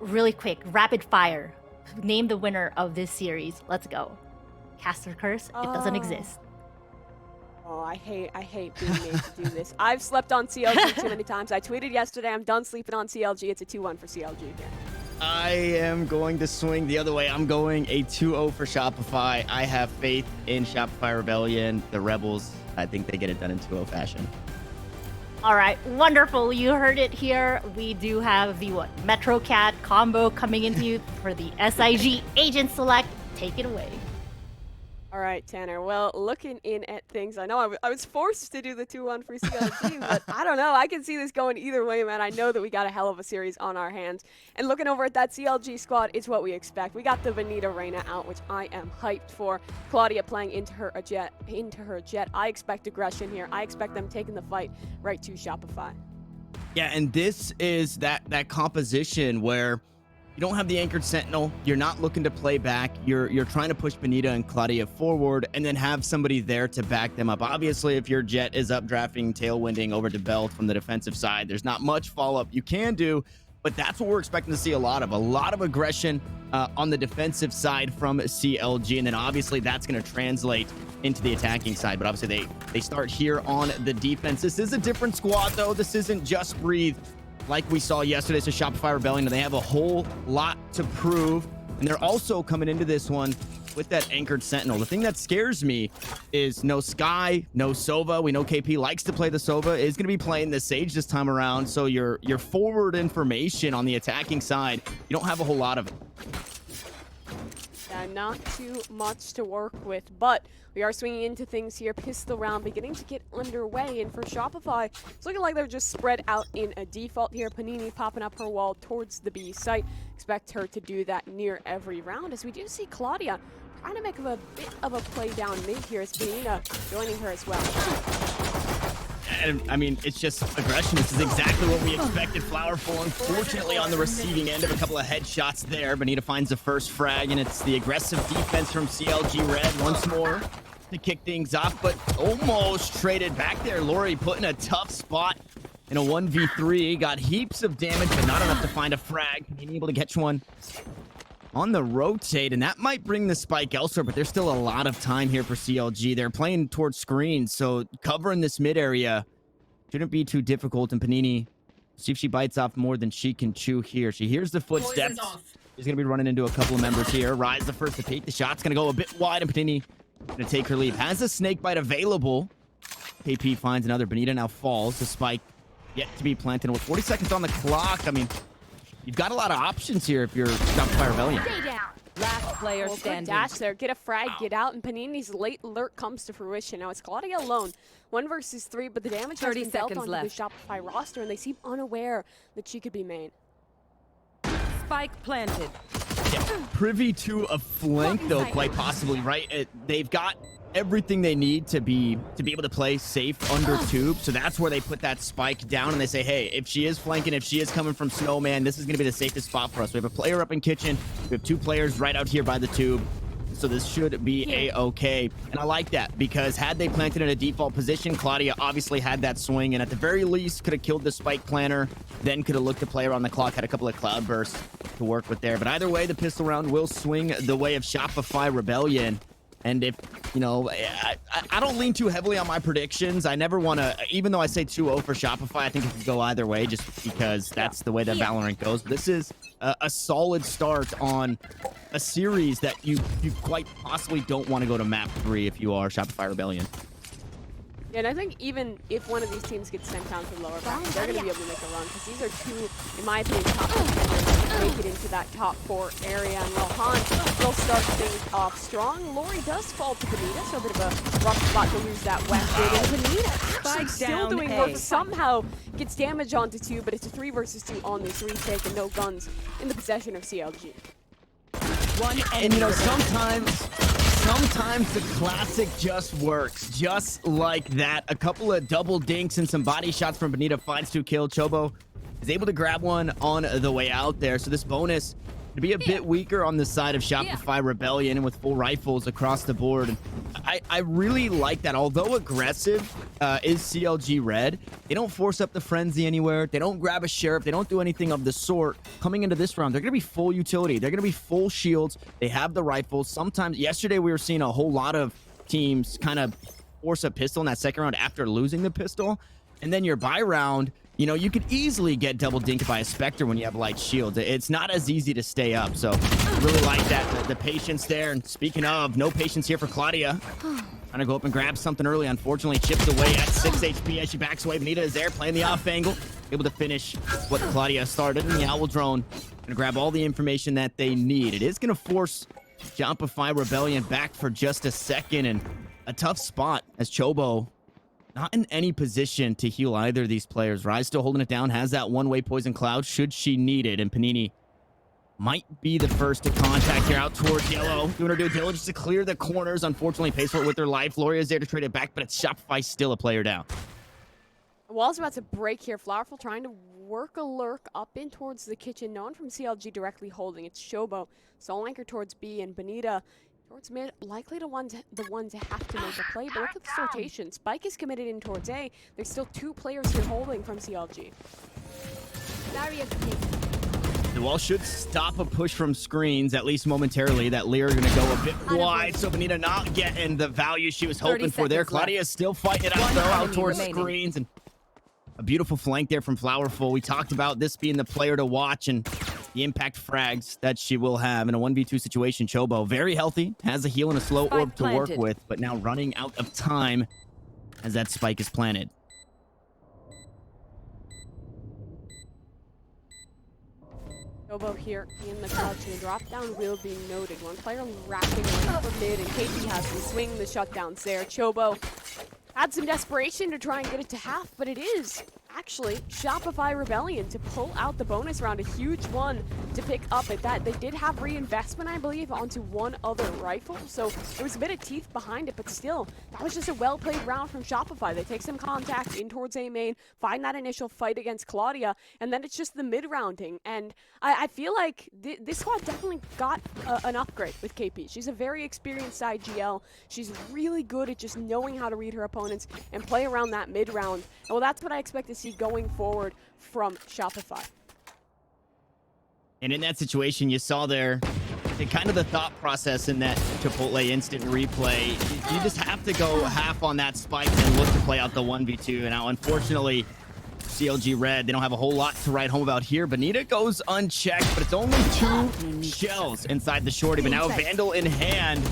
really quick, rapid fire. Name the winner of this series. Let's go. Caster Curse, it doesn't exist. Oh, I hate being made to do this. I've slept on CLG too many times. I tweeted yesterday, I'm done sleeping on CLG. It's a 2-1 for CLG here. I am going to swing the other way. I'm going a 2-0 for Shopify. I have faith in Shopify Rebellion. The Rebels, I think they get it done in 2-0 fashion. All right, wonderful. You heard it here. We do have the Metro Cat combo coming into you for the SIG Agent Select. Take it away. All right, Tanner. Well, looking in at things, I know I was forced to do the 2-1 for CLG, but I don't know. I can see this going either way, man. I know that we got a hell of a series on our hands. And looking over at that CLG squad, it's what we expect. We got the Vanita Reyna out, which I am hyped for. Claudia playing into her jet. I expect aggression here. I expect them taking the fight right to Shopify. Yeah, and this is that composition where you don't have the anchored sentinel. You're not looking to play back. You're trying to push Benita and Claudia forward and then have somebody there to back them up. Obviously, if your jet is updrafting, tailwinding over to Belt from the defensive side, there's not much follow-up you can do, but that's what we're expecting to see a lot of aggression on the defensive side from CLG, and then obviously that's going to translate into the attacking side. But obviously they start here on the defense. This is a different squad, though. This isn't just Breathe like we saw yesterday. So Shopify Rebellion, they have a whole lot to prove, and they're also coming into this one with that anchored sentinel. The thing that scares me is no Sky, no Sova. We know KP likes to play the Sova, is going to be playing the Sage this time around, so your forward information on the attacking side, you don't have a whole lot of it. Yeah, not too much to work with, but we are swinging into things here. Pistol round beginning to get underway, and for Shopify, it's looking like they're just spread out in a default here. Panini popping up her wall towards the B site. Expect her to do that near every round, as we do see Claudia trying to make a bit of a play down mid here, as Panina joining her as well. And I mean, it's just aggression. This is exactly what we expected. Flowerful, unfortunately, on the receiving end of a couple of headshots there. Benita finds the first frag, and it's the aggressive defense from CLG Red once more to kick things off, but almost traded back there. Lori put in a tough spot in a 1v3. Got heaps of damage, but not enough to find a frag. Being able to catch one on the rotate, and that might bring the spike elsewhere, but there's still a lot of time here for CLG. They're playing towards screens, so covering this mid area shouldn't be too difficult. And Panini, see if she bites off more than she can chew here. She hears the footsteps. She's going to be running into a couple of members here. Rise the first to take the shot's going to go a bit wide, and Panini going to take her lead. Has a snake bite available. KP finds another. Benita now falls. The spike yet to be planted. With 40 seconds on the clock, I mean, you've got a lot of options here if you're Shopify Rebellion. Last player Good standing. dash there. Get a frag, get out, and Panini's late alert comes to fruition. Now it's Claudia alone. 1 versus 3, but the damage has 30 been dealt seconds onto the left. Shopify roster, and they seem unaware that she could be main. Spike planted. Yeah, privy to a flank, though, quite possibly, right? They've got everything they need to be able to play safe under tube, so that's where they put that spike down, and they say, hey, if she is flanking, if she is coming from Snowman, this is going to be the safest spot for us. We have a player up in kitchen, we have 2 players right out here by the tube, so this should be a-okay. And I like that, because had they planted in a default position, Claudia obviously had that swing, and at the very least could have killed the spike planter, then could have looked to play around the clock, had a couple of cloud bursts to work with there. But either way, the pistol round will swing the way of Shopify Rebellion. And if, you know, I don't lean too heavily on my predictions. I never want to, even though I say 2-0 for Shopify, I think it could go either way just because that's the way that Valorant goes. But this is a solid start on a series that you quite possibly don't want to go to map 3 if you are Shopify Rebellion. Yeah, and I think even if one of these teams gets sent down to the lower bracket, they're going to be able to make a run, because these are 2, in my opinion, top contenders that make it into that top 4 area. And Rohan will start things off strong. Lori does fall to Benita, so a bit of a rough spot to lose that weapon. And Benita actually still doing work, somehow gets damage onto 2, but it's a 3 versus 2 on this retake, and no guns in the possession of CLG. And you know, sometimes the classic just works, just like that. A couple of double dinks and some body shots from Benita finds 2 kill. Chobo is able to grab one on the way out there. So this bonus to be a bit weaker on the side of Shopify Rebellion and with full rifles across the board. And I really like that. Although aggressive is CLG Red, they don't force up the frenzy anywhere. They don't grab a sheriff. They don't do anything of the sort. Coming into this round, they're going to be full utility. They're going to be full shields. They have the rifles. Sometimes, yesterday we were seeing a whole lot of teams kind of force a pistol in that second round after losing the pistol. And then your buy round, you know, you could easily get double dinked by a Spectre when you have light shields. It's not as easy to stay up. So I really like that, the patience there. And speaking of, no patience here for Claudia. Trying to go up and grab something early. Unfortunately, chips away at 6 HP as she backs away. Benita is there playing the off angle, able to finish what Claudia started. And the Owl Drone going to grab all the information that they need. It is going to force Shopify Rebellion back for just a second. And a tough spot as Chobo not in any position to heal either of these players. Rise still holding it down, has that one-way poison cloud should she need it. And Panini might be the first to contact here out towards yellow. Doing her due diligence to clear the corners. Unfortunately, pays for it with her life. Loria is there to trade it back, but it's Shopify still a player down. Wall's about to break here. Flowerful trying to work a lurk up in towards the kitchen. No one from CLG directly holding. It's Shobo. Soul Anchor towards B and Benita towards mid, likely the one to have to make a play. But look at this rotation. Spike is committed in towards A. There's still 2 players here holding from CLG. The wall should stop a push from screens, at least momentarily. That Lear going to go a bit wide, so Benita not getting the value she was hoping for there. Claudia is still fighting it out, though, out towards screens. And a beautiful flank there from Flowerful. We talked about this being the player to watch and the impact frags that she will have in a 1v2 situation. Chobo, very healthy, has a heal and a slow orb to work with, but now running out of time as that spike is planted. Chobo here in the crouch, and the drop down will be noted. One player wrapping away from mid, and KP has to swing the shutdowns there. Chobo had some desperation to try and get it to half, but it is actually Shopify Rebellion to pull out the bonus round. A huge one to pick up at that. They did have reinvestment, I believe, onto one other rifle, so there was a bit of teeth behind it, but still, that was just a well-played round from Shopify. They take some contact in towards A main, find that initial fight against Claudia, and then it's just the mid-rounding. And I feel like this squad definitely got an upgrade with KP. She's a very experienced IGL. She's really good at just knowing how to read her opponents and play around that mid-round. And well, that's what I expect to see going forward from Shopify. And in that situation, you saw there kind of the thought process in that Chipotle instant replay. You just have to go half on that spike and look to play out the 1v2. And now, unfortunately, CLG Red, they don't have a whole lot to write home about here. Benita goes unchecked, but it's only 2 shells inside the shorty. But now Vandal in hand.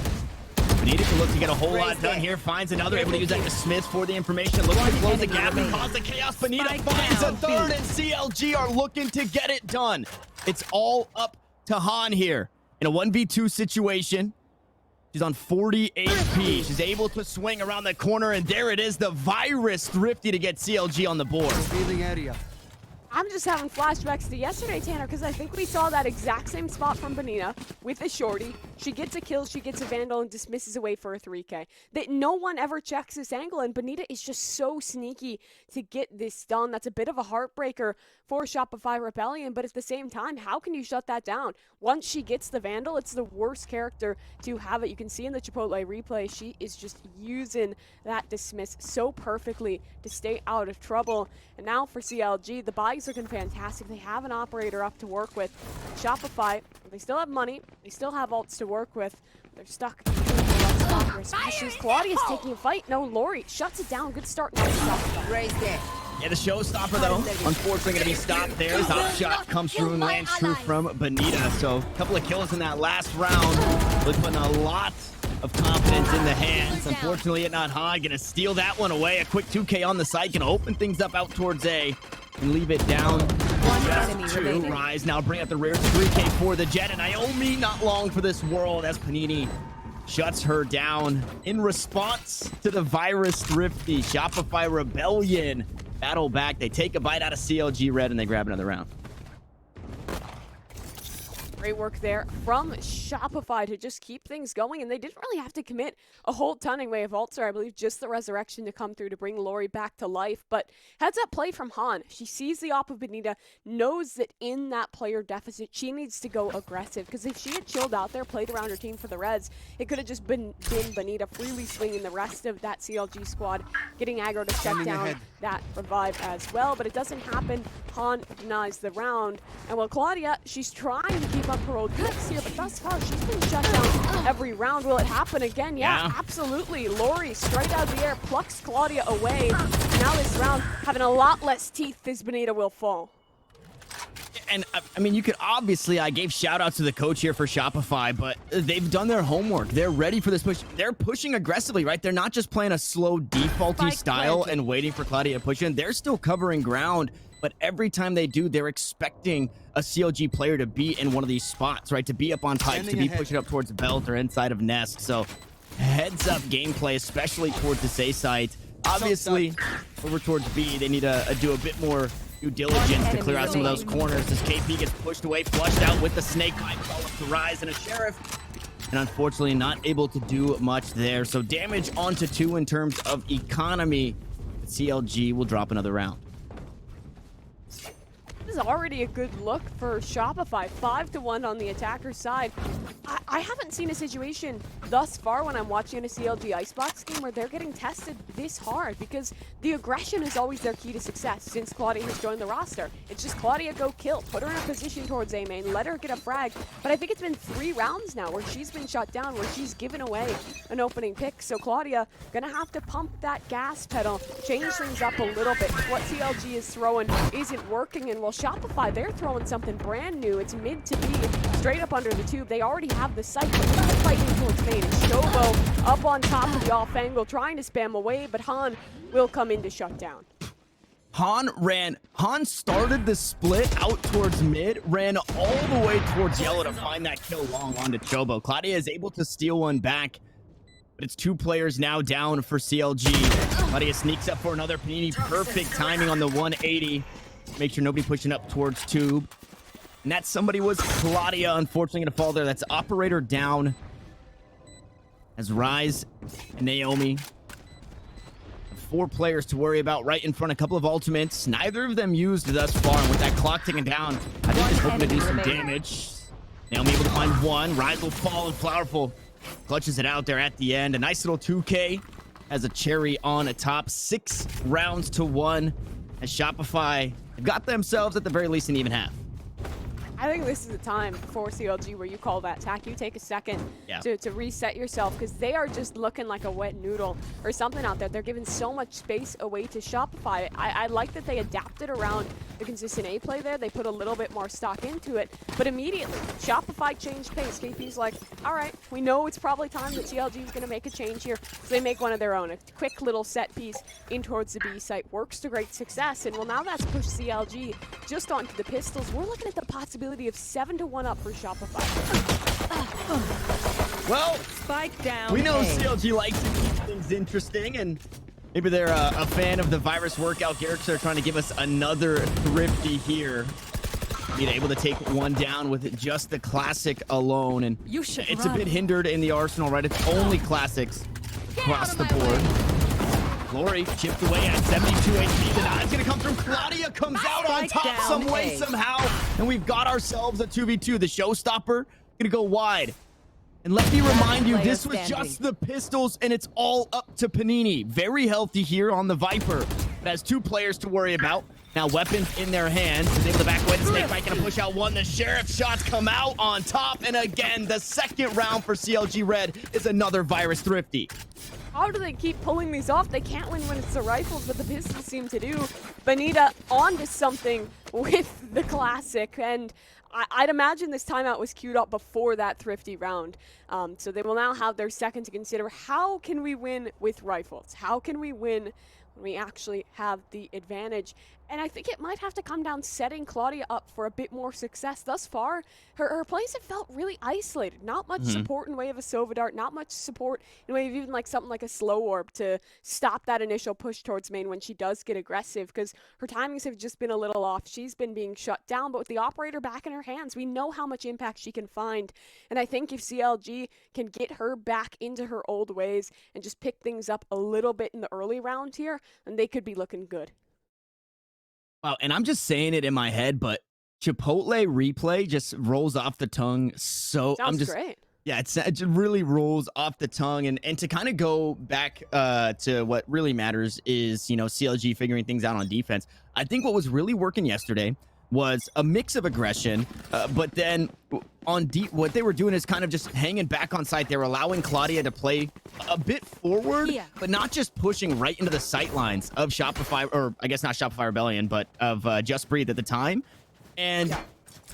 Benita can look to get a whole lot done here. Finds another, able to use that to Smith for the information. Looks to close the gap and cause the chaos. Benita finds a third, and CLG are looking to get it done. It's all up to Han here in a 1v2 situation. She's on 40 HP. She's able to swing around the corner, and there it is, the Virus Thrifty to get CLG on the board. I'm just having flashbacks to yesterday, Tanner, because I think we saw that exact same spot from Benita with a shorty. She gets a kill, she gets a Vandal, and dismisses away for a 3K. That no one ever checks this angle, and Benita is just so sneaky to get this done. That's a bit of a heartbreaker for Shopify Rebellion, but at the same time, how can you shut that down? Once she gets the Vandal, it's the worst character to have it. You can see in the Chipotle replay, she is just using that dismiss so perfectly to stay out of trouble. And now for CLG, the buys looking fantastic. They have an operator up to work with. Shopify, they still have money. They still have ults to work with. They're stuck. Claudia's taking a fight. No, Lori shuts it down. Good start now. Raised it. Yeah, the showstopper, though, unfortunately going to be stopped there. Top shot comes through and lands true from Benita. So a couple of kills in that last round. Really putting a lot of confidence in the hands. Unfortunately, not Han. Going to steal that one away. A quick 2K on the side. Going to open things up out towards A and leave it down. Just 2. Rise now bring up the rear. 3K for the Jet. And Naomi not long for this world as Panini shuts her down in response to the Virus Thrifty. Shopify Rebellion battle back. They take a bite out of CLG Red and they grab another round. Great work there from Shopify to just keep things going, and they didn't really have to commit a whole ton in way of ults, I believe just the resurrection to come through to bring Lori back to life. But heads up play from Han. She sees the op of Benita, knows that in that player deficit, she needs to go aggressive, because if she had chilled out there, played around her team for the res, it could have just been Benita freely swinging the rest of that CLG squad, getting aggro to shut down that revive as well. But it doesn't happen. Han denies the round, and while Claudia, she's trying to keep up her old tricks here, but thus far she's been shut down every round. Will it happen again? Yeah, absolutely. Lori straight out of the air plucks Claudia away. Now this round having a lot less teeth as Benita will fall. And I mean, you could obviously, I gave shout out to the coach here for Shopify, but they've done their homework. They're ready for this push. They're pushing aggressively, right? They're not just playing a slow defaulty style and waiting for Claudia to push in. They're still covering ground. But every time they do, they're expecting a CLG player to be in one of these spots, right? To be up on pipes, to be pushing up towards belt or inside of nest. So heads up gameplay, especially towards this A site. Obviously, over towards B, they need to do a bit more due diligence to clear out some of those corners as KP gets pushed away, flushed out with the snake bite, follow to Rise and a Sheriff. And unfortunately, not able to do much there. So damage onto 2 in terms of economy. CLG will drop another round. This is already a good look for Shopify. 5-1 on the attacker side. I haven't seen a situation thus far when I'm watching a CLG Icebox game where they're getting tested this hard, because the aggression is always their key to success since Claudia has joined the roster. It's just Claudia go kill, put her in a position towards A main, let her get a frag. But I think it's been 3 rounds now where she's been shut down, where she's given away an opening pick. So Claudia gonna have to pump that gas pedal, change things up a little bit. What CLG is throwing isn't working, and while Shopify, they're throwing something brand new. It's mid to B, straight up under the tube. They already have the site, but they're fighting towards main. Shobo up on top of the off-angle, trying to spam away, but Han will come in to shut down. Han started the split out towards mid, ran all the way towards yellow to find that kill long onto Chobo. Claudia is able to steal one back, but it's 2 players now down for CLG. Claudia sneaks up for another Panini. Perfect timing on the 180. Make sure nobody pushing up towards tube. And that somebody was Claudia, unfortunately going to fall there. That's operator down. As Rise and Naomi. 4 players to worry about right in front. A couple of ultimates. Neither of them used thus far. And with that clock ticking down, I think he's hoping to do some damage. Naomi able to find 1. Rise will fall, and Flowerful clutches it out there at the end. A nice little 2K as a cherry on a top. 6 rounds to 1 as Shopify have got themselves at the very least an even half. I think this is the time for CLG where you call that tack. You take a second to reset yourself, because they are just looking like a wet noodle or something out there. They're giving so much space away to Shopify. I like that they adapted around the consistent A play there. They put a little bit more stock into it, but immediately Shopify changed pace. KP's like, all right, we know it's probably time that CLG is going to make a change here. So they make one of their own. A quick little set piece in towards the B site works to great success. And well, now that's pushed CLG just onto the pistols. We're looking at the possibility of 7-1 up for Shopify. Well, Spike down. we know A. CLG likes to keep things interesting, and maybe they're a fan of the virus workout. Garrix are trying to give us another thrifty here. Being able to take one down with just the classic alone, and it's a bit hindered in the arsenal, right? It's only classics across the board. Glory chipped away at 72 HP. The nod's gonna come through. Claudia comes out on top some way, somehow. And we've got ourselves a 2v2. The showstopper gonna go wide. And let me remind you, this was just the pistols, and it's all up to Panini. Very healthy here on the Viper. It has 2 players to worry about. Now weapons in their hands. Is able to back away. The snake bite gonna push out 1. The Sheriff shots come out on top. And again, the second round for CLG Red is another virus thrifty. How do they keep pulling these off? They can't win when it's the rifles, but the pistols seem to do. Benita onto something with the classic, and I'd imagine this timeout was queued up before that thrifty round. So they will now have their second to consider. How can we win with rifles? How can we win when we actually have the advantage? And I think it might have to come down setting Claudia up for a bit more success. Thus far, her plays have felt really isolated. Not much support in way of a Sova Dart, not much support in way of even like something like a slow orb to stop that initial push towards main when she does get aggressive, because her timings have just been a little off. She's been being shut down, but with the operator back in her hands, we know how much impact she can find. And I think if CLG can get her back into her old ways and just pick things up a little bit in the early round here, then they could be looking good. Wow, and I'm just saying it in my head, but Chipotle replay just rolls off the tongue. So Sounds great. Yeah, it just really rolls off the tongue. And to kind of go back to what really matters is, you know, CLG figuring things out on defense. I think what was really working yesterday was a mix of aggression, but then on deep, what they were doing is kind of just hanging back on site. They were allowing Claudia to play a bit forward, but not just pushing right into the sight lines of Shopify, or I guess not Shopify Rebellion, but of Just Breathe at the time. And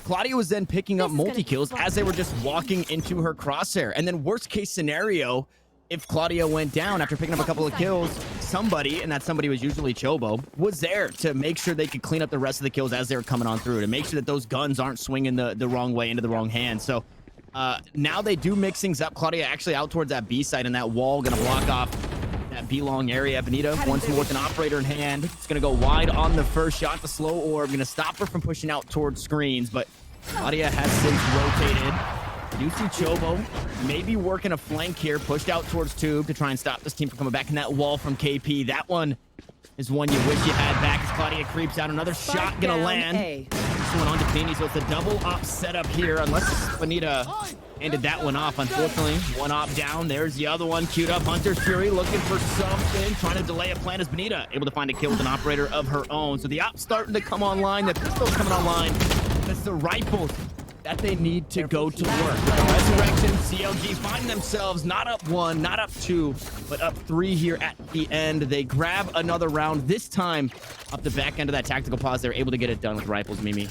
Claudia was then picking up multi-kills as they were just walking into her crosshair. And then worst case scenario, if Claudia went down after picking up a couple of kills, somebody, and that somebody was usually Chobo, was there to make sure they could clean up the rest of the kills as they were coming on through, to make sure that those guns aren't swinging the wrong way into the wrong hand. So now they do mix things up. Claudia actually out towards that B side, and that wall going to block off that B-long area. Benita once more with an operator in hand. It's going to go wide on the first shot. The slow orb going to stop her from pushing out towards screens, but Claudia has since rotated. You see Chobo maybe working a flank here, pushed out towards Tube to try and stop this team from coming back. In that wall from KP, that one is one you wish you had back as Claudia creeps out. Another shot gonna land. This one on to Pini, so it's a double op setup here, unless Benita ended that one off. Unfortunately, one op down. There's the other one queued up. Hunter's Fury looking for something, trying to delay a plan as Benita able to find a kill with an operator of her own. So the op's starting to come online. The pistol's coming online. That's the rifles that they need to go to work. With the resurrection, CLG find themselves not up 1, not up 2, but up 3 here at the end. They grab another round, this time up the back end of that tactical pause. They're able to get it done with rifles, Mimi.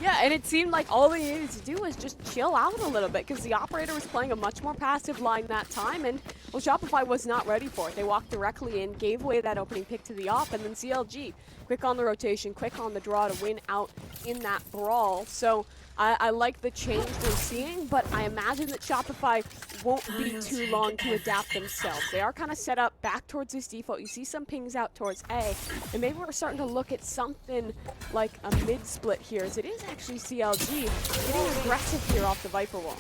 Yeah, and it seemed like all they needed to do was just chill out a little bit, because the operator was playing a much more passive line that time, and well, Shopify was not ready for it. They walked directly in, gave away that opening pick to the op, and then CLG, quick on the rotation, quick on the draw to win out in that brawl. So I like the change we're seeing, but I imagine that Shopify won't be too long to adapt themselves. They are kind of set up back towards this default. You see some pings out towards A, and maybe we're starting to look at something like a mid-split here, as it is actually CLG getting aggressive here off the Viper wall.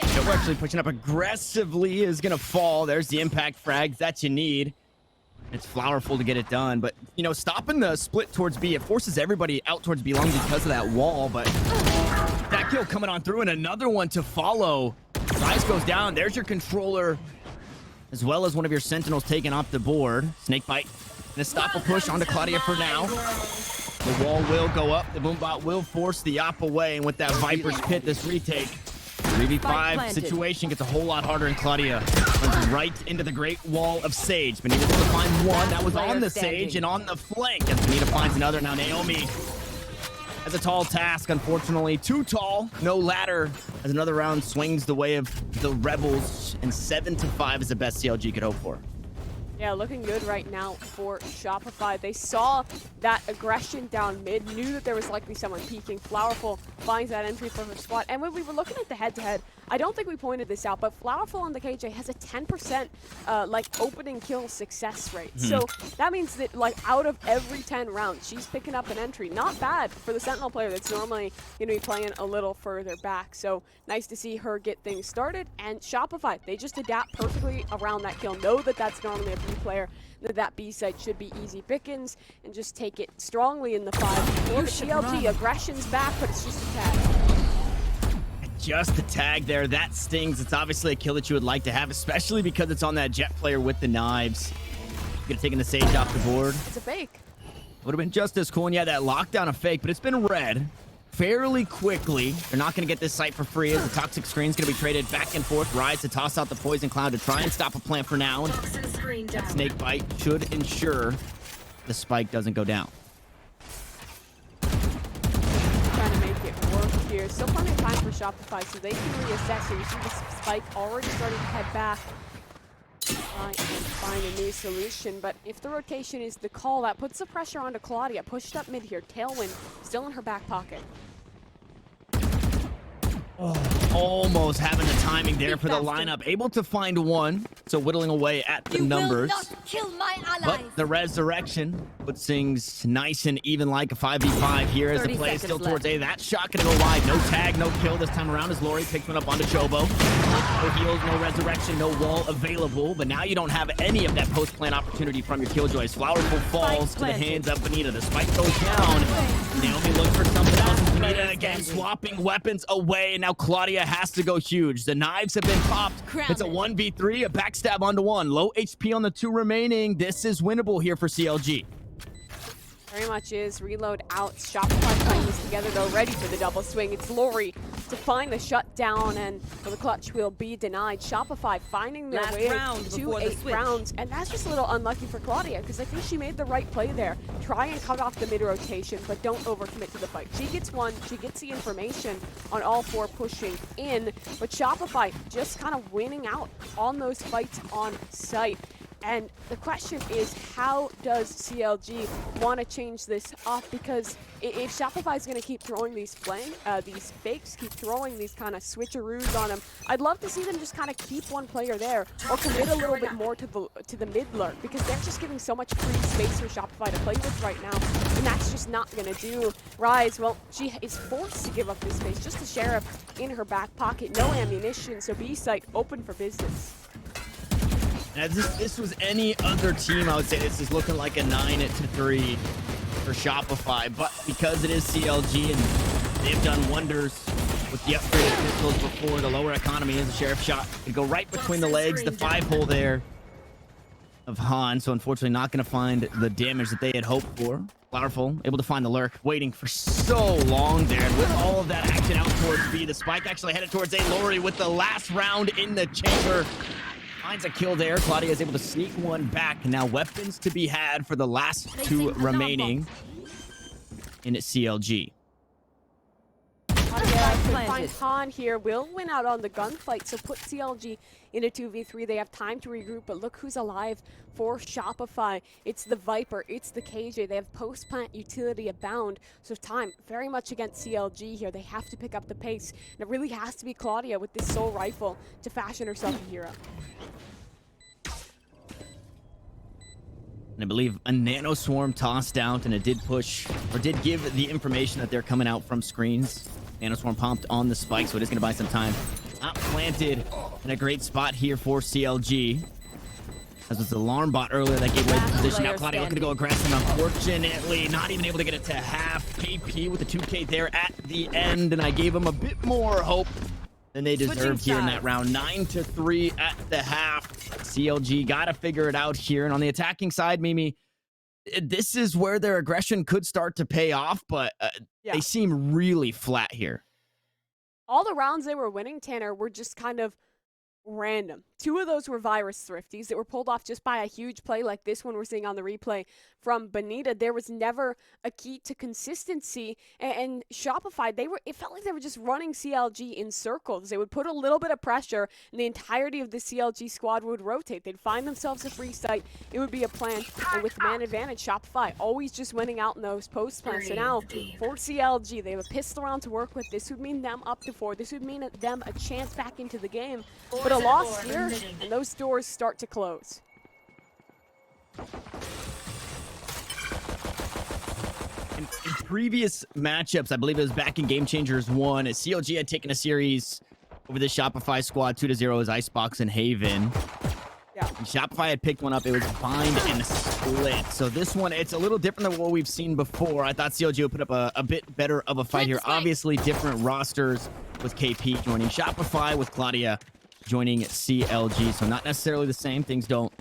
So we're actually pushing up aggressively, is going to fall. There's the impact frags that you need. It's Flowerful to get it done, but, you know, stopping the split towards B, it forces everybody out towards B long because of that wall, but that kill coming on through and another one to follow. Rise goes down. There's your controller, as well as one of your sentinels taken off the board. Snakebite gonna stop a push onto Claudia for now. The wall will go up. The Boombot will force the op away, and with that Viper's Pit, this retake, 3v5 situation gets a whole lot harder, and Claudia runs right into the Great Wall of Sage. Benita able to find one that was on the Sage and on the flank, as Benita finds another. Now Naomi has a tall task, unfortunately. Too tall, no ladder, as another round swings the way of the Rebels, and 7-5 is the best CLG could hope for. Yeah, looking good right now for Shopify. They saw that aggression down mid, knew that there was likely someone peeking. Flowerful finds that entry for her spot. And when we were looking at the head-to-head, I don't think we pointed this out, but Flowerful on the KJ has a 10% like opening kill success rate. So that means that like out of every 10 rounds, she's picking up an entry. Not bad for the Sentinel player that's normally going to be playing a little further back. So nice to see her get things started. And Shopify, they just adapt perfectly around that kill. Know that that's normally a B player, that B side should be easy pickings, and just take it strongly in the 5. Look at CLG, aggression's back, but it's just a tag. Just a tag there. That stings. It's obviously a kill that you would like to have, especially because it's on that Jet player with the knives. Could have taken the Sage off the board. It's a fake. Would have been just as cool. And yeah, that lockdown a fake, but it's been read fairly quickly. They're not going to get this site for free, as the toxic screen's going to be traded back and forth. Rise to toss out the poison cloud to try and stop a plant for now. And that snake bite should ensure the spike doesn't go down. Trying to make it work here. Still plenty of time for Shopify, so they can reassess. So you see the spike already starting to head back. try and find a new solution. But if the rotation is the call, that puts the pressure onto Claudia. Pushed up mid here. Tailwind still in her back pocket. Almost having the timing there for the lineup. Able to find one, so whittling away at the numbers. Kill my But the resurrection puts things nice and even like a 5v5 here as the 30 play is still seconds towards A. That shot gonna go wide. No tag, no kill this time around as Lori picks one up onto Chobo. No heals, no resurrection, no wall available. But now you don't have any of that post-plant opportunity from your Killjoys. Flowerful falls to the hands of Benita. The spike goes down. Naomi looks for something else. Benita again swapping weapons away. And now Claudia has to go huge. The knives have been popped. It's a 1v3, a backstab onto one. Low HP on the two remaining. This is winnable here for CLG. Very much is. Reload out. Shopify playing this together though, ready for the double swing. It's Lori to find the shutdown, and the clutch will be denied. Shopify finding their way to 8 rounds, and that's just a little unlucky for Claudia because I think she made the right play there. Try and cut off the mid rotation, but don't overcommit to the fight. She gets one, she gets the information on all 4 pushing in, but Shopify just kind of winning out on those fights on site. And the question is, how does CLG want to change this up? Because if Shopify is going to keep throwing these fakes, keep throwing these kind of switcheroos on them, I'd love to see them just kind of keep one player there or commit a little bit more to the mid lurk, because they're just giving so much free space for Shopify to play with right now, and that's just not going to do. Rise, well, she is forced to give up this space. Just the Sheriff in her back pocket, no ammunition, so B site open for business. Now, if this was any other team, I would say this is looking like a 9-3 for Shopify. But because it is CLG and they've done wonders with the upgraded pistols before, the lower economy is a Sheriff shot. It go right between the legs, the 5-hole there of Han. So unfortunately not going to find the damage that they had hoped for. Flowerful, able to find the lurk, waiting for so long there. And with all of that action out towards B, the spike actually headed towards A. Lori with the last round in the chamber. Finds a kill there. Claudia is able to sneak one back. Now weapons to be had for the last 2 remaining in CLG. Find Han here, will win out on the gunfight, so put CLG into 2v3. They have time to regroup, but look who's alive for Shopify. It's the Viper, it's the KJ. They have post-plant utility abound, so time very much against CLG here. They have to pick up the pace, and it really has to be Claudia with this soul rifle to fashion herself a hero. And I believe a nano swarm tossed out, and it did push, or did give the information that they're coming out from screens. Nano swarm pumped on the spike, so it is going to buy some time. Not planted in a great spot here for CLG. As was the alarm bot earlier that gave away the position. Now Claudia looking to go aggressive. Unfortunately, not even able to get it to half. KP with the 2K there at the end, and I gave him a bit more hope than they deserved here in that round. 9-3 at the half. CLG got to figure it out here. And on the attacking side, Mimi, this is where their aggression could start to pay off, but they seem really flat here. All the rounds they were winning, Tanner, were just kind of random. 2 of those were virus thrifties that were pulled off just by a huge play like this one we're seeing on the replay from Benita. There was never a key to consistency, and Shopify, it felt like they were just running CLG in circles. They would put a little bit of pressure, and the entirety of the CLG squad would rotate. They'd find themselves a free site. It would be a plan, and with man advantage, Shopify always just winning out in those post plans. So now for CLG, they have a pistol round to work with. This would mean them up to 4. This would mean them a chance back into the game, but a loss here, and those doors start to close. In previous matchups, I believe it was back in Game Changers 1, CLG had taken a series over the Shopify squad 2-0 as Icebox and Haven. Yeah. And Shopify had picked one up. It was bind and split. So this one, it's a little different than what we've seen before. I thought CLG would put up a bit better of a fight here. Obviously, different rosters with KP joining Shopify, with Claudia joining CLG. So not necessarily the same. Things don't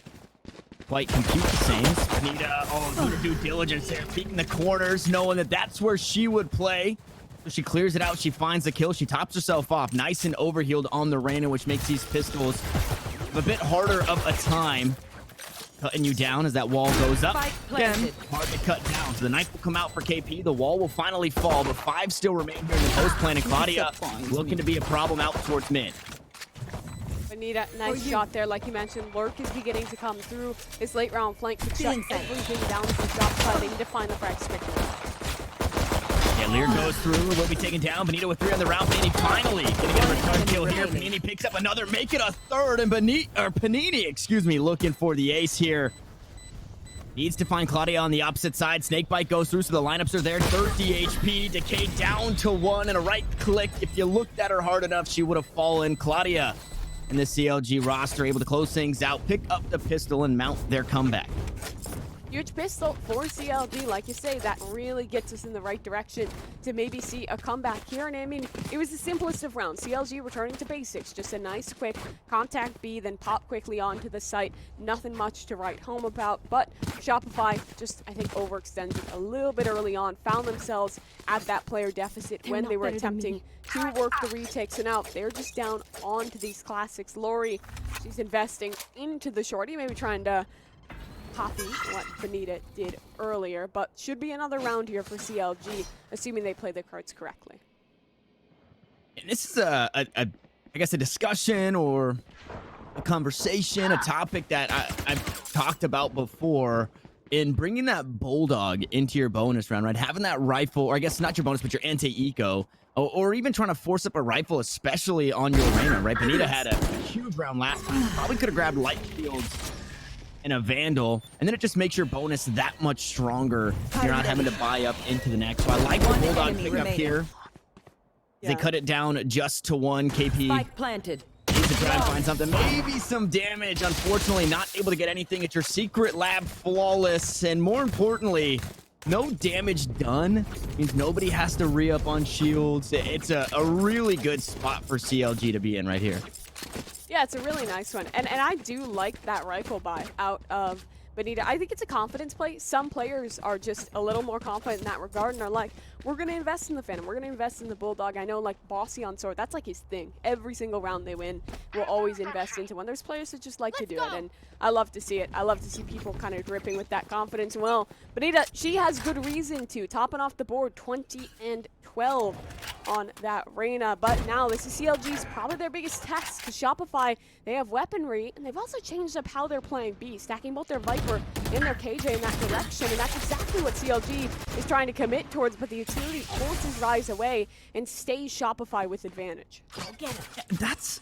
quite compute the same. Benita, doing due diligence there, peeking the corners, knowing that that's where she would play. So she clears it out. She finds the kill. She tops herself off. Nice and overhealed on the Raidiant, which makes these pistols a bit harder of a time cutting you down as that wall goes up. Again, hard to cut down. So the knife will come out for KP. The wall will finally fall, but 5 still remain here in the post plan, and Claudia looking to be a problem out towards mid. Anita, nice shot there. Like you mentioned, Lurk is beginning to come through. His late round flank could shut everything down for Shopify. They need to find the frags quickly. Yeah, Lear goes through, will be taken down. Benito with 3 on the round. Panini finally gonna get a return kill here. Panini picks up another, make it a third, and Panini, excuse me, looking for the ace here. Needs to find Claudia on the opposite side. Snakebite goes through, so the lineups are there. 30 HP, Decay down to 1, and a right click. If you looked at her hard enough, she would have fallen. Claudia and the CLG roster able to close things out, pick up the pistol, and mount their comeback. Huge pistol for CLG, like you say, that really gets us in the right direction to maybe see a comeback here. And I mean, it was the simplest of rounds. CLG returning to basics, just a nice quick contact B, then pop quickly onto the site. Nothing much to write home about, but Shopify just, I think, overextended a little bit early on, found themselves at that player deficit when they were attempting to work the retake. So now they're just down onto these classics. Lori, she's investing into the shorty, maybe trying to copy what Benita did earlier, but should be another round here for CLG, assuming they play their cards correctly. And this is I guess a discussion or a conversation, a topic that I've talked about before in bringing that Bulldog into your bonus round, right? Having that rifle, or I guess not your bonus, but your anti-eco, or even trying to force up a rifle, especially on your arena, right? Benita had a huge round last time. Probably could have grabbed light shields and a Vandal, and then it just makes your bonus that much stronger. You're not having to buy up into the next. So I like the Bulldog pick up here. Yeah. They cut it down just to 1. KP Spike planted. needs to try and find something. Maybe some damage. Unfortunately, not able to get anything. It's your secret lab, flawless, and more importantly, no damage done. Means nobody has to re-up on shields. It's a really good spot for CLG to be in right here. Yeah, it's a really nice one. And I do like that rifle buy out of Benita. I think it's a confidence play. Some players are just a little more confident in that regard and are like, we're going to invest in the Phantom. We're going to invest in the Bulldog. I know, like, Bossy on Sword, that's like his thing. Every single round they win, will always invest into one. There's players that just like to do it, and I love to see it. I love to see people kind of dripping with that confidence. Well, Benita, she has good reason to. Topping off the board, 20 and 12 on that Reyna. But now this is CLG's probably their biggest test, because Shopify, they have weaponry, and they've also changed up how they're playing B, stacking both their Viper and their KJ in that direction, and that's exactly what CLG is trying to commit towards, but the utility forces Rise away and stays Shopify with advantage. That's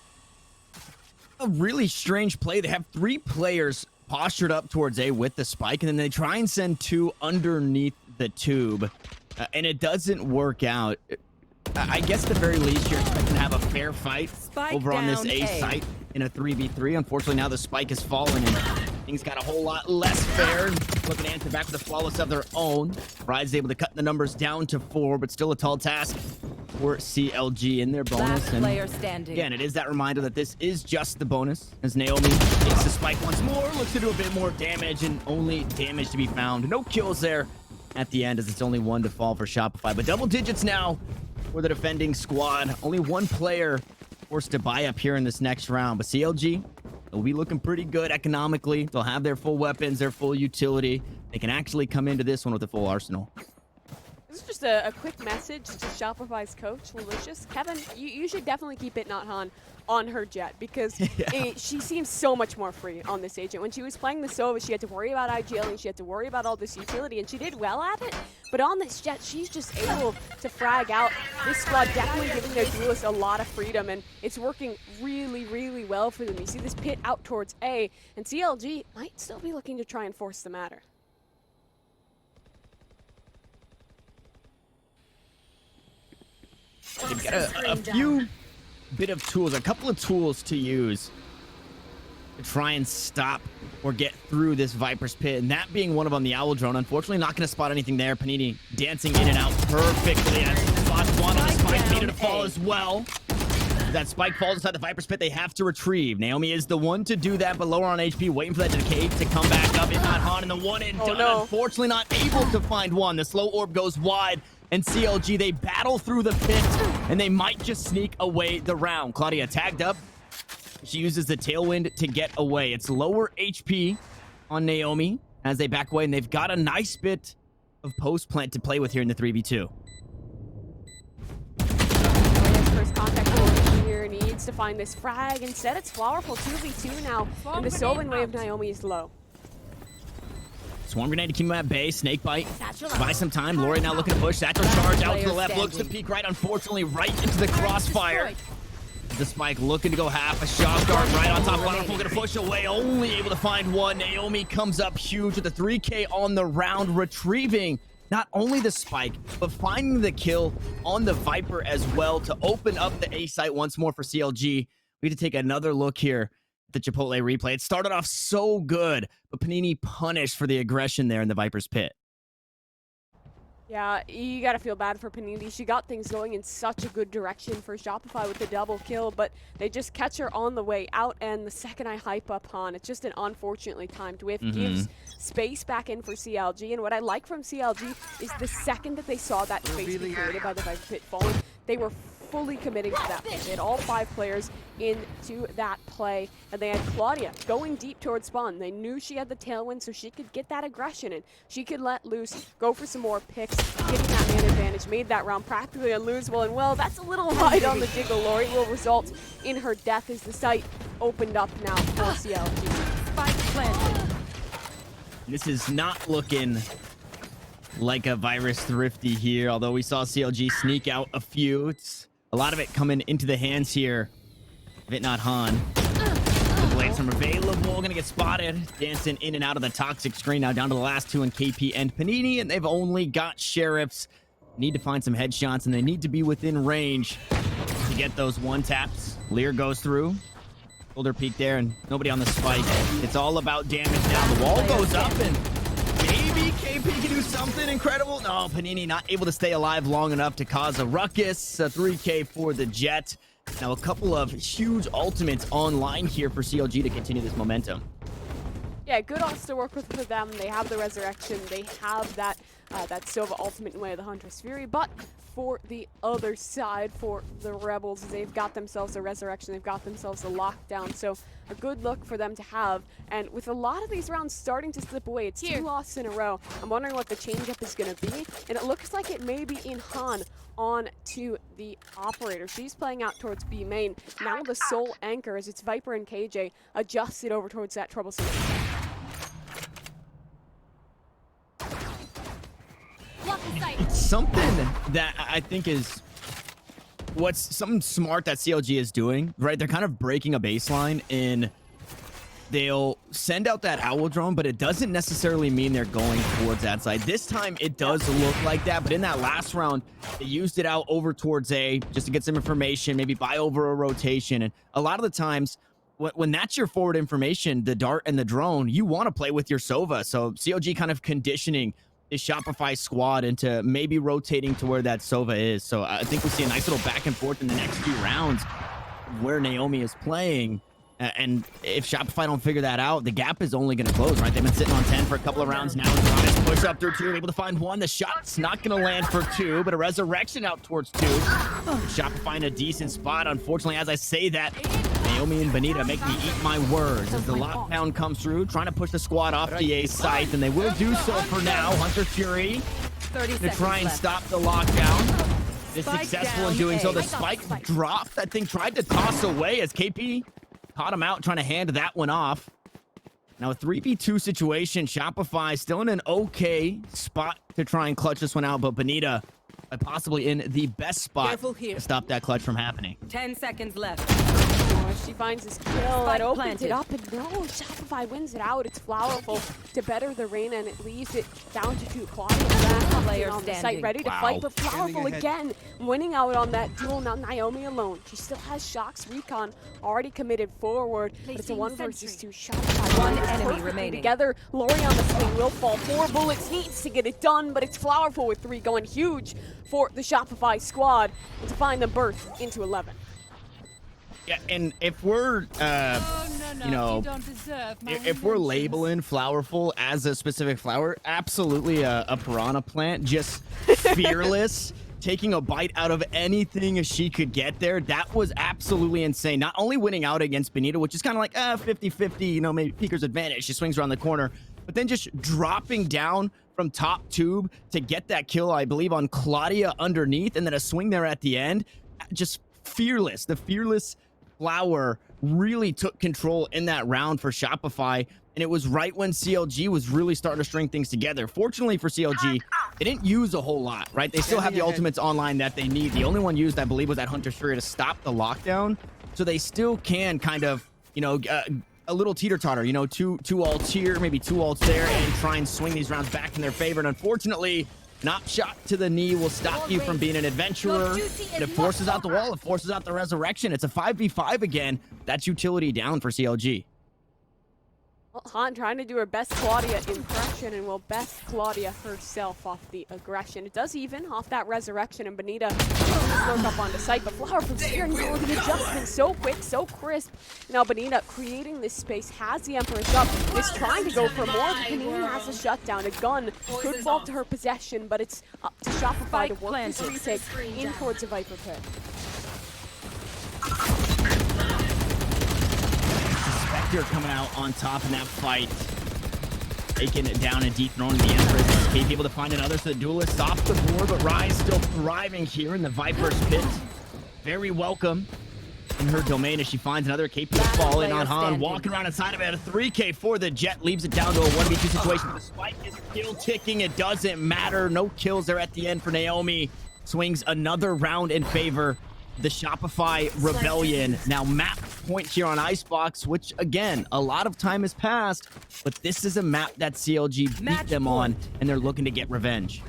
a really strange play. They have 3 players postured up towards A with the spike, and then they try and send 2 underneath the tube, and it doesn't work out. I guess at the very least, you're expecting to have a fair fight over on this A site in a 3v3. Unfortunately, now the spike has fallen, and things got a whole lot less fair. Looking to answer back with a flawless of their own. Ride's able to cut the numbers down to 4, but still a tall task for CLG in their bonus. Last player standing. Again, it is that reminder that this is just the bonus, as Naomi takes the spike once more, looks to do a bit more damage, and only damage to be found. No kills there at the end, as it's only 1 to fall for Shopify, but double digits now for the defending squad. Only 1 player forced to buy up here in this next round, but CLG, they'll be looking pretty good economically. They'll have their full weapons, their full utility. They can actually come into this one with a full arsenal. This is just a quick message to Shopify's coach, Malicious. Kevin, you should definitely keep it not on her jet, because she seems so much more free on this agent. When she was playing the Sova, she had to worry about IGLing, she had to worry about all this utility, and she did well at it. But on this jet, she's just able to frag out. This squad definitely giving their duelists a lot of freedom, and it's working really, really well for them. You see this pit out towards A, and CLG might still be looking to try and force the matter. They've got a few bit of tools, a couple of tools to use to try and stop or get through this Viper's pit, and that being one of them, the Owl Drone. Unfortunately, not going to spot anything there. Panini dancing in and out perfectly as spots 1 on the spike, needed to fall as well. That spike falls inside the Viper's pit, they have to retrieve. Naomi is the one to do that, but lower on HP, waiting for that Decay to come back up. If not, Han, and the one and done. No. Unfortunately, not able to find one. The slow orb goes wide, and CLG, they battle through the pit, and they might just sneak away the round. Claudia tagged up. She uses the Tailwind to get away. It's lower HP on Naomi as they back away, and they've got a nice bit of post-plant to play with here in the 3v2. First contact here needs chance to find this frag. Instead, it's Flowerful 2v2 now, and the Sylvan Wave Naomi is low. Swarm grenade to keep him at bay. Snake bite. Buy some time. Lori now looking to push. Satchel charge out to the left. Looks to peek right. Unfortunately, right into the crossfire. The spike looking to go half. A shock dart right on top. Flowerful going to push away. Only able to find one. Naomi comes up huge with the 3K on the round, retrieving not only the spike, but finding the kill on the Viper as well to open up the A site once more for CLG. We need to take another look here at the Chipotle replay. It started off so good, but Panini punished for the aggression there in the Viper's pit. Yeah, you gotta feel bad for Panini. She got things going in such a good direction for Shopify with the double kill, but they just catch her on the way out, and the second I hype up Han, it's just an unfortunately timed whiff. Gives space back in for CLG, and what I like from CLG is the second that they saw that space be created by the Viper pit falling, they were fully committing to that play. They had all 5 players into that play, and they had Claudia going deep towards spawn. They knew she had the tailwind, so she could get that aggression in. She could let loose, go for some more picks, getting that man advantage, made that round practically unlosable, and well, that's a little wide on the jiggle. Lori will result in her death as the site opened up now for CLG. Spike planted. This is not looking like a virus thrifty here, although we saw CLG sneak out a few. It's a lot of it coming into the hands here. If it not Han. The blades from available, gonna get spotted. Dancing in and out of the toxic screen now, down to the last 2 in KP and Panini, and they've only got Sheriffs. Need to find some headshots, and they need to be within range to get those one taps. Lear goes through. Shoulder peek there, and nobody on the spike. It's all about damage now. The wall goes up, and maybe KP can do something incredible. No, Panini not able to stay alive long enough to cause a ruckus. A 3K for the Jet. Now a couple of huge ultimates online here for CLG to continue this momentum. Yeah, good ults to work with for them. They have the Resurrection. They have that Sova ultimate in way of the Huntress Fury. But for the other side, for the Rebels, they've got themselves a Resurrection. They've got themselves a lockdown. So a good look for them to have. And with a lot of these rounds starting to slip away, it's 2 losses in a row. I'm wondering what the changeup is going to be. And it looks like it may be in Han on to the Operator. She's playing out towards B main. Now the sole anchor, as it's Viper and KJ, adjusted over towards that troublesome. It's something that I think is what's something smart that CLG is doing, right? They're kind of breaking a baseline in they'll send out that owl drone, but it doesn't necessarily mean they're going towards that side. This time it does look like that, but in that last round, they used it out over towards A just to get some information, maybe buy over a rotation. And a lot of the times when that's your forward information, the dart and the drone, you want to play with your Sova. So CLG kind of conditioning the Shopify squad into maybe rotating to where that Sova is. So I think we'll see a nice little back and forth in the next few rounds where Naomi is playing. And if Shopify don't figure that out, the gap is only going to close, right? They've been sitting on 10 for a couple of rounds now. Giannis push up through 2, able to find 1. The shot's not going to land for 2, but a resurrection out towards 2. Shopify in a decent spot. Unfortunately, as I say that, Naomi and Benita make me eat my words as the lockdown comes through, trying to push the squad off the A site, and they will do so for now. Hunter Fury to try and stop the lockdown. Is successful in doing so. The spike dropped. That thing tried to toss away as KP caught him out, trying to hand that one off. Now a 3v2 situation. Shopify still in an okay spot to try and clutch this one out, but Benita possibly in the best spot to stop that clutch from happening. 10 seconds left. She finds his kill, that opens it up, and no, Shopify wins it out. It's Flowerful to better the Reyna, and it leaves it down to 2. Claudia back on the site, ready to fight, but Flowerful again winning out on that duel. Now Naomi alone. She still has Shock's recon already committed forward, but it's a 1 versus 2. Shopify 1 enemy remaining. Together, Lori on the swing will fall. 4 bullets needs to get it done, but it's Flowerful with 3 going huge for the Shopify squad and to find the berth into 11. Yeah, and if we're, you know, if we're labeling Flowerful as a specific flower, absolutely a piranha plant, just fearless, taking a bite out of anything she could get there. That was absolutely insane. Not only winning out against Benita, which is kind of like 50-50, you know, maybe Peeker's advantage. She swings around the corner, but then just dropping down from top tube to get that kill, I believe, on Claudia underneath, and then a swing there at the end. Just fearless. The fearless Flower really took control in that round for Shopify, and it was right when CLG was really starting to string things together. Fortunately for CLG, they didn't use a whole lot, right? They still have the ultimates online that they need. The only one used, I believe, was that Hunter's Fury to stop the lockdown. So they still can kind of, you know, a little teeter-totter, you know, two ults here, maybe 2 ults there, and try and swing these rounds back in their favor. And unfortunately, Not shot to the knee will stop you from being an adventurer. And it forces out the wall. It forces out the resurrection. It's a 5v5 again. That's utility down for CLG. Well, Han trying to do her best Claudia impression, and will best Claudia herself off the aggression. It does even off that resurrection, and Benita slurp up onto site, but Flower from steering all the adjustments so quick, so crisp. Now Benita creating this space, has the Empress up, is trying to go for more, but Benita has a shutdown. A gun could fall to her possession, but it's up to Shopify to work this retake in towards a Viper pit. Spectre coming out on top in that fight. Taking it down and dethroning the Empress. KP able to find another, so the duelist off the board, but Rise still thriving here in the Viper's pit. Very welcome in her domain as she finds another KP to fall in on Han. Walking around inside of it, a 3K for the Jet, leaves it down to a 1v2 situation. But the spike is still ticking. It doesn't matter. No kills there at the end for Naomi. Swings another round in favor the Shopify Rebellion. Now map point here on Icebox, which again, a lot of time has passed, but this is a map that CLG beat them on, and they're looking to get revenge.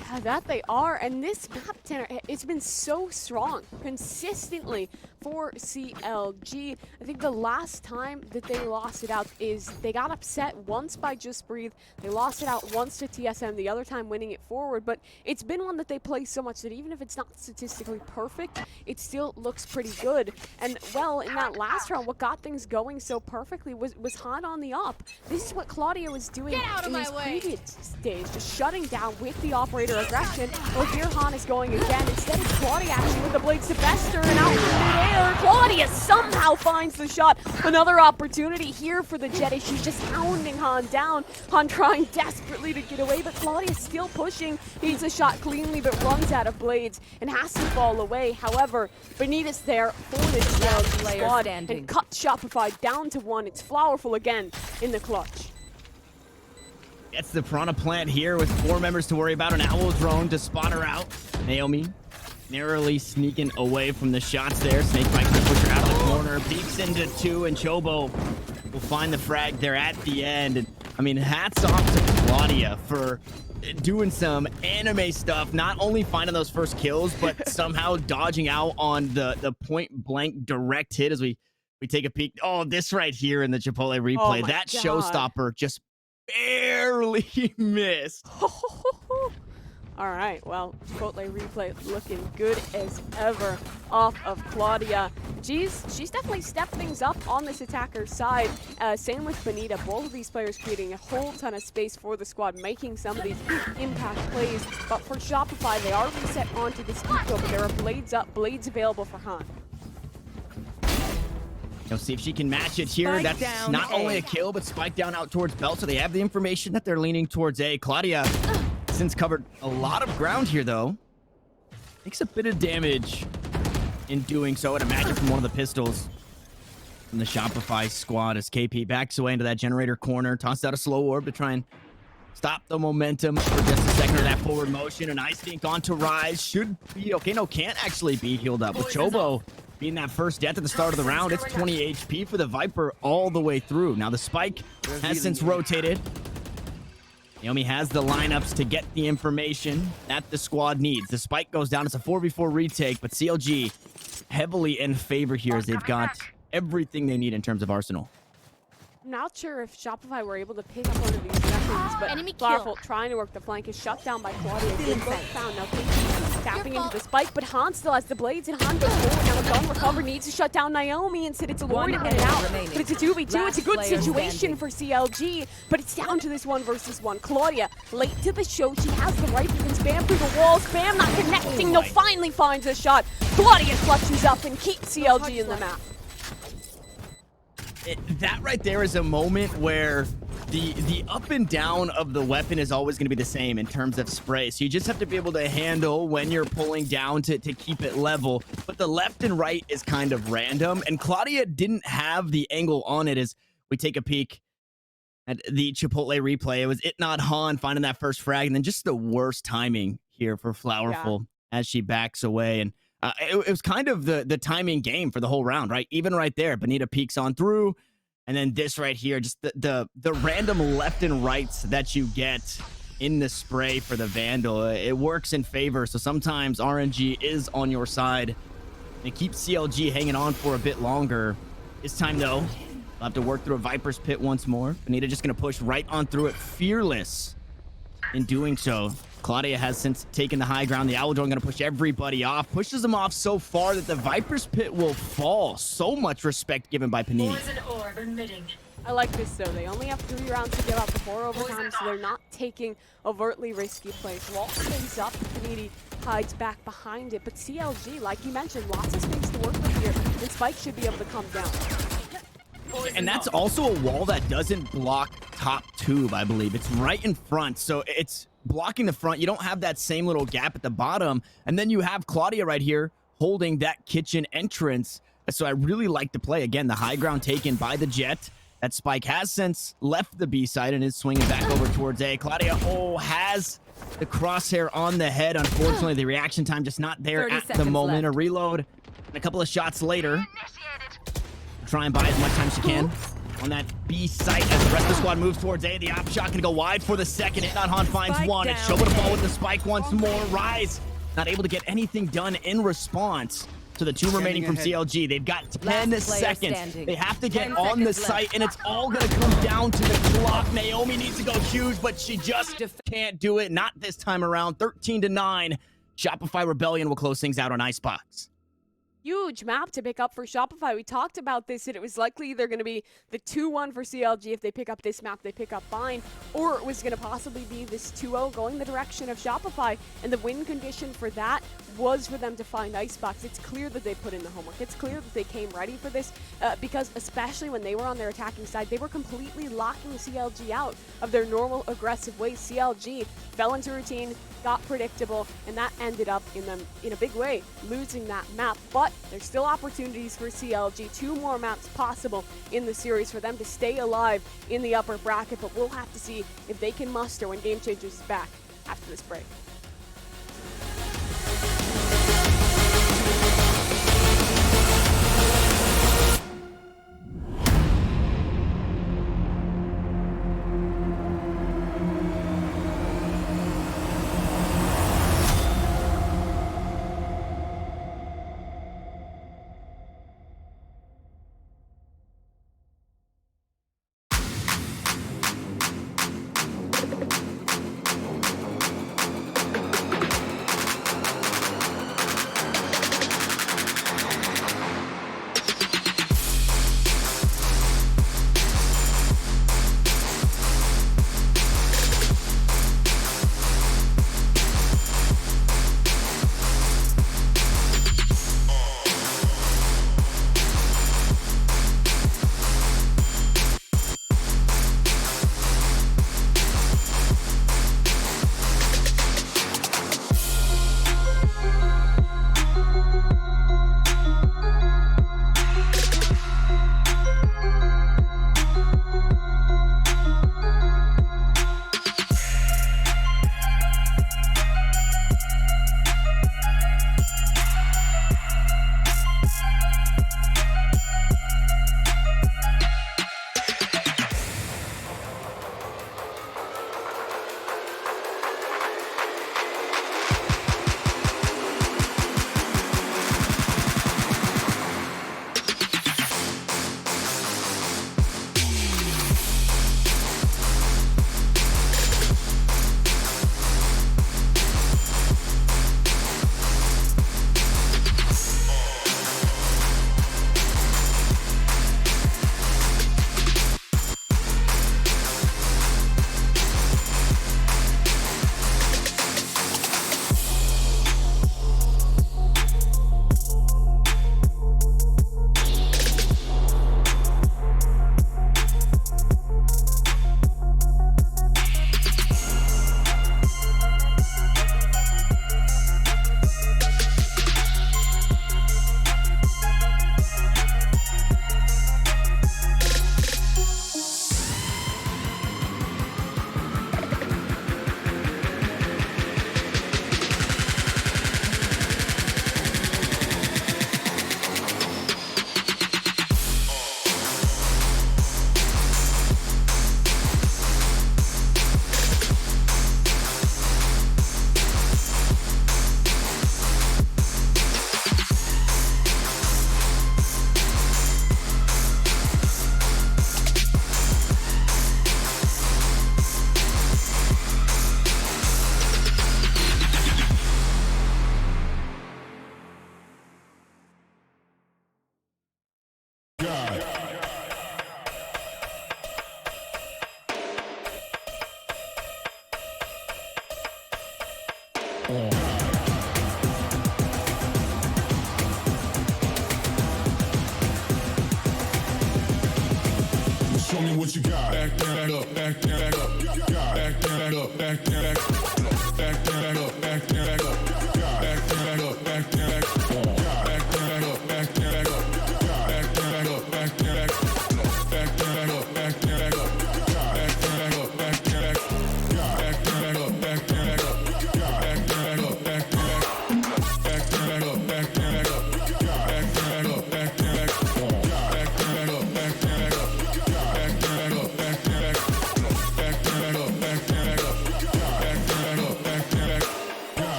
Yeah, that they are, and this map, Tanner, it's been so strong consistently for CLG. I think the last time that they lost it out is they got upset once by Just Breathe. They lost it out once to TSM, the other time winning it forward, but it's been one that they play so much that even if it's not statistically perfect, it still looks pretty good. And well, in that last round, what got things going so perfectly was Han on the up. This is what Claudia was doing in this previous stage, just shutting down with the operator aggression. Well, here Han is going again. Instead, it's Claudia actually with the blades to Bester, and out in the air, Claudia somehow finds the shot. Another opportunity here for the Jet as she's just hounding Han down. Han trying desperately to get away, but Claudia's still pushing. Needs a shot cleanly, but runs out of blades and has to fall away. However, Benita's there for the CLG squad and cuts Shopify down to 1. It's Flowerful again in the clutch. Gets the Piranha Plant here with 4 members to worry about. An Owl drone to spot her out. Naomi narrowly sneaking away from the shots there. Snakebite can push her out of the corner. Peeks into 2, and Chobo will find the frag there at the end. And I mean, hats off to Claudia for doing some anime stuff, not only finding those first kills, but somehow dodging out on the point blank direct hit as we take a peek. Oh, this right here in the Chipotle replay. Oh that God. showstopper just barely missed. All right, well, Chipotle replay looking good as ever off of Claudia. She's definitely stepped things up on this attacker's side. Same with Benita. Both of these players creating a whole ton of space for the squad, making some of these impact plays. But for Shopify, they are reset onto this eco, but there are blades up, blades available for Han. You'll see if she can match it here. Spike That's not only a kill, but spike down out towards Bell, so they have the information that they're leaning towards A. Claudia, since covered a lot of ground here, though, takes a bit of damage in doing so. I'd imagine from one of the pistols from the Shopify squad as KP backs away into that generator corner, tossed out a slow orb to try and stop the momentum for just a second of that forward motion. An Ice Dink onto Rise. Should be okay. No, can't actually be healed up. With Chobo being that first death at the start of the round, it's 20 HP for the Viper all the way through. Now the spike has since rotated. Naomi has the lineups to get the information that the squad needs. The spike goes down. It's a 4v4 retake, but CLG heavily in favor here as they've got everything they need in terms of arsenal. I'm not sure if Shopify were able to pick up one of these weapons, but Flowerful trying to work the flank is shut down by Claudia. Good both found. Now KP tapping into the spike, but Han still has the blades, and Han goes forward. Now the gun recover needs to shut down Naomi. Instead, it's a Lord to win it out, but it's a 2v2. It's a good situation for CLG, but it's down to this 1 versus 1. Claudia, late to the show, she has the right, can spam through the wall. Spam not connecting. No, finally finds a shot. Claudia clutches up and keeps CLG in the map. That right there is a moment where the up and down of the weapon is always going to be the same in terms of spray. So you just have to be able to handle when you're pulling down to keep it level. But the left and right is kind of random. And Claudia didn't have the angle on it as we take a peek at the Chipotle replay. It was It Not Han finding that first frag. And then just the worst timing here for Flowerful as she backs away. And it was kind of the timing game for the whole round, right? Even right there, Benita peeks on through. And then this right here, just the random left and rights that you get in the spray for the Vandal. It works in favor. So sometimes RNG is on your side. And keep CLG hanging on for a bit longer. This time, though, we'll have to work through a Viper's Pit once more. Benita just going to push right on through it, fearless in doing so. Claudia has since taken the high ground. The Owl Drone going to push everybody off. Pushes them off so far that the Viper's Pit will fall. So much respect given by Panini. I like this, though. They only have 3 rounds to give out before overtime, so they're not taking overtly risky plays. Wall stays up. Panini hides back behind it. But CLG, like you mentioned, lots of space to work with here. And Spike should be able to come down. And that's also a wall that doesn't block top tube, I believe. It's right in front, so it's blocking the front. You don't have that same little gap at the bottom. And then you have Claudia right here holding that kitchen entrance. So I really like the play. Again, the high ground taken by the Jet. That Spike has since left the B side and is swinging back over towards A. Claudia, has the crosshair on the head. Unfortunately, the reaction time just not there at the moment. Left. A reload and a couple of shots later. Try and buy as much time as she can on that B site as the rest of the squad moves towards A. The op shot can go wide for the second. It Not Han finds Spike one. It's down. Shoba to fall with the spike once more. Rise not able to get anything done in response to the 2 remaining from CLG. They've got 10 Last player seconds. standing. They have to get 10 on the seconds site, left. and it's all going to come down to the clock. Naomi needs to go huge, but she just can't do it. Not this time around. 13-9. Shopify Rebellion will close things out on Icebox. Huge map to pick up for Shopify. We talked about this, and it was likely either going to be the 2-1 for CLG. If they pick up this map, they pick up fine. Or it was going to possibly be this 2-0 going the direction of Shopify. And the win condition for that was for them to find Icebox. It's clear that they put in the homework. It's clear that they came ready for this because especially when they were on their attacking side, they were completely locking CLG out of their normal aggressive ways. CLG fell into routine, got predictable, and that ended up in them in a big way losing that map. But there's still opportunities for CLG. 2 more maps possible in the series for them to stay alive in the upper bracket, but we'll have to see if they can muster when Game Changers is back after this break.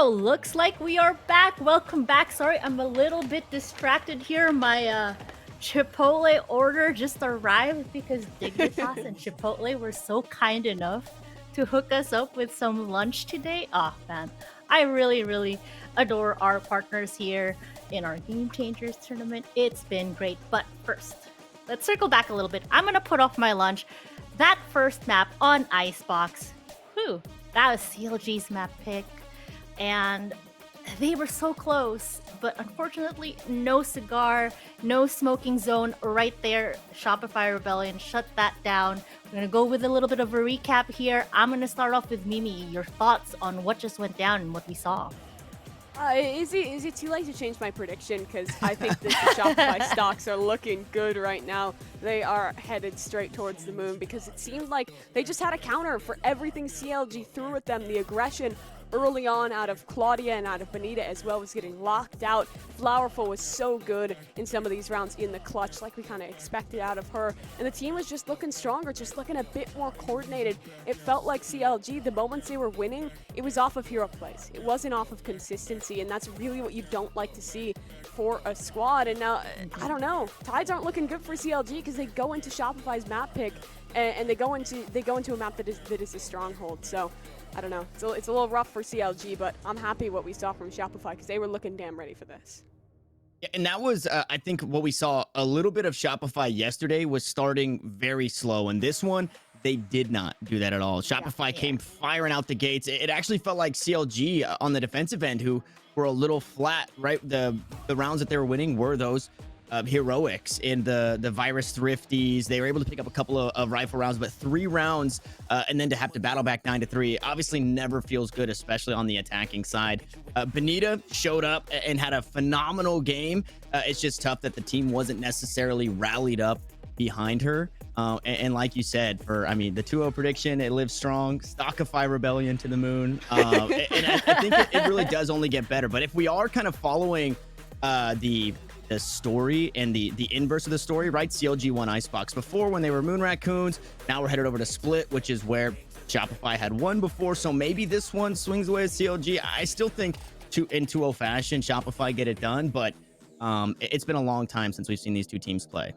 Oh, looks like we are back. Welcome back. Sorry, I'm a little bit distracted here. My Chipotle order just arrived because Dignitas and Chipotle were so kind enough to hook us up with some lunch today. Oh, man. I really, really adore our partners here in our Game Changers tournament. It's been great. But first, let's circle back a little bit. I'm going to put off my lunch. That first map on Icebox, whew, that was CLG's map pick. And they were so close, but unfortunately, no cigar, no smoking zone right there. Shopify Rebellion shut that down. We're going to go with a little bit of a recap here. I'm going to start off with Mimi. Your thoughts on what just went down and what we saw? Is it too late to change my prediction? Because I think that the Shopify stocks are looking good right now. They are headed straight towards the moon because it seemed like they just had a counter for everything CLG threw at them. The aggression early on out of Claudia and out of Benita as well was getting locked out. Flowerful was so good in some of these rounds in the clutch, like we kind of expected out of her. And the team was just looking stronger, just looking a bit more coordinated. It felt like CLG, the moments they were winning, it was off of hero plays. It wasn't off of consistency, and that's really what you don't like to see for a squad. And now, I don't know, tides aren't looking good for CLG because they go into Shopify's map pick and they go into a map that is a stronghold. So I don't know. It's a little rough for CLG, but I'm happy what we saw from Shopify because they were looking damn ready for this. Yeah, and that was, I think, what we saw a little bit of Shopify yesterday was starting very slow. And this one, they did not do that at all. Shopify came firing out the gates. It actually felt like CLG on the defensive end, who were a little flat, right? The rounds that they were winning were those heroics in the virus thrifties. They were able to pick up a couple of rifle rounds, but 3 rounds and then to have to battle back 9-3 obviously never feels good, especially on the attacking side. Benita showed up and had a phenomenal game. It's just tough that the team wasn't necessarily rallied up behind her. And like you said, the 2-0 prediction, it lives strong. Stockify Rebellion to the moon. And I think it really does only get better. But if we are kind of following the story and the inverse of the story, right? CLG won Icebox before when they were Moon Raccoons. Now we're headed over to Split, which is where Shopify had won before. So maybe this one swings away at CLG. I still think in 2-0 fashion, Shopify get it done, but it's been a long time since we've seen these two teams play.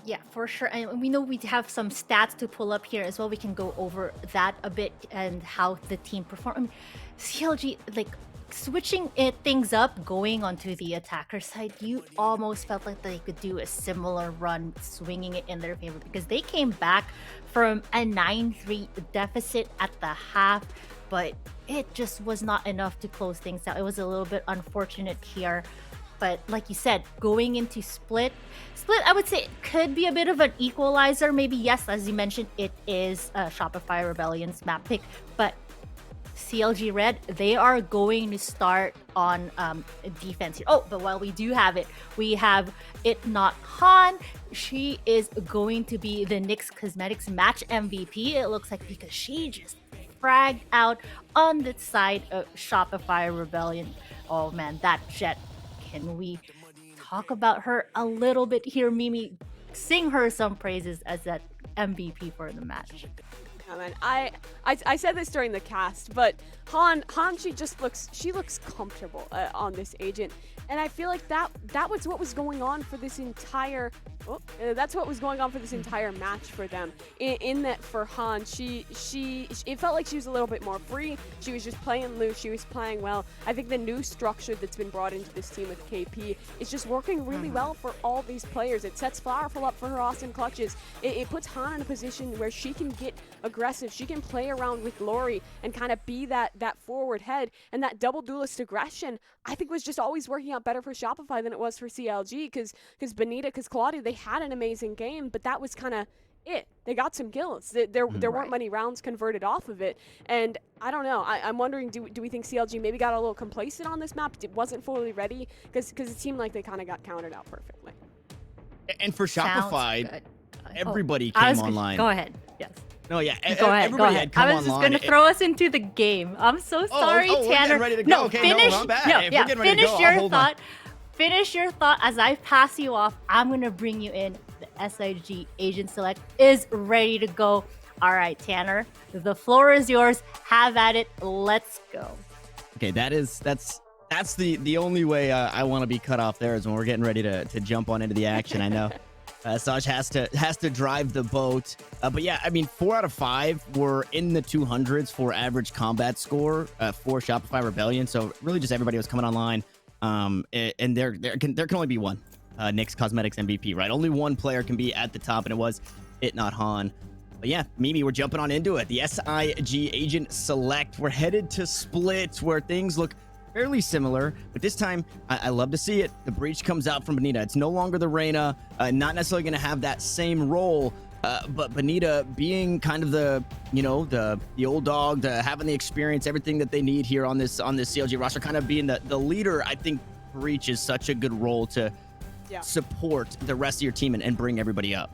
Yeah, for sure. And we know we have some stats to pull up here as well. We can go over that a bit and how the team performed. CLG, like, switching things up, going onto the attacker side, you almost felt like they could do a similar run, swinging it in their favor, because they came back from a 9-3 deficit at the half, but it just was not enough to close things out. It was a little bit unfortunate here. But like you said, going into Split, I would say it could be a bit of an equalizer. Maybe, yes, as you mentioned, it is Shopify Rebellion's map pick, but CLG Red, they are going to start on defense here. Oh, but while we do have it, we have it not Han. She is going to be the NYX Cosmetics match MVP, it looks like, because she just fragged out on the side of Shopify Rebellion. Oh man, that Jet. Can we talk about her a little bit here, Mimi? Sing her some praises as that MVP for the match. Yeah, man, I said this during the cast, but Han she looks comfortable on this agent, and I feel like that was what was going on for this entire match for them. In that, for Han, it felt like she was a little bit more free. She was just playing loose. She was playing well. I think the new structure that's been brought into this team with KP is just working really well for all these players. It sets Flowerful up for her awesome clutches. It puts Han in a position where she can get aggressive. She can play around with Lori and kind of be that forward head, and that double duelist aggression, I think, was just always working out better for Shopify than it was for CLG, because Benita, because Claudia, they had an amazing game, but that was kind of it. They got some kills. There weren't many rounds converted off of it, and I don't know. I'm wondering, do we think CLG maybe got a little complacent on this map? It wasn't fully ready, because it seemed like they kind of got countered out perfectly. And for Shopify, everybody came online. Go ahead. Yes. No, yeah, go ahead. had come I was just online. going to throw us into the game. I'm so sorry, Tanner. We're ready to go. No, Okay, finish. no, I'm bad. No, If yeah, we're getting ready to finish go, I'll your hold on. thought. Finish your thought as I pass you off. I'm going to bring you in. The SIG Agent Select is ready to go. All right, Tanner, the floor is yours. Have at it. Let's go. Okay, that's the only way I want to be cut off there is when we're getting ready to jump on into the action. I know Saj has to drive the boat, but yeah, I mean 4 out of 5 were in the 200s for average combat score for Shopify Rebellion. So really, just everybody was coming online, and there can only be one Nyx Cosmetics MVP, right? Only one player can be at the top, and it was It Not Han. But yeah, Mimi, we're jumping on into it. The SIG Agent Select. We're headed to Split, where things look fairly similar, but this time I love to see it. The breach comes out from Benita. It's no longer the Reyna, not necessarily going to have that same role, but Benita being kind of the the old dog, having the experience, everything that they need here on this CLG roster, kind of being the leader. I think breach is such a good role to support the rest of your team and bring everybody up.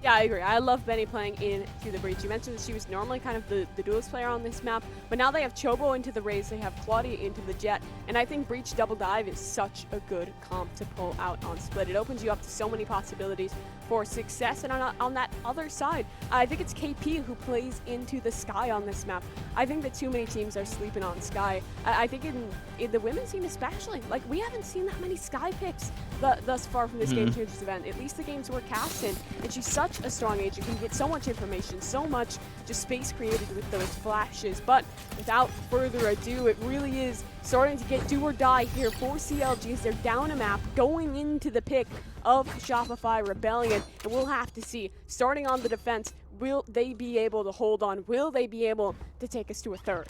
Yeah, I agree. I love Benny playing into the breach. You mentioned that she was normally kind of the duelist player on this map, but now they have Chobo into the Raze, they have Claudia into the Jet, and I think Breach Double Dive is such a good comp to pull out on Split. It opens you up to so many possibilities for success, and on that other side, I think it's KP who plays into the Sky on this map. I think that too many teams are sleeping on Sky. I think in the women's team especially, like we haven't seen that many Sky picks thus far from this Game Changers event, at least the games we're casting, and she's such a strong agent, can get so much information, so much just space created with those flashes. But without further ado, it really is starting to get do or die here for CLG as they're down a map going into the pick of Shopify Rebellion, and we'll have to see, starting on the defense, will they be able to hold on? Will they be able to take us to a third?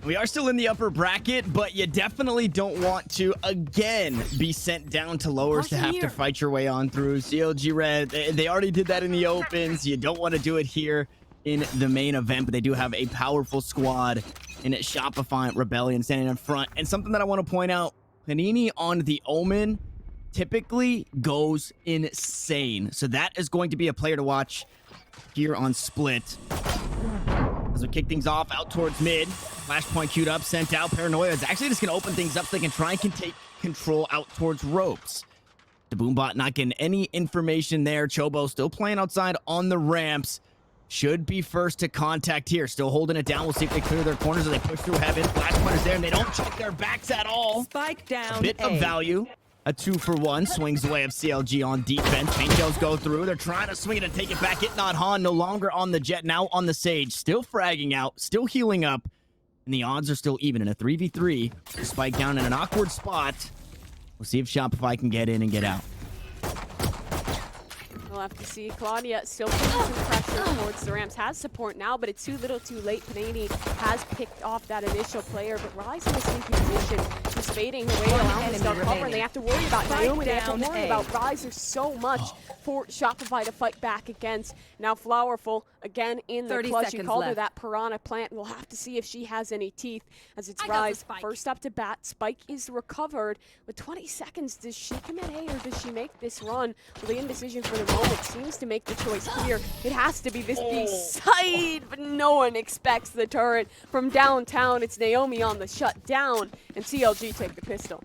We are still in the upper bracket, but you definitely don't want to, again, be sent down to lowers to have to fight your way on through. CLG Red, they already did that in the opens. You don't want to do it here in the main event, but they do have a powerful squad in Shopify Rebellion standing in front. And something that I want to point out, Panini on the Omen typically goes insane. So that is going to be a player to watch here on Split. As we kick things off out towards mid. Flashpoint queued up, sent out. Paranoia is actually just going to open things up so they can try and take control out towards ropes. The Boombot not getting any information there. Chobo still playing outside on the ramps. Should be first to contact here. Still holding it down. We'll see if they clear their corners or they push through heaven. Flashpoint is there and they don't check their backs at all. Spike down. A bit of value. A 2-for-1 swings away of CLG on defense. Paint shells go through. They're trying to swing it and take it back. It Not Han, no longer on the Jet, now on the Sage. Still fragging out, still healing up. And the odds are still even in a 3v3. Spike down in an awkward spot. We'll see if Shopify can get in and get out. We'll have to see. Claudia still putting some pressure towards the Rams. Has support now, but it's too little too late. Panini has picked off that initial player, but Rise in a sneaky position. She's fading her way around the star cover, and they have to worry about Naomi. They have to worry about Rise. There's so much for Shopify to fight back against. Now Flowerful, again in the clutch. You called her that piranha plant. We'll have to see if she has any teeth as it's Rise. First up to bat. Spike is recovered. With 20 seconds, does she commit A or does she make this run? Well, the indecision for the moment seems to make the choice clear. It has to be this B side, but no one expects the turret from downtown. It's Naomi on the shutdown, and CLG take the pistol.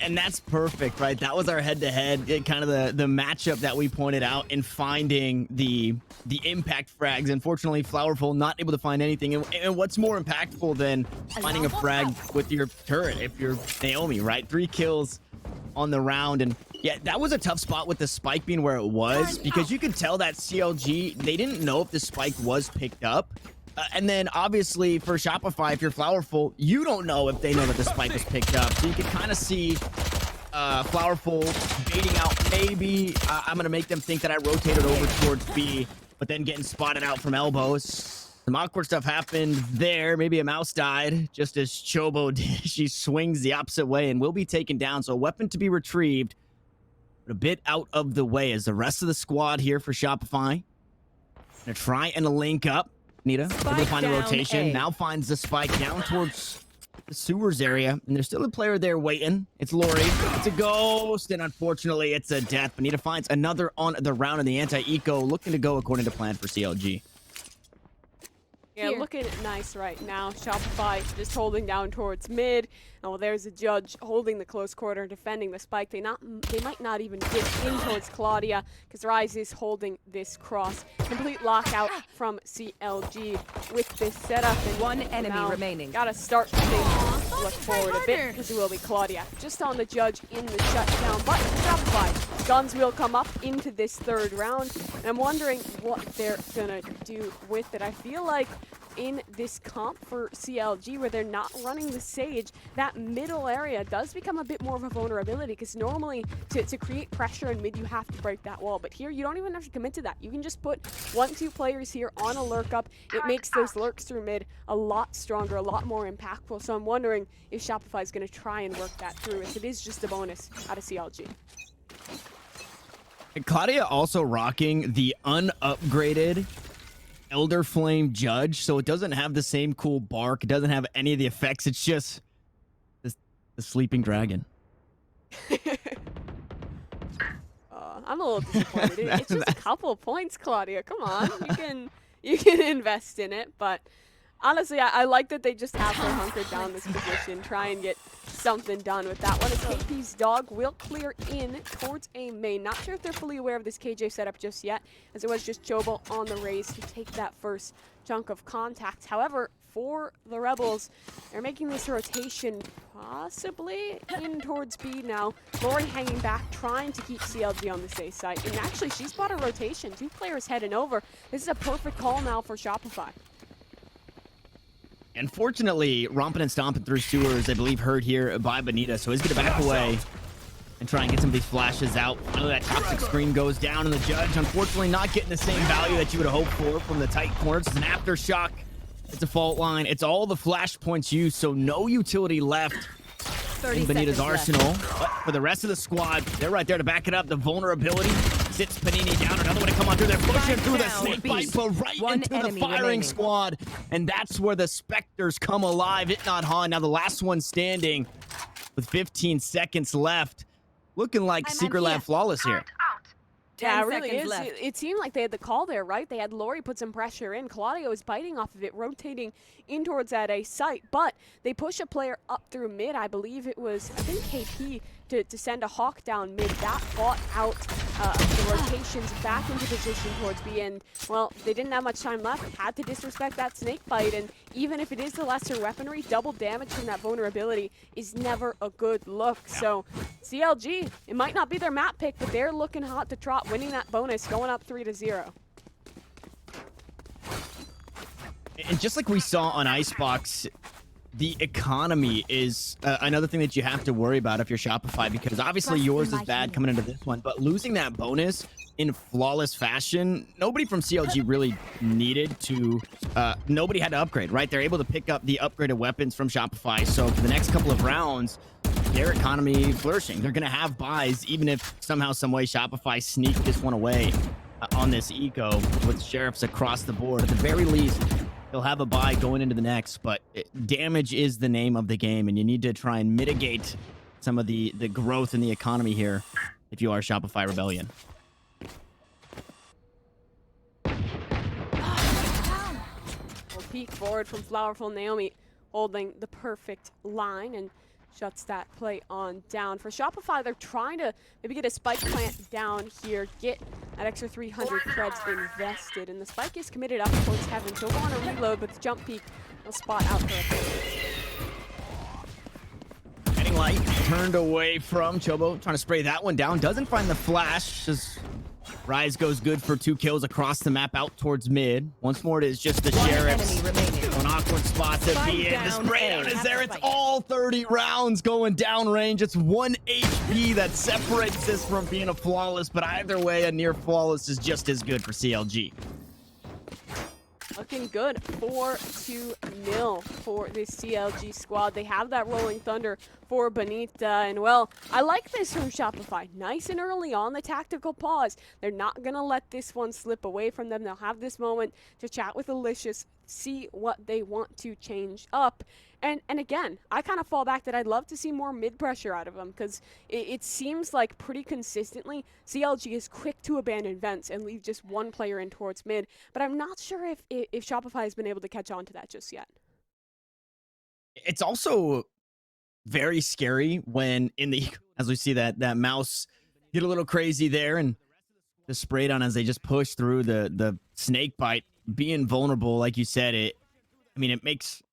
And that's perfect, right? That was our head-to-head, kind of the matchup that we pointed out in finding the impact frags. Unfortunately, Flowerful not able to find anything. And what's more impactful than finding a frag with your turret if you're Naomi, right? 3 kills on the round. And yeah, that was a tough spot with the spike being where it was, because you could tell that CLG, they didn't know if the spike was picked up. And then obviously for Shopify, if you're Flowerful, you don't know if they know that the spike was picked up. So you can kind of see Flowerful baiting out, maybe I'm going to make them think that I rotated over towards B, but then getting spotted out from elbows. Some awkward stuff happened there. Maybe a mouse died, just as Chobo did. She swings the opposite way and will be taken down. So a weapon to be retrieved, but a bit out of the way as the rest of the squad here for Shopify. Gonna try and link up. Nita, able to find a rotation. Now finds the spike down towards the sewers area. And there's still a player there waiting. It's Lori. It's a ghost. And unfortunately, it's a death. Bonita finds another on the round in the anti-eco. Looking to go according to plan for CLG. Yeah, looking nice right now. Shopify just holding down towards mid. Oh, there's a Judge holding the close quarter, defending the spike. They might not even get in towards Claudia because Rise is holding this cross. Complete lockout from CLG with this setup. And One enemy now remaining. Gotta start to look forward a bit because it will be Claudia just on the Judge in the shutdown. But Shopify, guns will come up into this third round. And I'm wondering what they're gonna do with it. I feel like in this comp for CLG where they're not running the Sage, that middle area does become a bit more of a vulnerability because normally to create pressure in mid you have to break that wall, but here you don't even have to commit to that. You can just put 1-2 players here on a lurk up. It makes those lurks through mid a lot stronger, a lot more impactful, so I'm wondering if Shopify is going to try and work that through if it is just a bonus out of CLG. Claudia also rocking the unupgraded Elder Flame Judge, so it doesn't have the same cool bark. It doesn't have any of the effects. It's just the sleeping dragon. I'm a little disappointed. It's just a couple points, Claudia. Come on, you can invest in it, but honestly, I like that they just have her hunkered down this position, try and get something done with that one. As KP's dog will clear in towards a main. Not sure if they're fully aware of this KJ setup just yet, as it was just Chobo on the raise to take that first chunk of contact. However, for the Rebels, they're making this rotation possibly in towards B now. Lori hanging back, trying to keep CLG on the safe side. And actually, she's bought a rotation. 2 players heading over. This is a perfect call now for Shopify. And fortunately, romping and stomping through sewers, I believe, heard here by Benita. So he's going to back away and try and get some of these flashes out. Finally, that toxic screen goes down, and the Judge, unfortunately, not getting the same value that you would hope for from the tight corners. It's an aftershock. It's a fault line. It's all the flash points used, so no utility left in Benita's arsenal. But for the rest of the squad, they're right there to back it up. The vulnerability sits Panini down. Another one to come on through. They're pushing through the snake bite, but right into the firing squad. And that's where the Spectres come alive. It not Han. Now the last one standing with 15 seconds left. Looking like Secret Lab Flawless here. Yeah, it 10 really seconds is. left. It seemed like they had the call there, right? They had Lori put some pressure in. Claudio was biting off of it, rotating in towards that A site. But they push a player up through mid. I believe it was, I think, KP to send a Hawk down mid. That fought out the rotations back into position towards B. And, well, they didn't have much time left. Had to disrespect that snake bite. And even if it is the lesser weaponry, double damage from that vulnerability is never a good look. So CLG, it might not be their map pick, but they're looking hot to trot, winning that bonus, going up 3-0. And just like we saw on Icebox, the economy is another thing that you have to worry about if you're Shopify, because obviously yours is bad coming into this one, but losing that bonus in flawless fashion, nobody from CLG really needed to, nobody had to upgrade, right? They're able to pick up the upgraded weapons from Shopify, so for the next couple of rounds, their economy flourishing. They're going to have buys, even if somehow, some way Shopify sneak this one away on this eco with sheriffs across the board. At the very least, they'll have a buy going into the next, but damage is the name of the game, and you need to try and mitigate some of the growth in the economy here if you are Shopify Rebellion. We'll peek forward from Flowerful. Naomi holding the perfect line and shuts that play on down. For Shopify, they're trying to maybe get a spike plant down here, get that extra 300 creds invested, and the spike is committed up towards heaven. She'll go on a reload, but the jump peak will spot out for a Heading light, turned away from Chobo, trying to spray that one down. Doesn't find the flash. Just Rise goes good for 2 kills across the map out towards mid. Once more, it is just the Sheriffs. An awkward spot to be in. The spray down is there. It's all 30 rounds going down range. It's 1 HP that separates this from being a flawless, but either way, a near flawless is just as good for CLG. Looking good, 4-0 for this CLG squad. They have that Rolling Thunder for Benita, and well, I like this from Shopify. Nice and early on the tactical pause. They're not going to let this one slip away from them. They'll have this moment to chat with Alicious see what they want to change up. And again, I kind of fall back that I'd love to see more mid pressure out of them, because it seems like pretty consistently CLG is quick to abandon vents and leave just one player in towards mid. But I'm not sure if Shopify has been able to catch on to that just yet. It's also very scary when as we see that mouse get a little crazy there, and the spray down as they just push through the snake bite, being vulnerable, like you said, it makes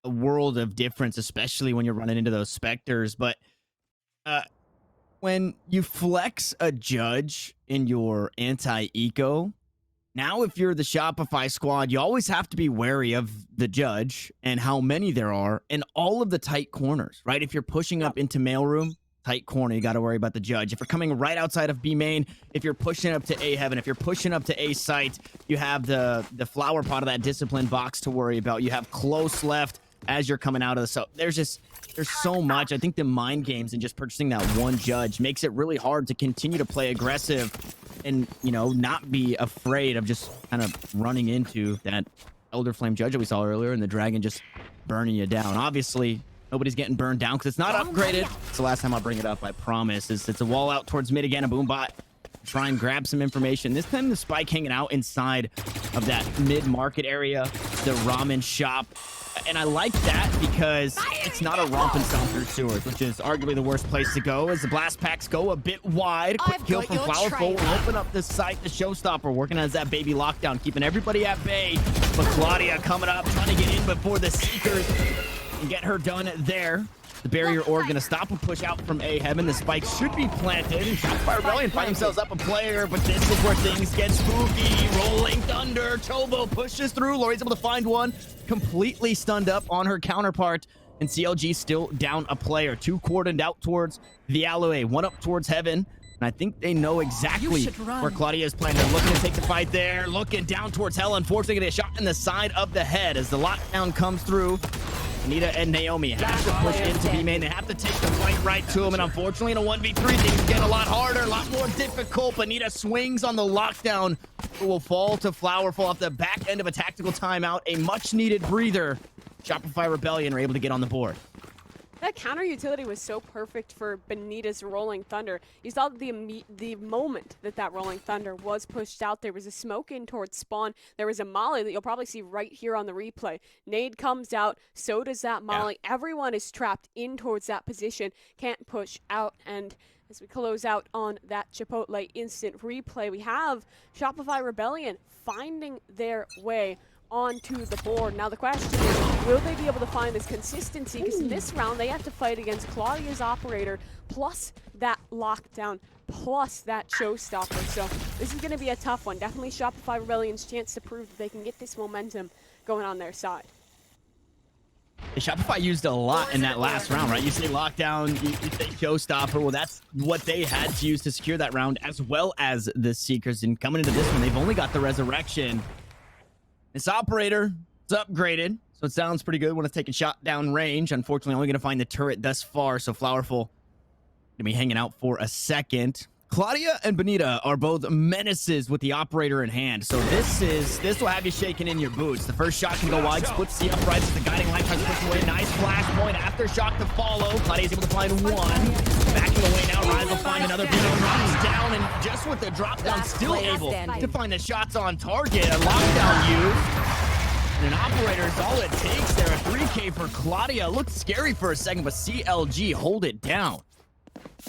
a world of difference, especially when you're running into those specters. But when you flex a judge in your anti-eco, now if you're the Shopify squad, you always have to be wary of the judge and how many there are and all of the tight corners, right? If you're pushing up into mailroom, tight corner, you got to worry about the judge. If you're coming right outside of B main, if you're pushing up to A heaven, if you're pushing up to A site, you have the flower pot of that discipline box to worry about. You have close left as you're coming out of the... So there's so much. I think the mind games and just purchasing that one judge makes it really hard to continue to play aggressive and, not be afraid of just kind of running into that Elder Flame judge that we saw earlier and the dragon just burning you down. Obviously, nobody's getting burned down because it's not upgraded. It's the last time I'll bring it up, I promise. It's a wall out towards mid again, a boombot. Try and grab some information. This time the spike hanging out inside of that mid-market area, the ramen shop. And I like that because it's not a romp and stomp through sewers, which is arguably the worst place to go as the blast packs go a bit wide. Quick kill from Flowerful will open up the site. The showstopper working as that baby lockdown, keeping everybody at bay. But Claudia coming up, trying to get in before the Seekers and get her done there. The barrier orb going to stop a push out from A heaven. The spike should be planted. And Shopify Rebellion find themselves up a player, but this is where things get spooky. Rolling Thunder. Chobo pushes through. Lori's able to find one. Completely stunned up on her counterpart. And CLG still down a player. Two cordoned out towards the Aloe. One up towards heaven. And I think they know exactly where Claudia is playing. They're looking to take the fight there. Looking down towards hell. Unfortunately, get a shot in the side of the head as the lockdown comes through. Anita and Naomi have to push into B main. They have to take the fight right to him. And unfortunately, in a 1v3, things get a lot harder, a lot more difficult. Anita swings on the lockdown. It will fall to Flowerful off the back end of a tactical timeout. A much-needed breather. Shopify Rebellion are able to get on the board. That counter utility was so perfect for Benita's Rolling Thunder. You saw the moment that Rolling Thunder was pushed out, there was a smoke in towards spawn. There was a molly that you'll probably see right here on the replay. Nade comes out, so does that molly. Yeah. Everyone is trapped in towards that position, can't push out. And as we close out on that Chipotle instant replay, we have Shopify Rebellion finding their way onto the board. Now the question is, will they be able to find this consistency? Because in this round, they have to fight against Claudia's operator, plus that lockdown, plus that showstopper. So this is going to be a tough one. Definitely Shopify Rebellion's chance to prove that they can get this momentum going on their side. Shopify used a lot in that last round, right? You say lockdown, you say showstopper. Well, that's what they had to use to secure that round, as well as the Seekers. And coming into this one, they've only got the resurrection. This operator is upgraded, so it sounds pretty good when it's taking shot down range. Unfortunately, only going to find the turret thus far, so Flowerful going to be hanging out for a second. Claudia and Benita are both menaces with the operator in hand, so this will have you shaking in your boots. The first shot can go wide, splits the uprights as the guiding light tries to push away. Nice flash point, aftershock to follow. Claudia's able to find one. Backing away now, Rise will find another. Benita drops down, and just with the drop down, still able to find the shots on target. A lockdown used. And an operator is all it takes there. A 3K for Claudia. Looked scary for a second, but CLG hold it down.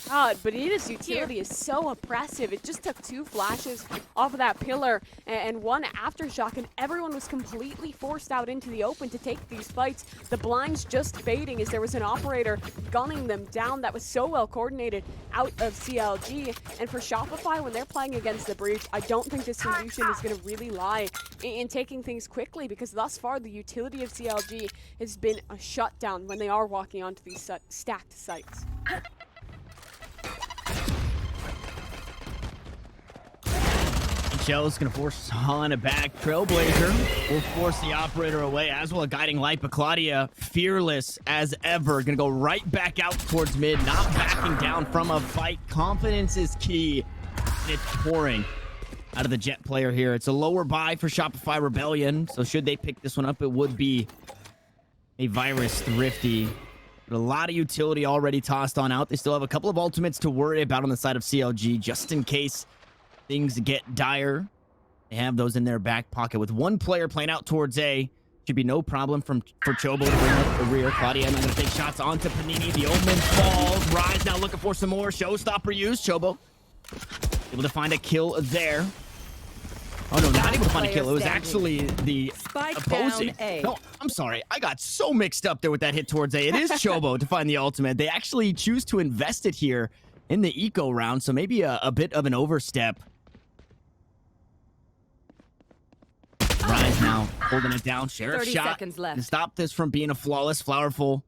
God, Benita's utility is so oppressive. It just took two flashes off of that pillar and one aftershock, and everyone was completely forced out into the open to take these fights. The blinds just fading as there was an operator gunning them down. That was so well coordinated out of CLG. And for Shopify, when they're playing against the Breach, I don't think the solution is going to really lie in taking things quickly, because thus far the utility of CLG has been a shutdown when they are walking onto these stacked sites. Shell's gonna force Han back. Trailblazer will force the operator away, as well a guiding light. But Claudia, fearless as ever, gonna go right back out towards mid, not backing down from a fight. Confidence is key. It's pouring out of the Jet player here. It's a lower buy for Shopify Rebellion, so should they pick this one up, it would be a Virus Thrifty. But a lot of utility already tossed on out. They still have a couple of ultimates to worry about on the side of CLG, just in case things get dire. They have those in their back pocket. With one player playing out towards A, should be no problem for Chobo to bring up the rear. Claudia not going to take shots onto Panini. The Omen falls. Rise now looking for some more showstopper use. Chobo able to find a kill there. Oh, no, not able to find a kill. It was actually the opposing. No, I'm sorry. I got so mixed up there with that hit towards A. It is Chobo to find the ultimate. They actually choose to invest it here in the eco round, so maybe a bit of an overstep. Rise now, holding it down. Sheriff 30 shot seconds left. to stop this from being a flawless Flowerful.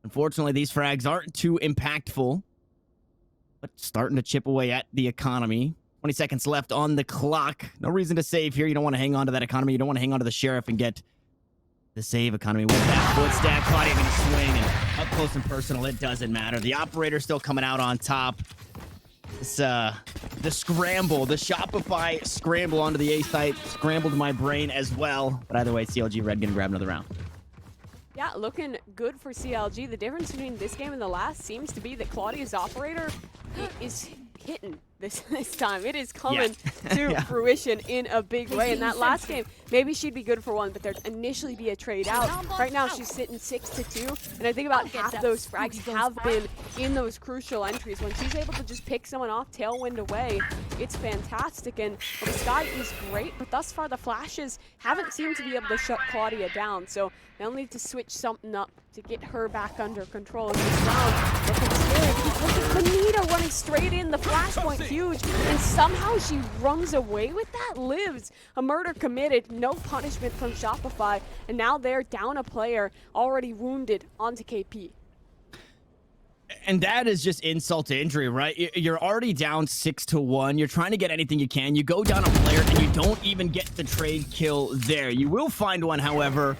Unfortunately, these frags aren't too impactful, but starting to chip away at the economy. 20 seconds left on the clock. No reason to save here. You don't want to hang on to that economy. You don't want to hang on to the Sheriff and get the save economy with that foot stab. Claudia going to swing, and up close and personal, it doesn't matter. The operator still coming out on top. This, the scramble, the Shopify scramble onto the A site scrambled my brain as well. But either way, CLG Red going to grab another round. Yeah, looking good for CLG. The difference between this game and the last seems to be that Claudia's operator is hitting this time. It is coming to fruition in a big way. In that last game, maybe she'd be good for one, but there'd initially be a trade out. Right now, she's sitting 6-2, and I think about half those frags have been in those crucial entries. When she's able to just pick someone off, tailwind away, it's fantastic. And well, the Sky is great, but thus far the flashes haven't seemed to be able to shut Claudia down. So they'll need to switch something up to get her back under control in this round. Looking scary. Look at Benita running straight in, the flashpoint huge, and somehow she runs away with that, lives. A murder committed, no punishment from Shopify, and now they're down a player already wounded onto KP. And that is just insult to injury, right? You're already down 6-1. You're trying to get anything you can. You go down a player and you don't even get the trade kill there. You will find one, however,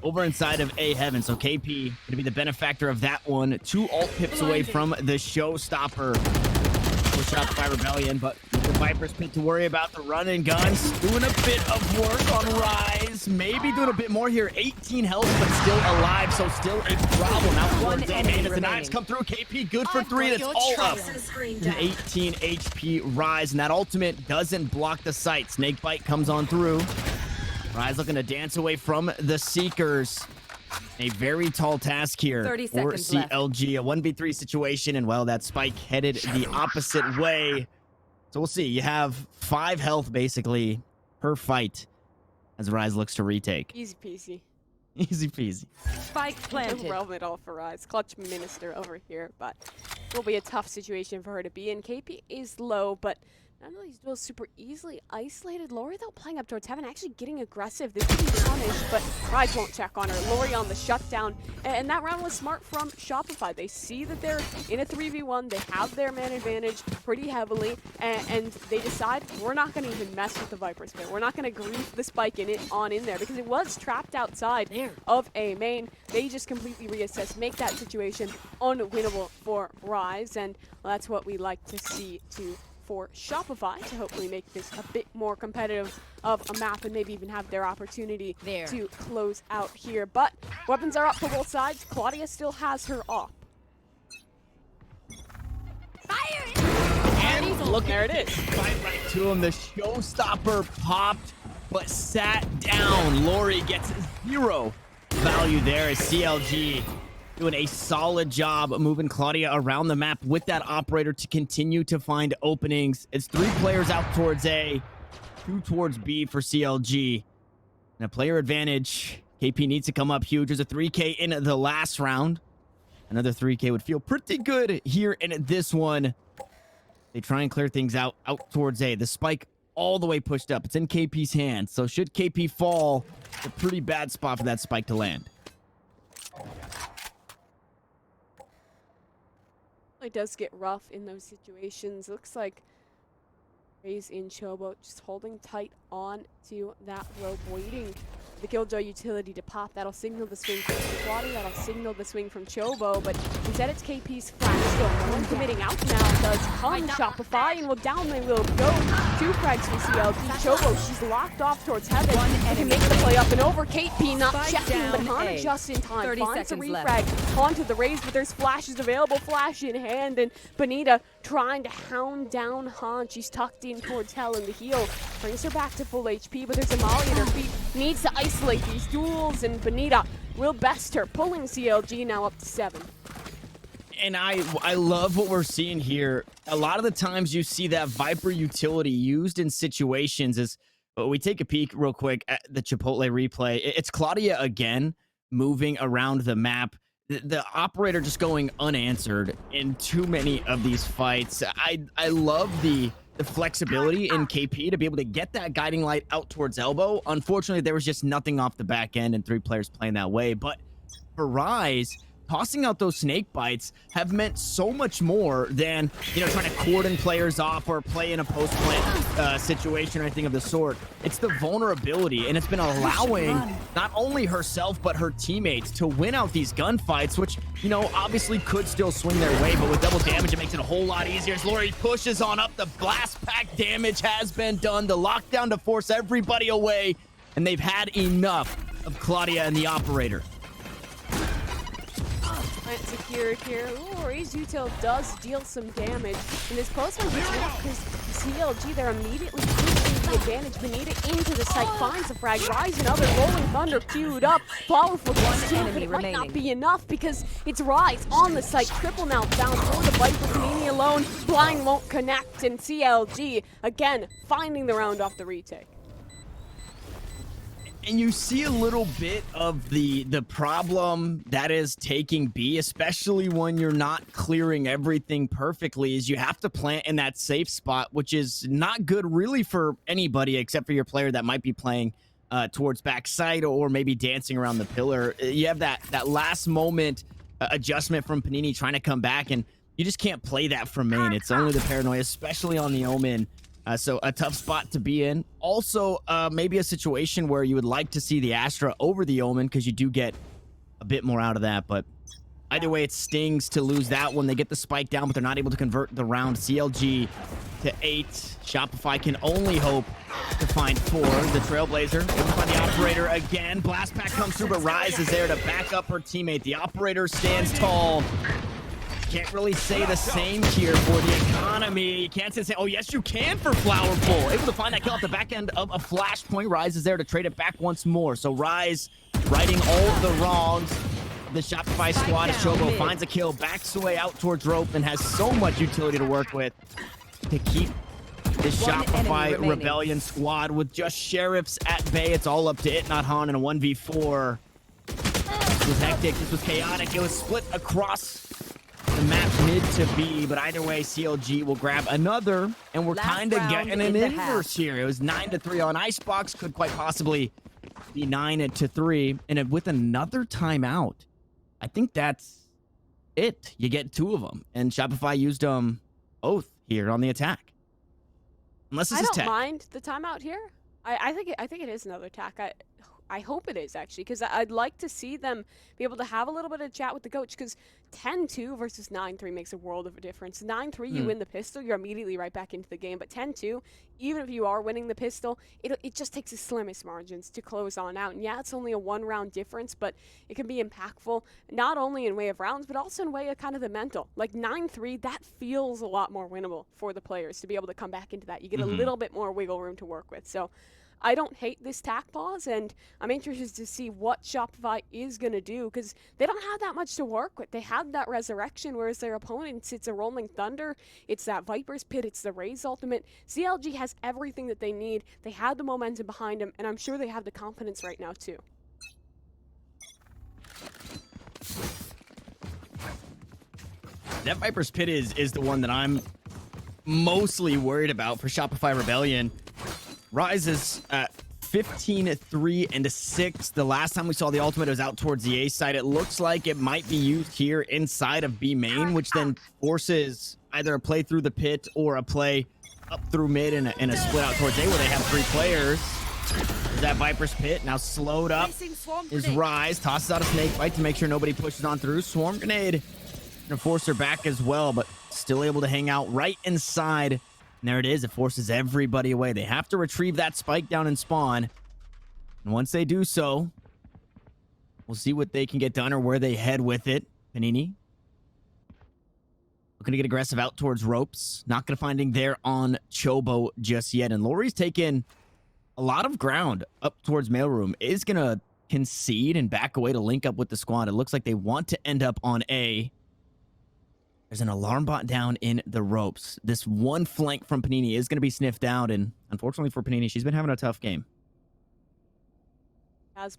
over inside of A Heaven. So KP going to be the benefactor of that one. 2 ult pips away from the showstopper for Shopify Rebellion, but the Viper's Pit to worry about. The run and guns doing a bit of work on Rise. Maybe doing a bit more here. 18 health, but still alive, so still a problem out towards A main as the knives come through. KP good for 3. That's all up. An 18 HP Rise, and that ultimate doesn't block the sight. Snakebite comes on through. Rise looking to dance away from the Seekers. A very tall task here for CLG. A 1v3 situation, and well, that spike headed the opposite way. So we'll see. You have 5 health basically per fight as Rise looks to retake. Easy peasy. Easy peasy. Spike planted. No problem at all for Rise. Clutch Minister over here, but it will be a tough situation for her to be in. KP is low, but none of these duels super easily isolated. Lori, though, playing up towards Heaven, actually getting aggressive. This could be punished, but Rise won't check on her. Lori on the shutdown, and that round was smart from Shopify. They see that they're in a 3v1. They have their man advantage pretty heavily, and they decide, we're not going to even mess with the Viper's Pit. We're not going to grief the spike in there, because it was trapped outside of A main. They just completely reassess, make that situation unwinnable for Rise, and well, that's what we like to see too for Shopify, to hopefully make this a bit more competitive of a map and maybe even have their opportunity to close out here. But weapons are up for both sides. Claudia still has her off. And look, there it is. Right to him. The showstopper popped, but sat down. Lori gets 0 value there as CLG doing a solid job moving Claudia around the map with that operator to continue to find openings. It's 3 players out towards A, 2 towards B for CLG. And a player advantage. KP needs to come up huge. There's a 3K in the last round. Another 3K would feel pretty good here in this one. They try and clear things out towards A. The spike all the way pushed up. It's in KP's hands. So should KP fall, it's a pretty bad spot for that spike to land. It does get rough in those situations. Looks like Ray's in Chobo, just holding tight on to that rope, waiting the Killjoy utility to pop. That'll signal the swing from Squatty, that'll signal the swing from Chobo, but instead it's KP's flash still. No one committing out now does come Shopify, and well, down they will go. 2 frags for CLG. Chobo, she's locked off towards heaven. They can make the play up and over. KP not checking, but Hana just in time. 30 Finds a seconds refrag onto the Raze, but there's flashes available, flash in hand, and Benita trying to hound down Han. She's tucked in towards Hell, and the heal brings her back to full HP, but there's a Molly at her feet. Needs to isolate these duels, and Benita will best her, pulling CLG now up to 7. And I love what we're seeing here. A lot of the times you see that Viper utility used in situations as we take a peek real quick at the Chipotle replay. It's Claudia again moving around the map. The operator just going unanswered in too many of these fights. I love the flexibility in KP to be able to get that guiding light out towards elbow. Unfortunately, there was just nothing off the back end and 3 players playing that way. But for Rise, tossing out those snake bites have meant so much more than, trying to cordon players off or play in a post-plant situation or anything of the sort. It's the vulnerability, and it's been allowing not only herself but her teammates to win out these gunfights, which, obviously could still swing their way, but with double damage, it makes it a whole lot easier. As Lori pushes on up, the blast pack damage has been done, the lockdown to force everybody away, and they've had enough of Claudia and the operator. Plant secured here. Ooh, Raze Util does deal some damage. And this close one gets enough because CLG, they're immediately pushing the advantage. Benita into the site, finds the frag. Rise, another Rolling Thunder queued up. Powerful one, but it might not be enough because it's Rise on the site. Triple now down for the Viper. Panini alone. Blind won't connect. And CLG, again, finding the round off the retake. And you see a little bit of the problem that is taking B, especially when you're not clearing everything perfectly, is you have to plant in that safe spot, which is not good really for anybody except for your player that might be playing towards backside or maybe dancing around the pillar. You have that last moment adjustment from Panini trying to come back, and you just can't play that from main. It's only the paranoia, especially on the Omen. So a tough spot to be in. Also, maybe a situation where you would like to see the Astra over the Omen because you do get a bit more out of that. But either way, it stings to lose that one. They get the spike down, but they're not able to convert the round. CLG to 8. Shopify can only hope to find 4. The Trailblazer able to find the operator again. Blast pack comes through, but Rise is there to back up her teammate. The operator stands tall. Can't really say the same here for the economy. You can't say, oh, yes, you can for Flowerful. Able to find that kill off the back end of a flashpoint. Rise is there to trade it back once more. So Rise righting all of the wrongs. The Shopify squad as Chobo finds a kill, backs away out towards rope, and has so much utility to work with to keep this Shopify Rebellion squad with just sheriffs at bay. It's all up to it, not Han, in a 1v4. This was hectic. This was chaotic. It was split across the map mid to B, but either way, CLG will grab another, and we're kind of getting an inverse here. It was 9-3 on Icebox, could quite possibly be 9-3, and with another timeout, I think that's it. You get 2 of them, and Shopify used them both here on the attack. Unless it's I don't mind the timeout here. I think it is another attack. I hope it is, actually, because I'd like to see them be able to have a little bit of chat with the coach, because 10-2 versus 9-3 makes a world of a difference. 9-3, you win the pistol, you're immediately right back into the game, but 10-2, even if you are winning the pistol, it just takes the slimmest margins to close on out. And yeah, it's only a 1-round difference, but it can be impactful, not only in way of rounds, but also in way of kind of the mental. Like 9-3, that feels a lot more winnable for the players to be able to come back into that. You get a little bit more wiggle room to work with. So I don't hate this tack pause, and I'm interested to see what Shopify is going to do, because they don't have that much to work with. They have that Resurrection, whereas their opponents, it's a Rolling Thunder, it's that Viper's Pit, it's the Raze Ultimate. CLG has everything that they need. They have the momentum behind them, and I'm sure they have the confidence right now, too. That Viper's Pit is the one that I'm mostly worried about for Shopify Rebellion. Rise is at 15-3-6. The last time we saw the ultimate, it was out towards the A side. It looks like it might be used here inside of B main, which then forces either a play through the pit or a play up through mid and a split out towards A, where they have 3 players. There's that Viper's Pit. Now slowed up is Rise. Tosses out a snake bite to make sure nobody pushes on through. Swarm Grenade. Gonna force her back as well, but still able to hang out right inside. And there it is. It forces everybody away. They have to retrieve that spike down in spawn. And once they do so, we'll see what they can get done or where they head with it. Panini looking to get aggressive out towards ropes. Not going to find anything there on Chobo just yet. And Lori's taken a lot of ground up towards mailroom. Is going to concede and back away to link up with the squad. It looks like they want to end up on A. There's an alarm bot down in the ropes. This one flank from Panini is going to be sniffed out. And unfortunately for Panini, she's been having a tough game.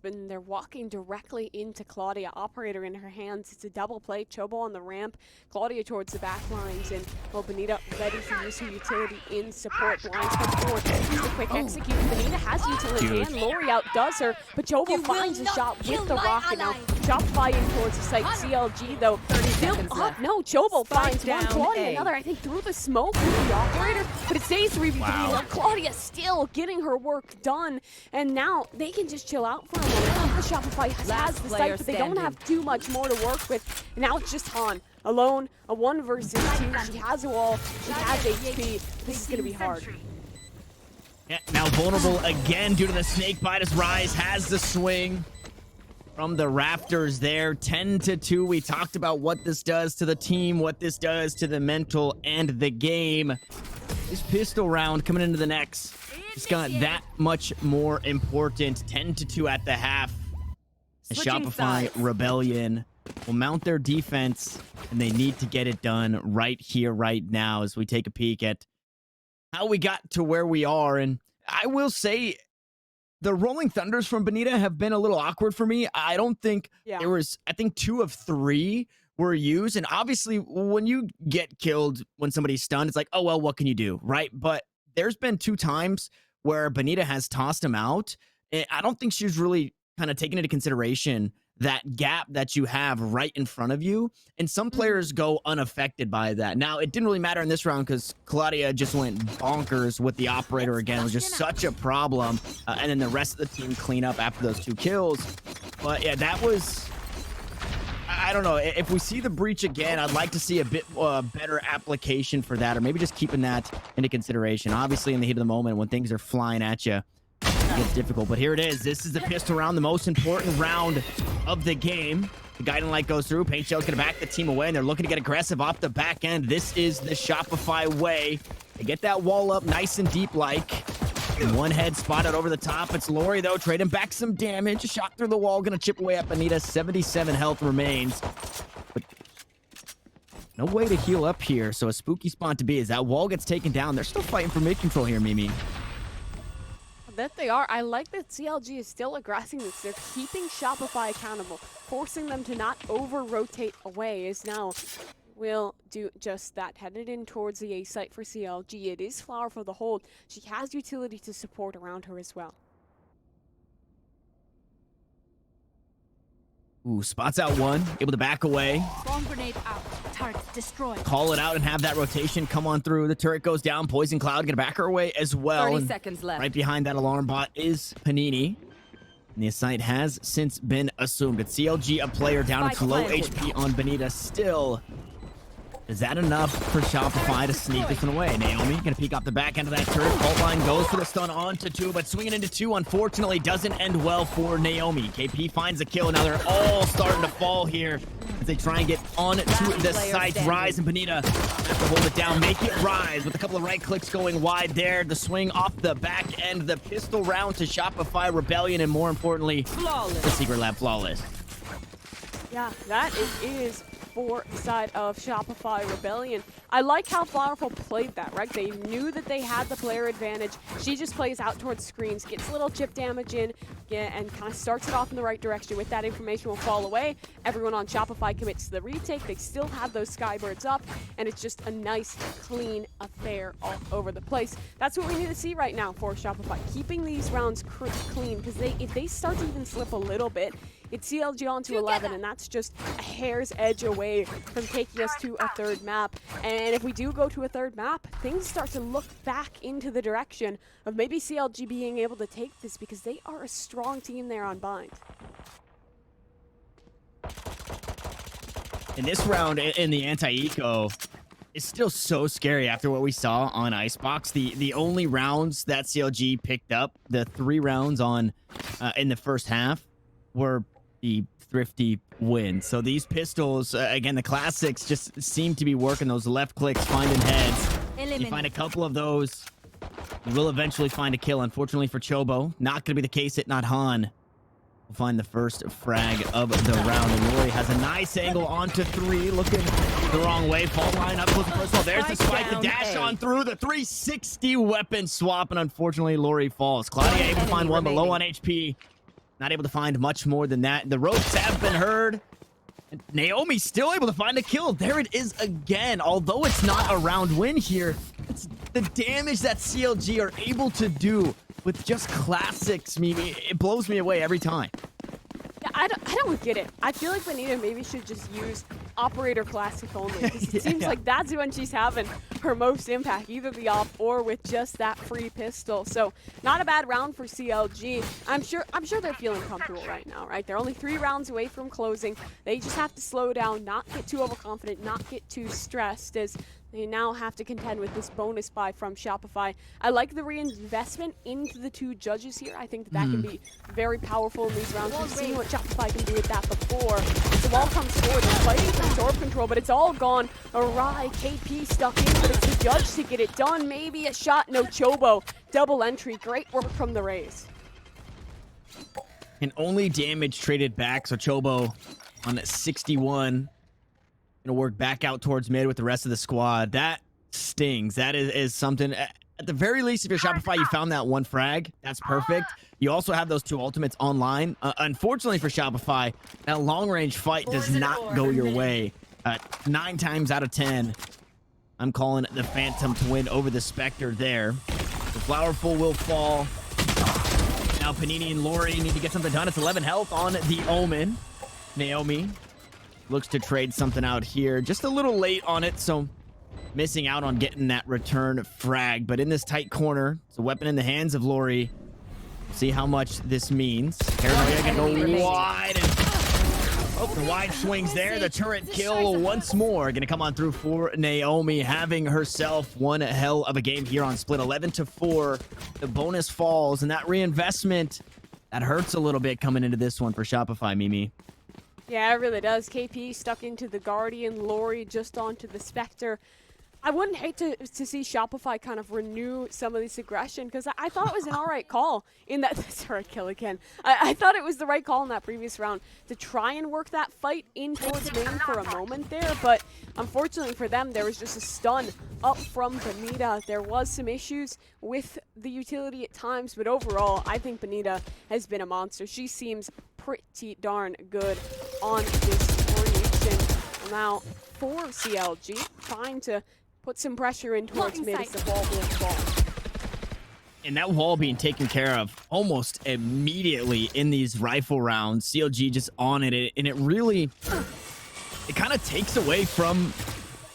They're walking directly into Claudia. Operator in her hands. It's a double play. Chobo on the ramp. Claudia towards the back lines. And Benita ready to use her utility in support. Blinds come forward. Here's the quick execute. Benita has utility and Lori outdoes her. But Chobo finds a shot with the rocket. Now Shopify in towards the site. CLG though still up. No, Chobo finds one. Claudia another. I think through the smoke with the operator. But it stays 3v3. Wow. Claudia still getting her work done. And now they can just chill out for a moment. Shopify has the site, but they don't have too much more to work with. And now it's just Han alone, a 1 versus 2. She has a wall, she has HP. This is going to be hard. Yeah, now vulnerable again due to the snake bite as Rise has the swing from the rafters there. 10-2. We talked about what this does to the team, what this does to the mental and the game. This pistol round coming into the next. It's got that much more important. 10-2 at the half. The Shopify Rebellion will mount their defense, and they need to get it done right here, right now, as we take a peek at how we got to where we are. And I will say, the Rolling Thunders from Benita have been a little awkward for me. I don't think there was, I think 2 of 3 were used. And obviously, when you get killed, when somebody's stunned, it's like, oh, well, what can you do, right? But there's been 2 times where Benita has tossed him out. I don't think she's really kind of taken into consideration that gap that you have right in front of you. And some players go unaffected by that. Now, it didn't really matter in this round because Claudia just went bonkers with the operator again. It was just such a problem. And then the rest of the team clean up after those 2 kills. But yeah, that was... I don't know. If we see the breach again, I'd like to see a bit better application for that, or maybe just keeping that into consideration. Obviously, in the heat of the moment, when things are flying at you, it gets difficult. But here it is. This is the pistol round, the most important round of the game. The guiding light goes through. Paint Shell's going to back the team away, and they're looking to get aggressive off the back end. This is the Shopify way. They get that wall up nice and deep like. And one head spotted over the top. It's Lori, though, trading back some damage. A shot through the wall, going to chip away at Benita. 77 health remains. But no way to heal up here, so a spooky spot to be. As that wall gets taken down, they're still fighting for mid-control here, Mimi. I bet they are. I like that CLG is still aggressing this. They're keeping Shopify accountable, forcing them to not over-rotate away. Is now will do just that. Headed in towards the A site for CLG. It is Flower for the hold. She has utility to support around her as well. Ooh, spots out one. Able to back away. Bomb grenade out. Target destroyed. Call it out and have that rotation come on through. The turret goes down. Poison Cloud gonna back her away as well. 30 seconds left. Right behind that alarm bot is Panini. And the site has since been assumed. It's CLG, a player down to low HP on Benita still. Is that enough for Shopify to sneak this one away? Naomi gonna peek off the back end of that turret. Fault line goes for the stun onto 2, but swinging into 2, unfortunately, doesn't end well for Naomi. KP finds a kill. Now they're all starting to fall here as they try and get onto the site. Rise and Benita have to hold it down. Make it Rise with a couple of right clicks going wide there. The swing off the back end. The pistol round to Shopify Rebellion, and more importantly, Flawless. the Secret Lab Flawless. Yeah, that is for the side of Shopify Rebellion. I like how Flowerful played that, right? They knew that they had the player advantage. She just plays out towards screens, gets a little chip damage in, and kind of starts it off in the right direction. With that, information will fall away. Everyone on Shopify commits to the retake. They still have those Skybirds up, and it's just a nice, clean affair all over the place. That's what we need to see right now for Shopify. Keeping these rounds clean, because if they start to even slip a little bit, It's CLG on to 11, and that's just a hair's edge away from taking us to a third map. And if we do go to a third map, things start to look back into the direction of maybe CLG being able to take this, because they are a strong team there on Bind. In this round, in the anti-eco, it's still so scary after what we saw on Icebox. The only rounds that CLG picked up, the 3 rounds on in the first half, were the thrifty wins. So these pistols, again, the classics just seem to be working. Those left clicks, finding heads. You find a couple of those, you will eventually find a kill. Unfortunately for Chobo, not going to be the case at Nothan. We'll find the first frag of the round, and Lori has a nice angle onto 3, looking the wrong way. Fault line up close to personal. There's the spike, the dash on through, the 360 weapon swap, and unfortunately Lori falls. Claudia able to find one, but low on HP. Not able to find much more than that. The ropes have been heard. And Naomi still able to find a kill. There it is again. Although it's not a round win here, it's the damage that CLG are able to do with just classics. Mimi, it blows me away every time. Yeah, I don't get it. I feel like Benita maybe should just use Operator Classic only, because it seems like that's when she's having her most impact, either the op or with just that free pistol. So not a bad round for CLG. I'm sure they're feeling comfortable right now, right? They're only 3 rounds away from closing. They just have to slow down, not get too overconfident, not get too stressed, as they now have to contend with this bonus buy from Shopify. I like the reinvestment into the 2 judges here. I think that can be very powerful in these rounds. We've seen what Shopify can do with that before. The wall comes forward, they're fighting for absorb control, but it's all gone awry. KP stuck in, but it's the judge to get it done. Maybe a shot, no Chobo. Double entry, great work from the Rays. And only damage traded back, so Chobo on 61. Gonna work back out towards mid with the rest of the squad. That stings. That is something. At the very least, if you're Shopify, you found that 1 frag. That's perfect. You also have those 2 ultimates online. Unfortunately for Shopify, that long-range fight does not go your way. 9 times out of 10, I'm calling the Phantom to win over the Spectre there. The Flowerful will fall. Now Panini and Lori need to get something done. It's 11 health on the Omen. Naomi looks to trade something out here. Just a little late on it, so missing out on getting that return frag. But in this tight corner, it's a weapon in the hands of Lori. See how much this means. Paranoia can go wide. And the wide swings there. The turret kill once more. Going to come on through for Naomi, having herself one hell of a game here on Split. 11-4. The bonus falls, and that reinvestment, that hurts a little bit coming into this one for Shopify, Mimi. Yeah, it really does. KP stuck into the Guardian, Lori just onto the Spectre. I wouldn't hate to see Shopify kind of renew some of this aggression, because I thought it was an all right call in that. Sorry, kill again. I thought it was the right call in that previous round to try and work that fight in towards main for a moment there, but unfortunately for them, there was just a stun up from Benita. There was some issues with the utility at times, but overall, I think Benita has been a monster. She seems pretty darn good on this region. Now, for CLG, trying to put some pressure in towards mid as the wall will fall. And that wall being taken care of almost immediately in these rifle rounds. CLG just on it, and it really, it kind of takes away from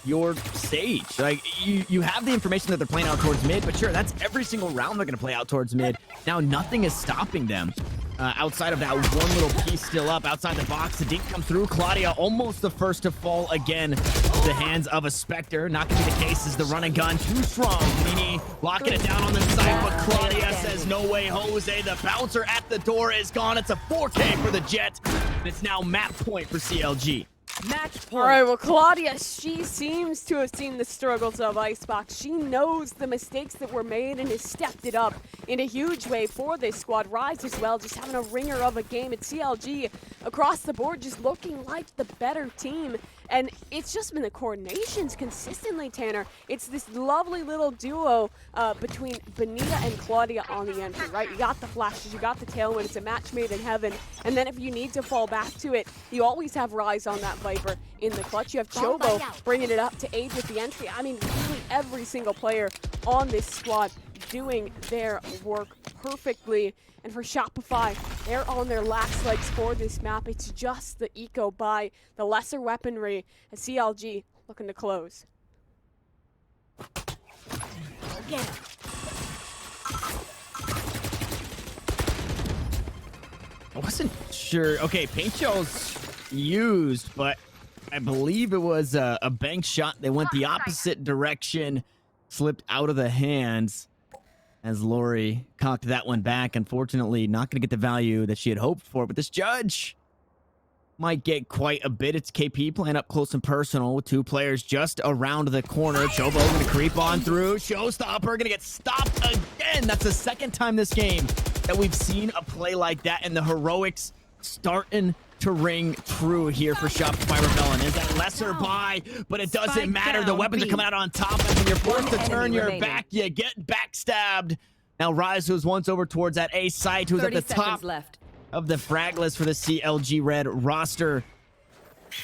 your stage. Like, you have the information that they're playing out towards mid, but sure, that's every single round they're going to play out towards mid. Now, nothing is stopping them. Outside of that one little piece still up outside the box, the dink comes through. Claudia almost the first to fall again. The hands of a Spectre. Not going to be the case as the run and gun too strong. Mini locking it down on the side, but Claudia says no way, Jose. The bouncer at the door is gone. It's a 4K for the Jet. And it's now map point for CLG. Match point. All right, well, Claudia, she seems to have seen the struggles of Icebox. She knows the mistakes that were made and has stepped it up in a huge way for this squad. Rise as well, just having a ringer of a game. It's CLG across the board, just looking like the better team. And it's just been the coordinations consistently, Tanner. It's this lovely little duo between Benita and Claudia on the entry, right? You got the flashes, you got the tailwind. It's a match made in heaven. And then if you need to fall back to it, you always have Rise on that Viper in the clutch. You have Chobo bringing it up to aid with the entry. I mean, really every single player on this squad doing their work perfectly. And for Shopify, they're on their last legs for this map. It's just the eco by the lesser weaponry, and CLG looking to close. Again. I wasn't sure. Okay, paint shells used, but I believe it was a bank shot. They went the opposite direction, slipped out of the hands as Lori cocked that one back. Unfortunately, not going to get the value that she had hoped for, but this judge might get quite a bit. It's KP playing up close and personal with 2 players just around the corner. Chobo going to creep on through. Showstopper going to get stopped again. That's the second time this game that we've seen a play like that, and the heroics starting to ring true here for Shopify Rebellion. Is that lesser buy, but it doesn't Spike matter. The down, weapons are B. coming out on top, and when you're forced to One turn enemy your remaining. back, you get backstabbed. Now Rise, who's once over towards that A site, who's at 30 the seconds top left. of the frag list for the CLG Red roster.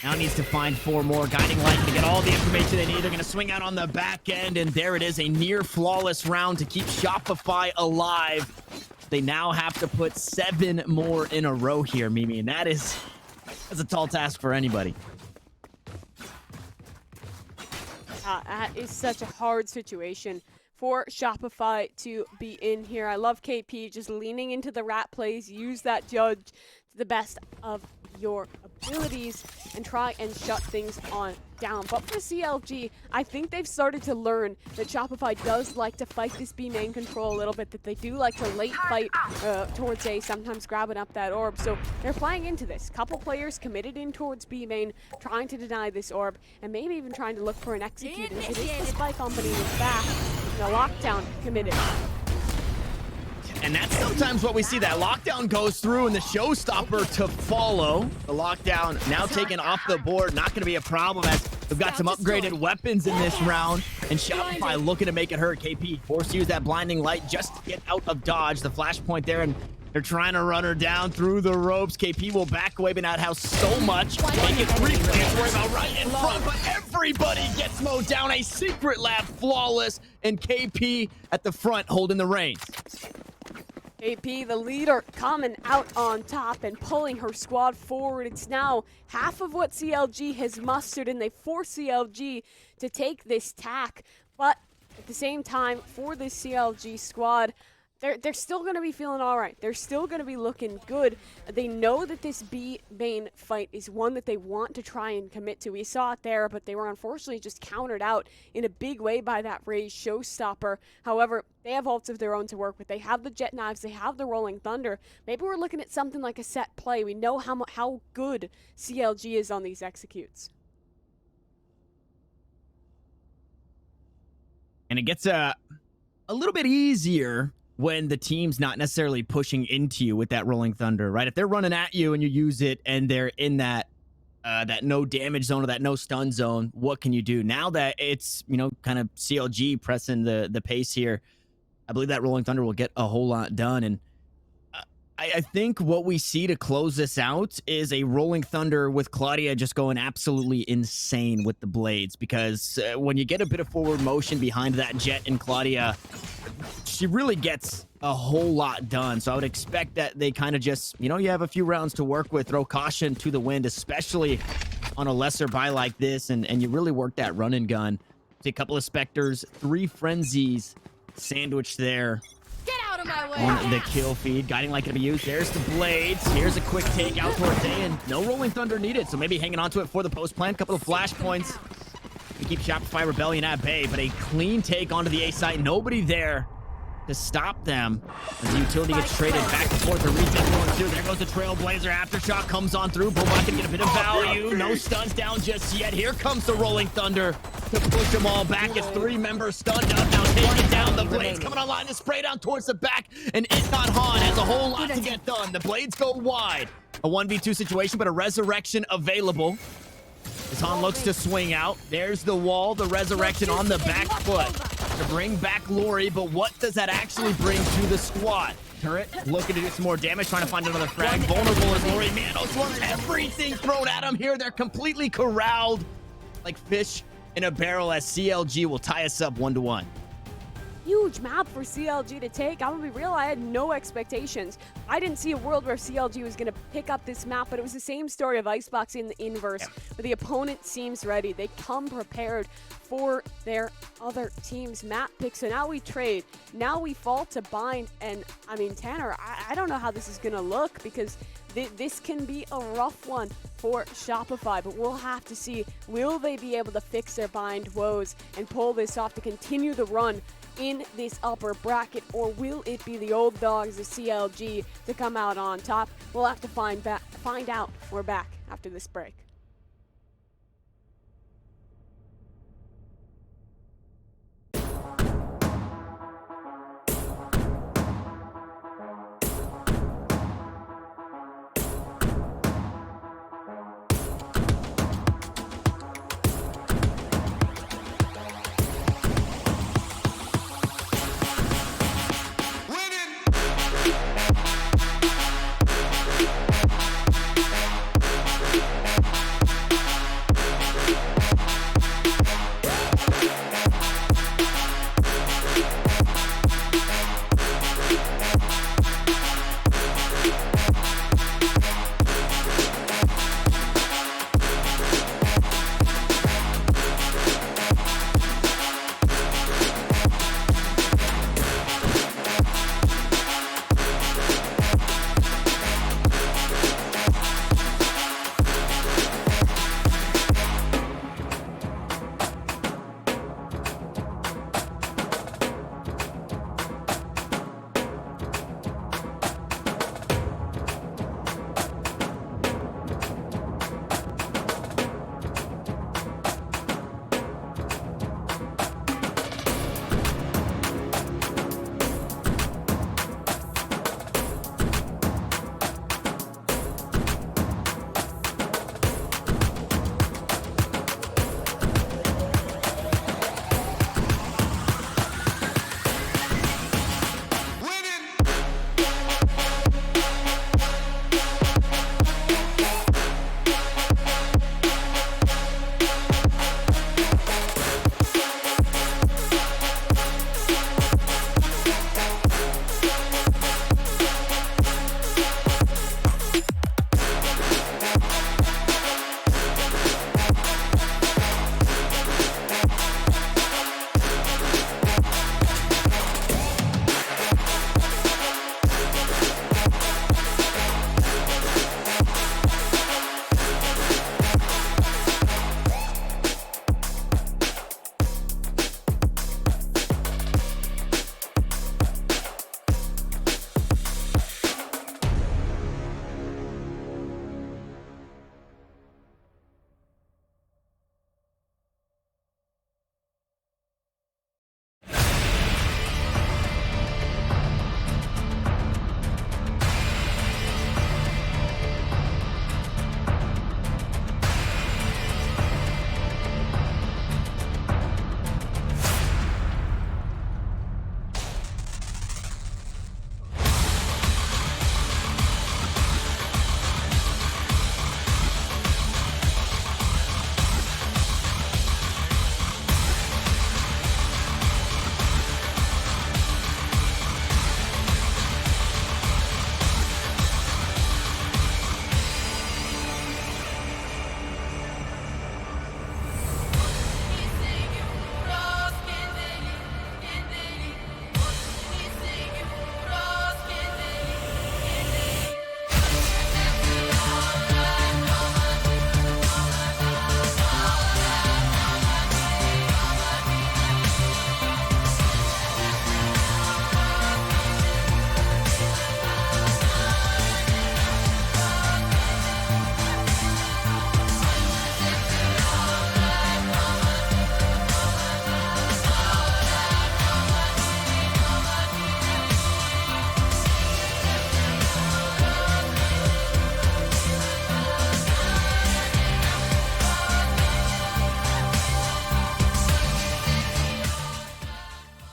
Now needs to find 4 more. Guiding Light to get all the information they need. They're going to swing out on the back end, and there it is, a near flawless round to keep Shopify alive. They now have to put 7 more in a row here, Mimi, and that's a tall task for anybody. That is such a hard situation for Shopify to be in here. I love KP just leaning into the rat plays, use that judge to the best of your abilities and try and shut things on down. But for CLG, I think they've started to learn that Shopify does like to fight this B main control a little bit, that they do like to late fight towards A, sometimes grabbing up that orb. So they're playing into this. Couple players committed in towards B main, trying to deny this orb, and maybe even trying to look for an execute. And it is the Spy Company is back. The lockdown committed. And that's sometimes what we see. That lockdown goes through and the showstopper to follow. The lockdown now taken off the board. Not going to be a problem as we've got some upgraded weapons in this round. And Shopify looking to make it hurt. KP forced to use that blinding light just to get out of dodge. The flashpoint there, and they're trying to run her down through the ropes. KP will back away, but not how so much. Make it 3 players worry about right in front, but everybody gets mowed down. A secret lab flawless, and KP at the front holding the reins. KP, the leader, coming out on top and pulling her squad forward. It's now half of what CLG has mustered, and they force CLG to take this tack. But at the same time, for this CLG squad, they're still going to be feeling all right. They're still going to be looking good. They know that this B main fight is one that they want to try and commit to. We saw it there, but they were unfortunately just countered out in a big way by that Raze showstopper. However, they have ults of their own to work with. They have the jet knives. They have the rolling thunder. Maybe we're looking at something like a set play. We know how good CLG is on these executes. And it gets a little bit easier when the team's not necessarily pushing into you with that rolling thunder, right? If they're running at you and you use it and they're in that that no damage zone or that no stun zone, what can you do? Now that it's, kind of CLG pressing the pace here, I believe that rolling thunder will get a whole lot done. And I think what we see to close this out is a rolling thunder with Claudia just going absolutely insane with the blades, because when you get a bit of forward motion behind that Jet and Claudia, she really gets a whole lot done. So I would expect that they kind of just, you have a few rounds to work with, throw caution to the wind, especially on a lesser buy like this, and you really work that run and gun. See a couple of Spectres, 3 Frenzies sandwiched there. Get out of my way! On the kill feed, guiding light can be used. There's the blades. Here's a quick take out towards A, and no rolling thunder needed. So maybe hanging on to it for the post plan. Couple of flash points to keep Shopify Rebellion at bay, but a clean take onto the A site. Nobody there to stop them as the utility gets traded back and forth. The reset going through. There goes the Trailblazer. Aftershock comes on through. Bulldog can get a bit of value. No stuns down just yet. Here comes the rolling thunder to push them all back. It's 3 members stunned up. Now taking down. The blades coming online to spray down towards the back. And Iton Han has a whole lot to get done. The blades go wide. A 1v2 situation, but a resurrection available. As Han looks to swing out. There's the wall. The resurrection on the back foot to bring back Lori, but what does that actually bring to the squad? Turret looking to do some more damage, trying to find another frag. Vulnerable as Lori. Manos wants everything thrown at him here. They're completely corralled like fish in a barrel as CLG will tie us up 1-1. huge map for CLG to take. I'm gonna be real, I had no expectations. I didn't see a world where CLG was gonna pick up this map, but it was the same story of Icebox in the inverse, where the opponent seems ready. They come prepared for their other team's map pick. So now we trade, now we fall to bind, and I mean, Tanner, I don't know how this is gonna look, because this can be a rough one for Shopify, but we'll have to see, will they be able to fix their bind woes and pull this off to continue the run in this upper bracket, or will it be the old dogs, the CLG, to come out on top? We'll have to find out. We're back after this break.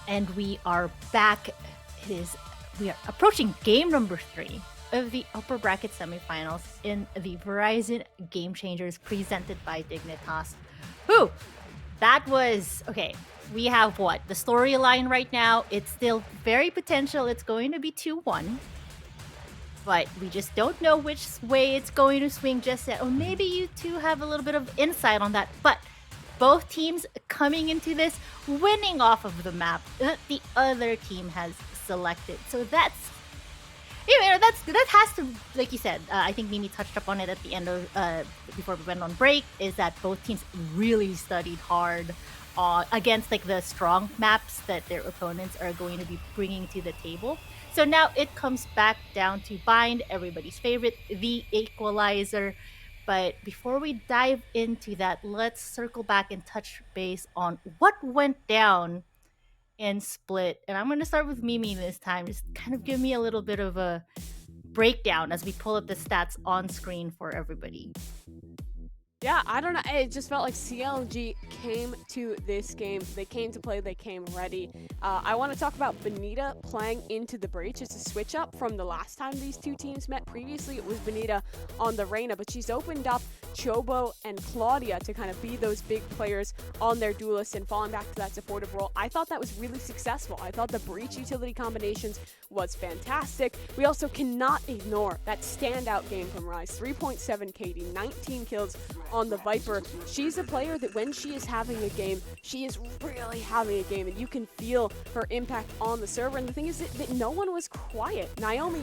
And we are back. We are approaching game number 3 of the upper bracket semifinals in the Verizon Game Changers presented by Dignitas. Who That was okay. We have what? The storyline right now, it's still very potential. It's going to be 2-1. But we just don't know which way it's going to swing just yet. Or maybe you two have a little bit of insight on that. But both teams coming into this winning off of the map that the other team has selected. So that's that has to, like you said, I think Mimi touched up on it at the end of before we went on break, is that both teams really studied hard against like the strong maps that their opponents are going to be bringing to the table. So now it comes back down to Bind, everybody's favorite, the equalizer. But before we dive into that, let's circle back and touch base on what went down in Split. And I'm going to start with Mimi this time. Just kind of give me a little bit of a breakdown as we pull up the stats on screen for everybody. Yeah, I don't know. It just felt like CLG came to this game. They came to play. They came ready. I want to talk about Benita playing into the breach. It's a switch up from the last time these two teams met. Previously, it was Benita on the Reyna, but she's opened up Chobo and Claudia to kind of be those big players on their duelists and falling back to that supportive role. I thought that was really successful. I thought the breach utility combinations was fantastic. We also cannot ignore that standout game from Rise. 3.7 KD, 19 kills on the Viper. She's a player that when she is having a game, she is really having a game, and you can feel her impact on the server. And the thing is that no one was quiet. Naomi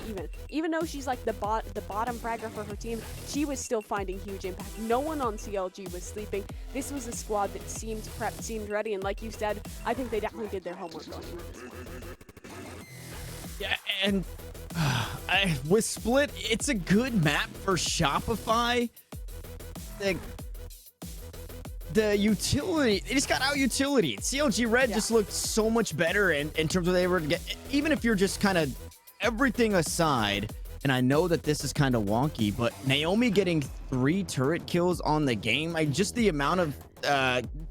even though she's like the bottom fragger for her team, she was still finding huge impact. No one on CLG was sleeping. This was a squad that seemed prepped, seemed ready, and like you said, I think they definitely did their homework going into this. Yeah, and with Split, it's a good map for Shopify. The utility, they just got out utility. CLG Red just looked so much better in terms of they were to get, even if you're just kind of everything aside, and I know that this is kind of wonky, but Naomi getting 3 turret kills on the game, just the amount of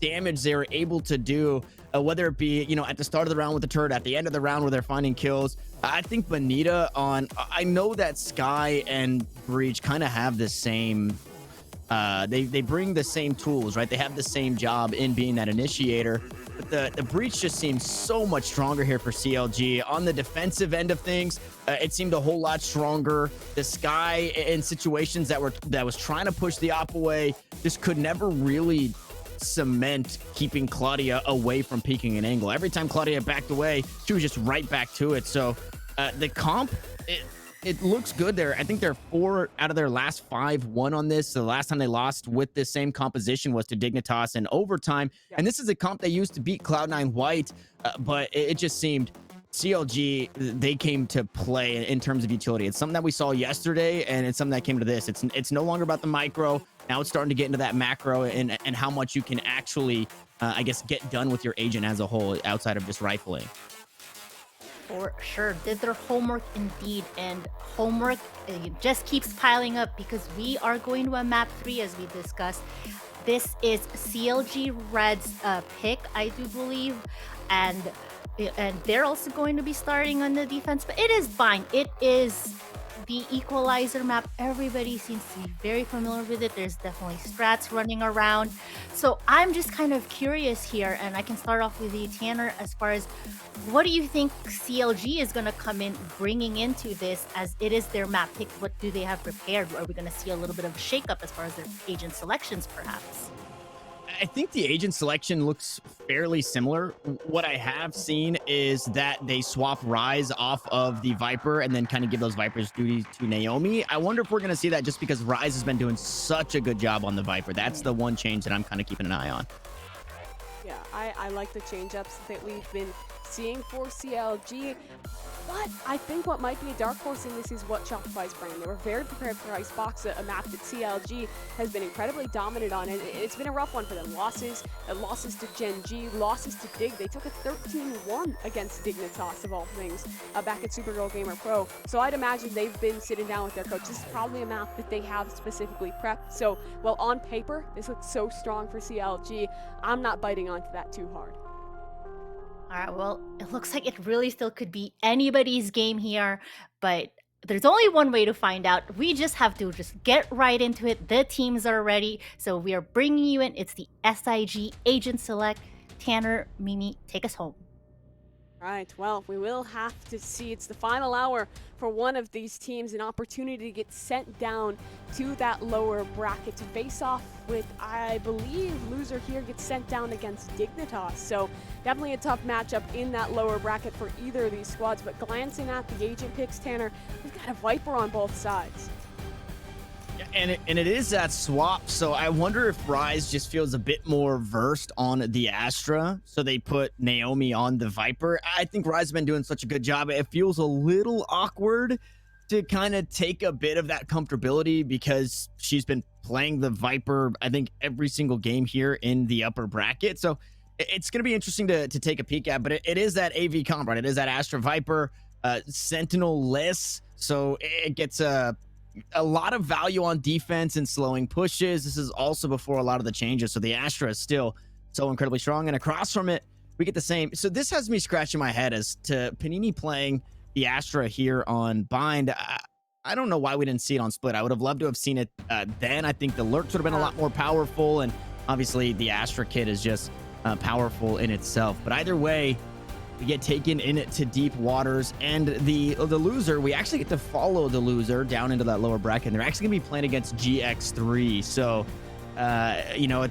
damage they were able to do, whether it be, at the start of the round with the turret, at the end of the round where they're finding kills. I think Benita I know that Sky and Breach kind of have the same, they bring the same tools, right? They have the same job in being that initiator. But the breach just seems so much stronger here for CLG. On the defensive end of things, it seemed a whole lot stronger. The Sky in situations that was trying to push the op away just could never really cement keeping Claudia away from peeking an angle. Every time Claudia backed away, she was just right back to it. So the comp, it looks good there. I think they're 4 out of their last 5 won on this. So the last time they lost with this same composition was to Dignitas in overtime. Yeah. And this is a comp they used to beat Cloud9 White, but it just seemed CLG, they came to play in terms of utility. It's something that we saw yesterday, and it's something that came to this. It's no longer about the micro. Now it's starting to get into that macro and how much you can actually, I guess, get done with your agent as a whole outside of just rifling. For sure, did their homework indeed, and homework just keeps piling up because we are going to a map 3 as we discussed. This is CLG Red's pick, I do believe, and they're also going to be starting on the defense, but it is fine. It is the equalizer map. Everybody seems to be very familiar with it. There's definitely strats running around. So I'm just kind of curious here, and I can start off with you, Tanner, as far as what do you think CLG is going to come in bringing into this, as it is their map pick? What do they have prepared? Are we going to see a little bit of a shakeup as far as their agent selections, perhaps? I think the agent selection looks fairly similar. What I have seen is that they swap Rise off of the Viper and then kind of give those Vipers duty to Naomi. I wonder if we're going to see that just because Rise has been doing such a good job on the Viper. That's the one change that I'm kind of keeping an eye on. Yeah, I like the change-ups that we've been seeing for CLG. But I think what might be a dark horse in this is what Shopify's bringing. They were very prepared for Icebox, a map that CLG has been incredibly dominant on. And it's been a rough one for them. Losses to Gen G, losses to Dig. They took a 13-1 against Dignitas, of all things, back at Supergirl Gamer Pro. So I'd imagine they've been sitting down with their coach. This is probably a map that they have specifically prepped. So, well, on paper, this looks so strong for CLG. I'm not biting onto that too hard. All right, well, it looks like it really still could be anybody's game here, but there's only one way to find out. We just have to just get right into it. The teams are ready. So we are bringing you in. It's the SIG Agent Select. Tanner, Mimi, take us home. Right, well, we will have to see. It's the final hour for one of these teams, an opportunity to get sent down to that lower bracket to face off with, I believe, loser here gets sent down against Dignitas. So definitely a tough matchup in that lower bracket for either of these squads. But glancing at the agent picks, Tanner, we've got a Viper on both sides. And it is that swap, so I wonder if Rise just feels a bit more versed on the Astra, so they put Naomi on the Viper. I think Rise has been doing such a good job. It feels a little awkward to kind of take a bit of that comfortability because she's been playing the Viper, I think, every single game here in the upper bracket. So it's going to be interesting to take a peek at, but it is that AV comp, right? It is that Astra Viper, Sentinel-less, so it gets a lot of value on defense and slowing pushes. This is also before a lot of the changes, so the Astra is still so incredibly strong, and across from it we get the same. So this has me scratching my head as to Panini playing the Astra here on Bind. I don't know why we didn't see it on Split. I would have loved to have seen it then. I think the lurks would have been a lot more powerful, and obviously the Astra kit is just powerful in itself. But either way, we get taken into deep waters, and the loser, we actually get to follow the loser down into that lower bracket. And they're actually going to be playing against GX3. So, you know,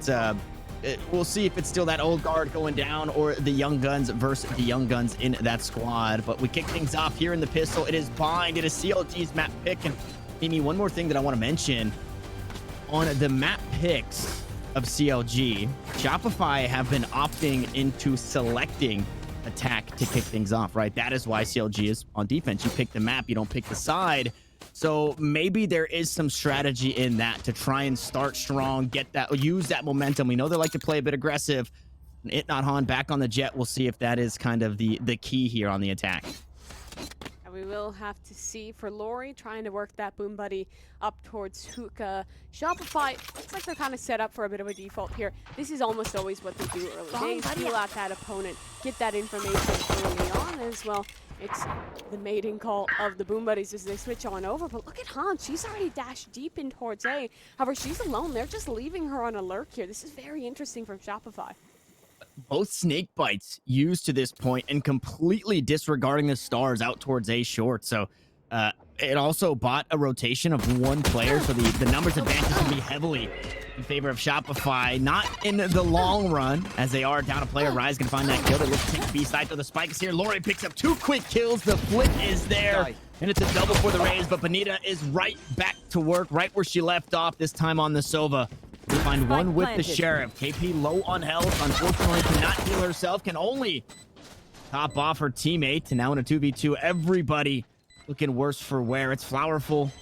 we'll see if it's still that old guard going down or the young guns versus the young guns in that squad. But we kick things off here in the pistol. It is Bind. It is CLG's map pick. And Mimi, one more thing that I want to mention on the map picks of CLG, Shopify have been opting into selecting attack to kick things off, right? That is why CLG is on defense. You pick the map, you don't pick the side. So maybe there is some strategy in that to try and start strong, get that, use that momentum. We know they like to play a bit aggressive. It not Han back on the jet. We'll see if that is kind of the key here on the attack. And we will have to see for Lori trying to work that Boom Buddy up towards Hookah. Shopify, looks like they're kind of set up for a bit of a default here. This is almost always what they do early days. Feel out that opponent, get that information early on as well. It's the mating call of the Boom Buddies as they switch on over. But look at Han, she's already dashed deep in towards A. However, she's alone. They're just leaving her on a lurk here. This is very interesting from Shopify. Both snake bites used to this point and completely disregarding the stars out towards A short. So it also bought a rotation of one player. So the numbers advantage can be heavily in favor of Shopify. Not in the long run, as they are down a player. Rise can find that kill. They look to take B side for the spikes here. Lori picks up 2 quick kills. The flip is there. And it's a double for the Rays. But Bonita is right back to work, right where she left off, this time on the Sova. We find one with the Sheriff. KP low on health. Unfortunately, cannot heal herself. Can only top off her teammate. And now in a 2v2, everybody looking worse for wear. It's Flowerful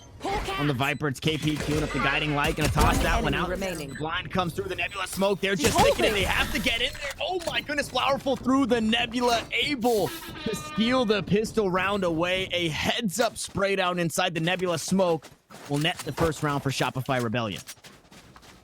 on the Viper. It's KP queuing up the guiding light. Gonna toss that one out. Remaining. Blind comes through the Nebula smoke. They're just thinking it. They have to get in there. Oh my goodness. Flowerful through the Nebula. Able to steal the pistol round away. A heads up spray down inside the Nebula smoke will net the first round for Shopify Rebellion.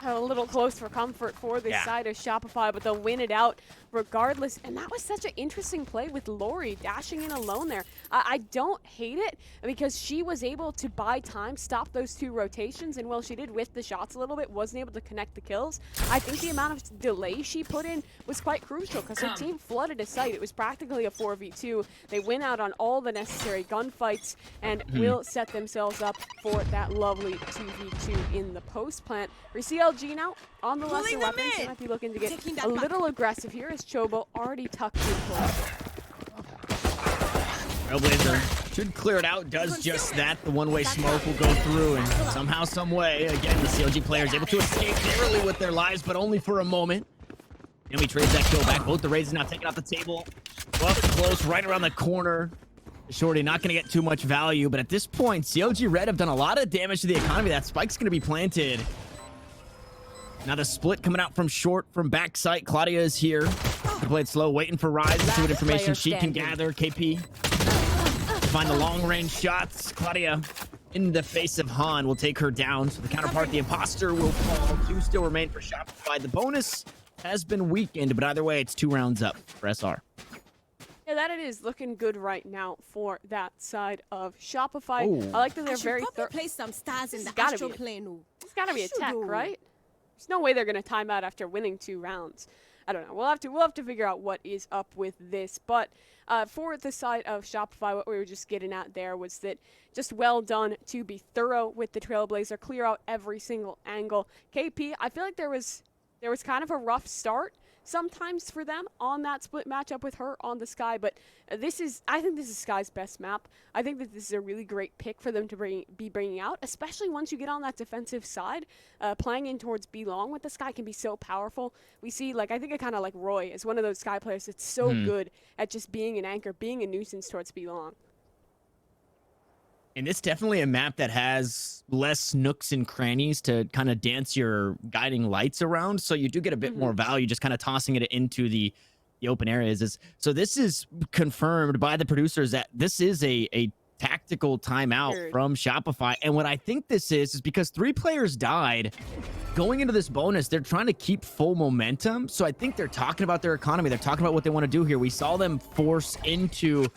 A little close for comfort for this side of Shopify, but they'll win it out regardless. And that was such an interesting play with Lori dashing in alone there. I don't hate it because she was able to buy time, stop those 2 rotations, and while she did whiff the shots a little bit, wasn't able to connect the kills. I think the amount of delay she put in was quite crucial because her team flooded a site. It was practically a 4v2. They win out on all the necessary gunfights and will set themselves up for that lovely 2v2 in the post plant. For CLG now on the lesser weapons, they might be looking to get a little aggressive here as Chobo already tucked in close. Trailblazer should clear it out, does just that. The one-way smoke will go through, and somehow, some way, again, the CLG player is able to escape narrowly with their lives, but only for a moment. And we trade that kill back. Both the Rays now taken off the table. Up close, right around the corner. Shorty not going to get too much value, but at this point, CLG Red have done a lot of damage to the economy. That spike's going to be planted. Now the split coming out from short from backside. Claudia is here. She played slow, waiting for Rise to see what information she can gather. KP find the long range shots. Claudia in the face of Han will take her down. So the counterpart, the imposter, will fall. 2 still remain for Shopify. The bonus has been weakened, but either way, it's 2 rounds up for SR. Yeah, that it is looking good right now for that side of Shopify. Ooh. I like that they're I should very probably play some stars in This the has gotta astral be it. plane. It's got to be a tech, Should. right? There's no way they're going to time out after winning 2 rounds. I don't know. We'll have to figure out what is up with this. But for the side of Shopify, what we were just getting at there was that just well done to be thorough with the Trailblazer, clear out every single angle. KP, I feel like there was kind of a rough start sometimes for them on that split matchup with her on the Sky, but I think this is Sky's best map. I think that this is a really great pick for them to be bringing out, especially once you get on that defensive side. Playing in towards B long with the Sky can be so powerful. We see, like, I think I kind of like Roy as one of those Sky players that's so good at just being an anchor, being a nuisance towards B long. And it's definitely a map that has less nooks and crannies to kind of dance your guiding lights around. So you do get a bit more value just kind of tossing it into the open areas. So this is confirmed by the producers that this is a tactical timeout from Shopify. And what I think this is because 3 players died. Going into this bonus, they're trying to keep full momentum. So I think they're talking about their economy. They're talking about what they want to do here. We saw them force into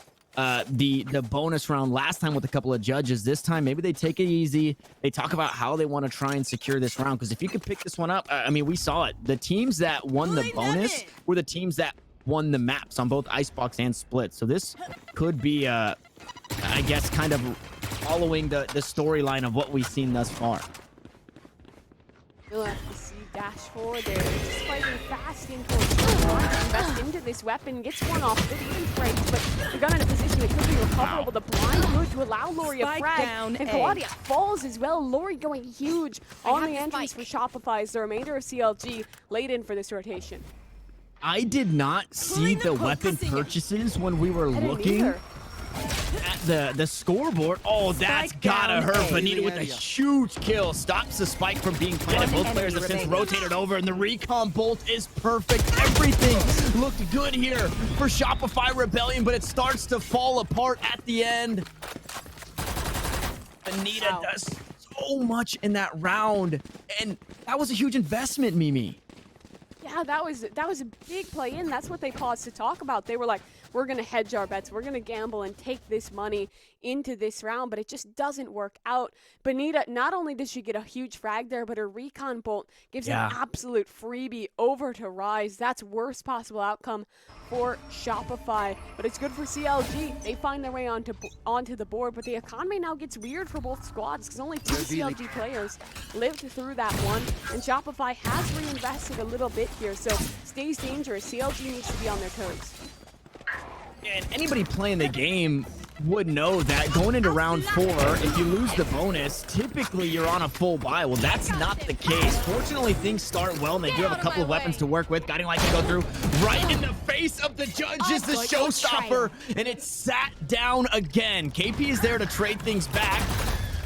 the bonus round last time with a couple of judges. This time, maybe they take it easy. They talk about how they want to try and secure this round. Because if you could pick this one up, I mean, we saw it. The teams that won the bonus were the teams that won the maps on both Icebox and Split. So this could be, I guess, kind of following the storyline of what we've seen thus far. You'll have to see dash forward there. Just fighting fast in towards to invest into this weapon. Gets one off of it, even frames, but the gun in a position that could be recoverable. The blind good to allow Lori a frag. And Claudia falls as well. Lori going huge on the entrance for Shopify as the remainder of CLG laid in for this rotation. I did not see the weapon purchases when we were looking at the scoreboard. Oh, that's gotta hurt. Benita with a huge kill stops the spike from being planted. Both players have since rotated over, and the recon bolt is perfect. Everything looked good here for Shopify Rebellion, but it starts to fall apart at the end. Benita does so much in that round, and that was a huge investment, Mimi. Yeah, that was a big play in. That's what they paused to talk about. They were like, we're going to hedge our bets. We're going to gamble and take this money into this round, but it just doesn't work out. Benita, not only does she get a huge frag there, but her recon bolt gives an absolute freebie over to Rise. That's worst possible outcome for Shopify, but it's good for CLG. They find their way onto the board, but the economy now gets weird for both squads because only 2 CLG players lived through that one, and Shopify has reinvested a little bit here, so stays dangerous. CLG needs to be on their toes. And anybody playing the game would know that going into round 4, if you lose the bonus, typically you're on a full buy. Well, that's not the case. Fortunately, things start well, and they do have a couple of weapons to work with. Guiding light can go through. Right in the face of the judge is the showstopper, and it's sat down again. KP is there to trade things back.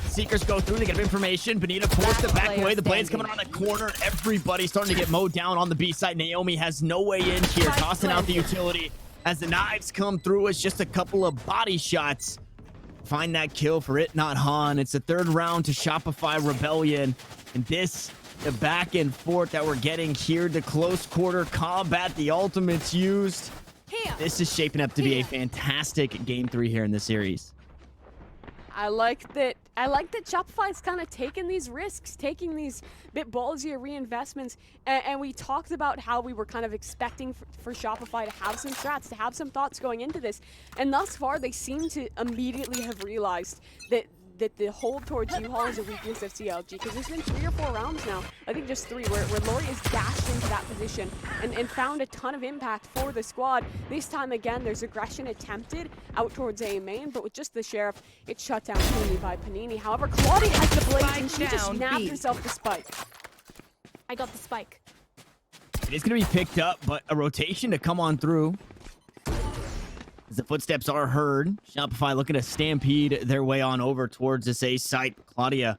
Seekers go through, they get information. Benita forced to back away. The blade's coming around the corner. Everybody's starting to get mowed down on the B side. Naomi has no way in here, tossing out the utility. As the knives come through, it's just a couple of body shots. Find that kill for It Not Han. It's the 3rd round to Shopify Rebellion. And this, the back and forth that we're getting here, the close quarter combat, the ultimates used. This is shaping up to be a fantastic game 3 here in the series. I like that Shopify's kind of taking these risks, taking these bit ballsier reinvestments, and we talked about how we were kind of expecting for Shopify to have some strats, to have some thoughts going into this, and thus far they seem to immediately have realized that the hold towards U-Haul is a weakness of CLG, because there's been 3 or 4 rounds now, I think just 3, where Lori has dashed into that position and found a ton of impact for the squad. This time again, there's aggression attempted out towards A main, but with just the Sheriff, it's shut down cleanly by Panini. However, Claudia has the blades, and she just nabbed herself the spike. I got the spike. It is going to be picked up, but a rotation to come on through. As the footsteps are heard, Shopify looking to stampede their way on over towards this A site. Claudia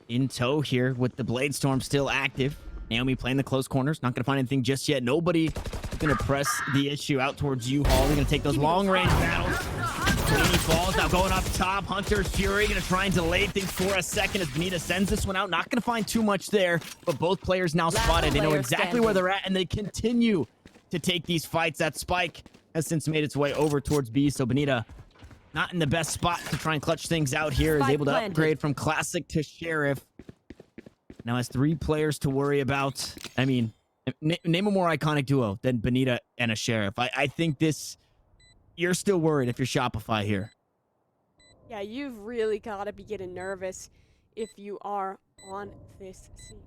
in tow here with the Blade Storm still active. Naomi playing the close corners. Not going to find anything just yet. Nobody going to press the issue out towards U-Haul. They're going to take those long-range battles. Panini falls, now going up top. Hunter's Fury going to try and delay things for a second as Benita sends this one out. Not going to find too much there, but both players now spotted. They know exactly where they're at, and they continue to take these fights. That spike has since made its way over towards B. So Benita, not in the best spot to try and clutch things out here, is Spike able to planted. upgrade from Classic to Sheriff. Now has 3 players to worry about. I mean, name a more iconic duo than Benita and a Sheriff. I think this, you're still worried if you're Shopify here. Yeah, you've really got to be getting nervous if you are on this scene.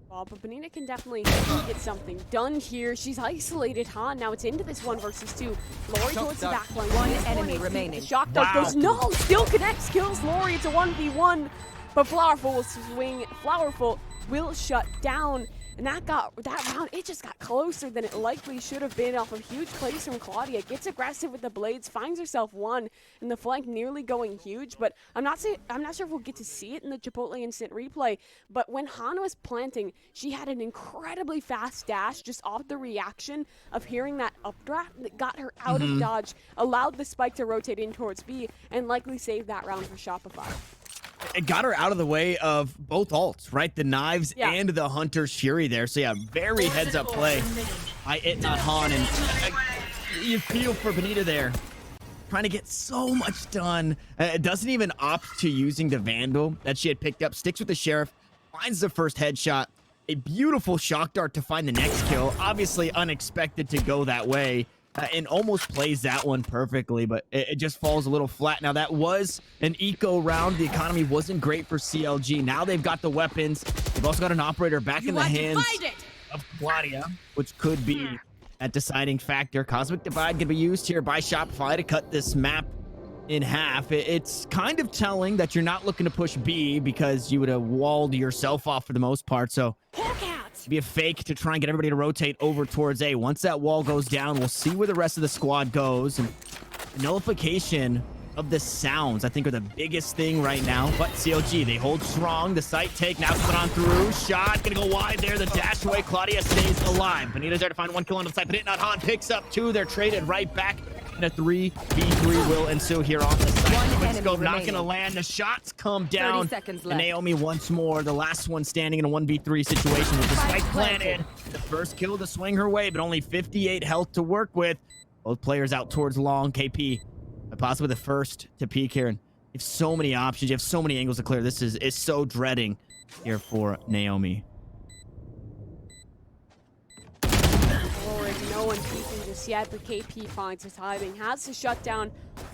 Well, but Benita can definitely get something done here. She's isolated, huh? Now it's into this 1 versus 2. Lori towards the back line. One She's enemy going to remaining. the shock dart goes, no! Still connects, kills Lori. It's a 1v1. But Flowerful will swing. Flowerful will shut down. And that round, it just got closer than it likely should have been off of huge plays from Claudia. Gets aggressive with the blades, finds herself 1, and the flank nearly going huge. But I'm not sure if we'll get to see it in the Chipotle instant replay. But when Hana was planting, she had an incredibly fast dash just off the reaction of hearing that updraft that got her out of dodge, allowed the spike to rotate in towards B, and likely saved that round for Shopify. It got her out of the way of both ults, right? The knives and the Hunter's Fury there. So yeah, very heads-up play by It Not Han. And you feel for Benita there. Trying to get so much done. Doesn't even opt to using the Vandal that she had picked up. Sticks with the Sheriff. Finds the first headshot. A beautiful shock dart to find the next kill. Obviously unexpected to go that way. And almost plays that one perfectly, but it just falls a little flat. Now, that was an eco round. The economy wasn't great for CLG. Now they've got the weapons. They've also got an operator back in the hands of Claudia, which could be a deciding factor. Cosmic Divide can be used here by Shopify to cut this map in half. It's kind of telling that you're not looking to push B because you would have walled yourself off for the most part. So be a fake to try and get everybody to rotate over towards A. Once that wall goes down, we'll see where the rest of the squad goes. And the nullification of the sounds, I think, are the biggest thing right now. But CLG, they hold strong. The site take now coming on through. Shot, gonna go wide there. The dash away. Claudia stays alive. Benita's there to find 1 kill on the site, but It Not Han picks up 2. They're traded right back. And a 3v3 will ensue here on the site. Quick scope, not gonna land. The shots come down. 30 seconds And left. Naomi once more, the last one standing in a 1v3 situation with the spike planted. The first kill to swing her way, but only 58 health to work with. Both players out towards long. KP, possibly the first to peek here. And you have so many options. You have so many angles to clear. This is so dreading here for Naomi. No one peeking just yet, but KP finds his timing. Has to shut down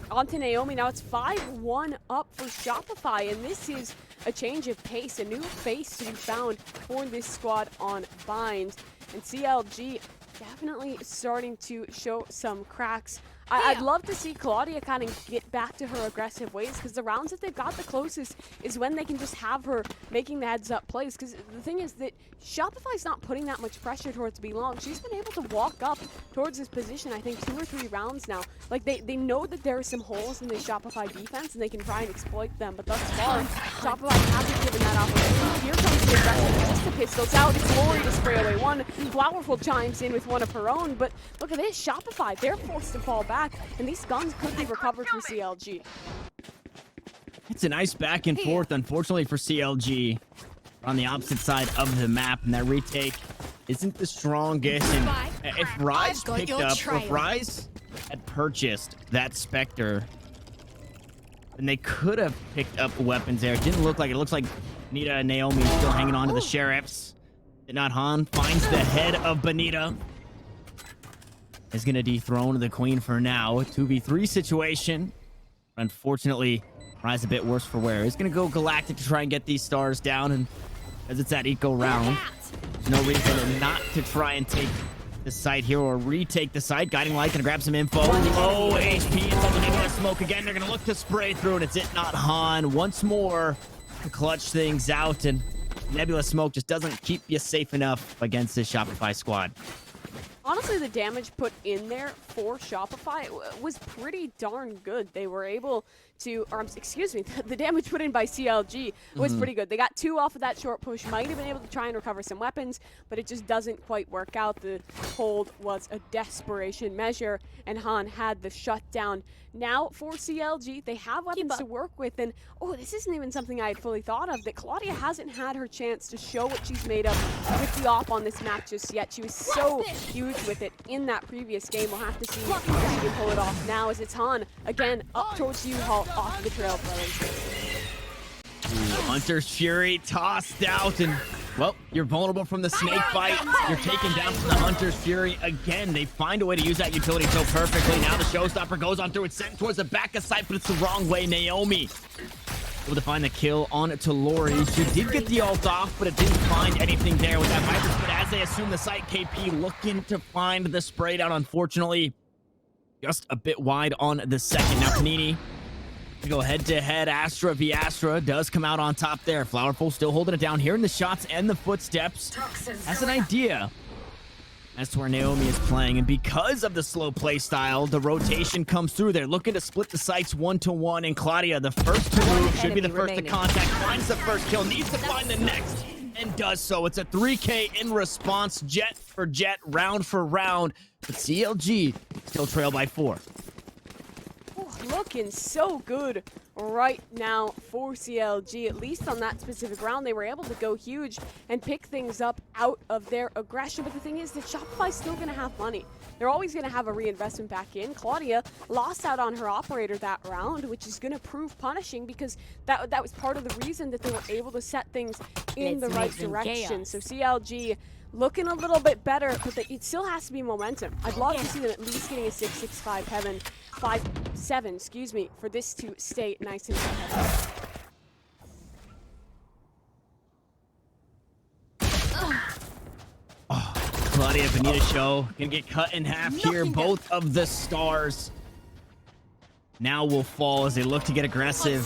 onto Naomi. Now it's 5-1 up for Shopify, and this is a change of pace, a new face to be found for this squad on Bind. And CLG definitely starting to show some cracks. I'd love to see Claudia kind of get back to her aggressive ways, because the rounds that they've got the closest is when they can just have her making the heads-up plays. Because the thing is that Shopify's not putting that much pressure towards B long. She's been able to walk up towards this position, I think, 2 or 3 rounds now. Like, they know that there are some holes in the Shopify defense, and they can try and exploit them. But thus far, Shopify hasn't given that opportunity. Here comes the aggressive. Just the pistols out. It's Lori to spray away 1. Flowerful chimes in with 1 of her own. But look at this. Shopify, they're forced to fall back. And these guns could be recovered for CLG. It's a nice back and forth, unfortunately for CLG. On the opposite side of the map, and that retake isn't the strongest. And if Rise picked up, or if Rise had purchased that Spectre, then they could have picked up weapons there. It didn't look like it. It looks like Benita and Naomi still hanging on to the Sheriffs. It Not Han finds the head of Benita. Is going to dethrone the Queen for now. 2v3 situation. Unfortunately, Rise a bit worse for wear. He's going to go Galactic to try and get these stars down, and as it's that eco round, no reason not to try and take the site here or retake the site. Guiding Light going to grab some info. Low HP. It's on the Nebula smoke again. They're going to look to spray through, and it's It Not Han once more to clutch things out, and Nebula smoke just doesn't keep you safe enough against this Shopify squad. Honestly, the damage put in there for Shopify was pretty darn good. They were able excuse me, the damage put in by CLG was pretty good. They got 2 off of that short push, might have been able to try and recover some weapons, but it just doesn't quite work out. The hold was a desperation measure, and Han had the shutdown. Now for CLG, they have weapons to work with, and this isn't even something I had fully thought of, that Claudia hasn't had her chance to show what she's made of with the op on this map just yet. She was so huge with it in that previous game. We'll have to see if she can pull it off now, as it's Han again up towards U-Haul off the trail, brothers. Hunter's Fury tossed out, and well, you're vulnerable from the snake bite. You're taken down from the Hunter's Fury again. They find a way to use that utility so perfectly. Now the showstopper goes on through. It's sent towards the back of sight, but it's the wrong way. Naomi able to find the kill on to Lori. She did get the ult off, but it didn't find anything there with that Viper. But as they assume the site, KP looking to find the spray down. Unfortunately, just a bit wide on the second. Now Panini to go head-to-head. Astra v Astra does come out on top there. Flowerful still holding it down, hearing the shots and the footsteps. Has an idea as to where Naomi is playing, and because of the slow play style, the rotation comes through. They're looking to split the sites 1-to-1, and Claudia, the first to move, should be the first to contact, finds the first kill, needs to find the next, and does so. It's a 3K in response, jet for jet, round for round, but CLG still trail by 4. Looking so good right now for CLG. At least on that specific round, they were able to go huge and pick things up out of their aggression. But the thing is that Shopify's still going to have money. They're always going to have a reinvestment back in. Claudia lost out on her operator that round, which is going to prove punishing, because that was part of the reason that they were able to set things in the right direction. So CLG looking a little bit better, but it still has to be momentum. I'd love to see them at least getting a 6-6-5 heaven, 5-7, excuse me, for this to stay nice and heavy. Claudia Benita show gonna get cut in half here. Both of the stars now will fall as they look to get aggressive,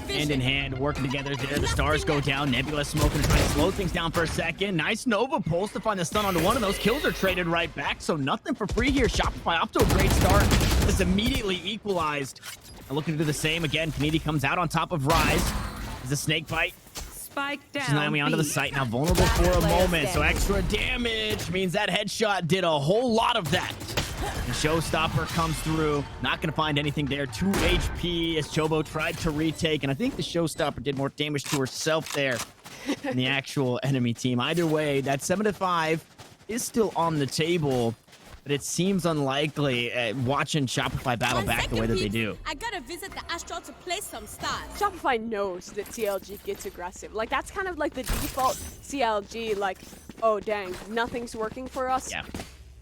hand in hand, working together there. The stars go down. Nebula smoking, trying to slow things down for a second. Nice Nova pulse to find the stun onto one of those. Kills are traded right back, so nothing for free here. Shopify off to a great start. It's immediately equalized. And looking to do the same again. Kanedi comes out on top of Rise. There's a snake bite. Spike down. She's Naomi onto the site, now vulnerable for a moment. So extra damage means that headshot did a whole lot of that. The showstopper comes through. Not going to find anything there. 2 HP as Chobo tried to retake. And I think the showstopper did more damage to herself there than the actual enemy team. Either way, that 7-5 is still on the table. But it seems unlikely watching Shopify battle back the way that they do. I gotta visit the Astral to play some stars. Shopify knows that CLG gets aggressive. Like, that's kind of like the default CLG, like, oh dang, nothing's working for us. Yeah.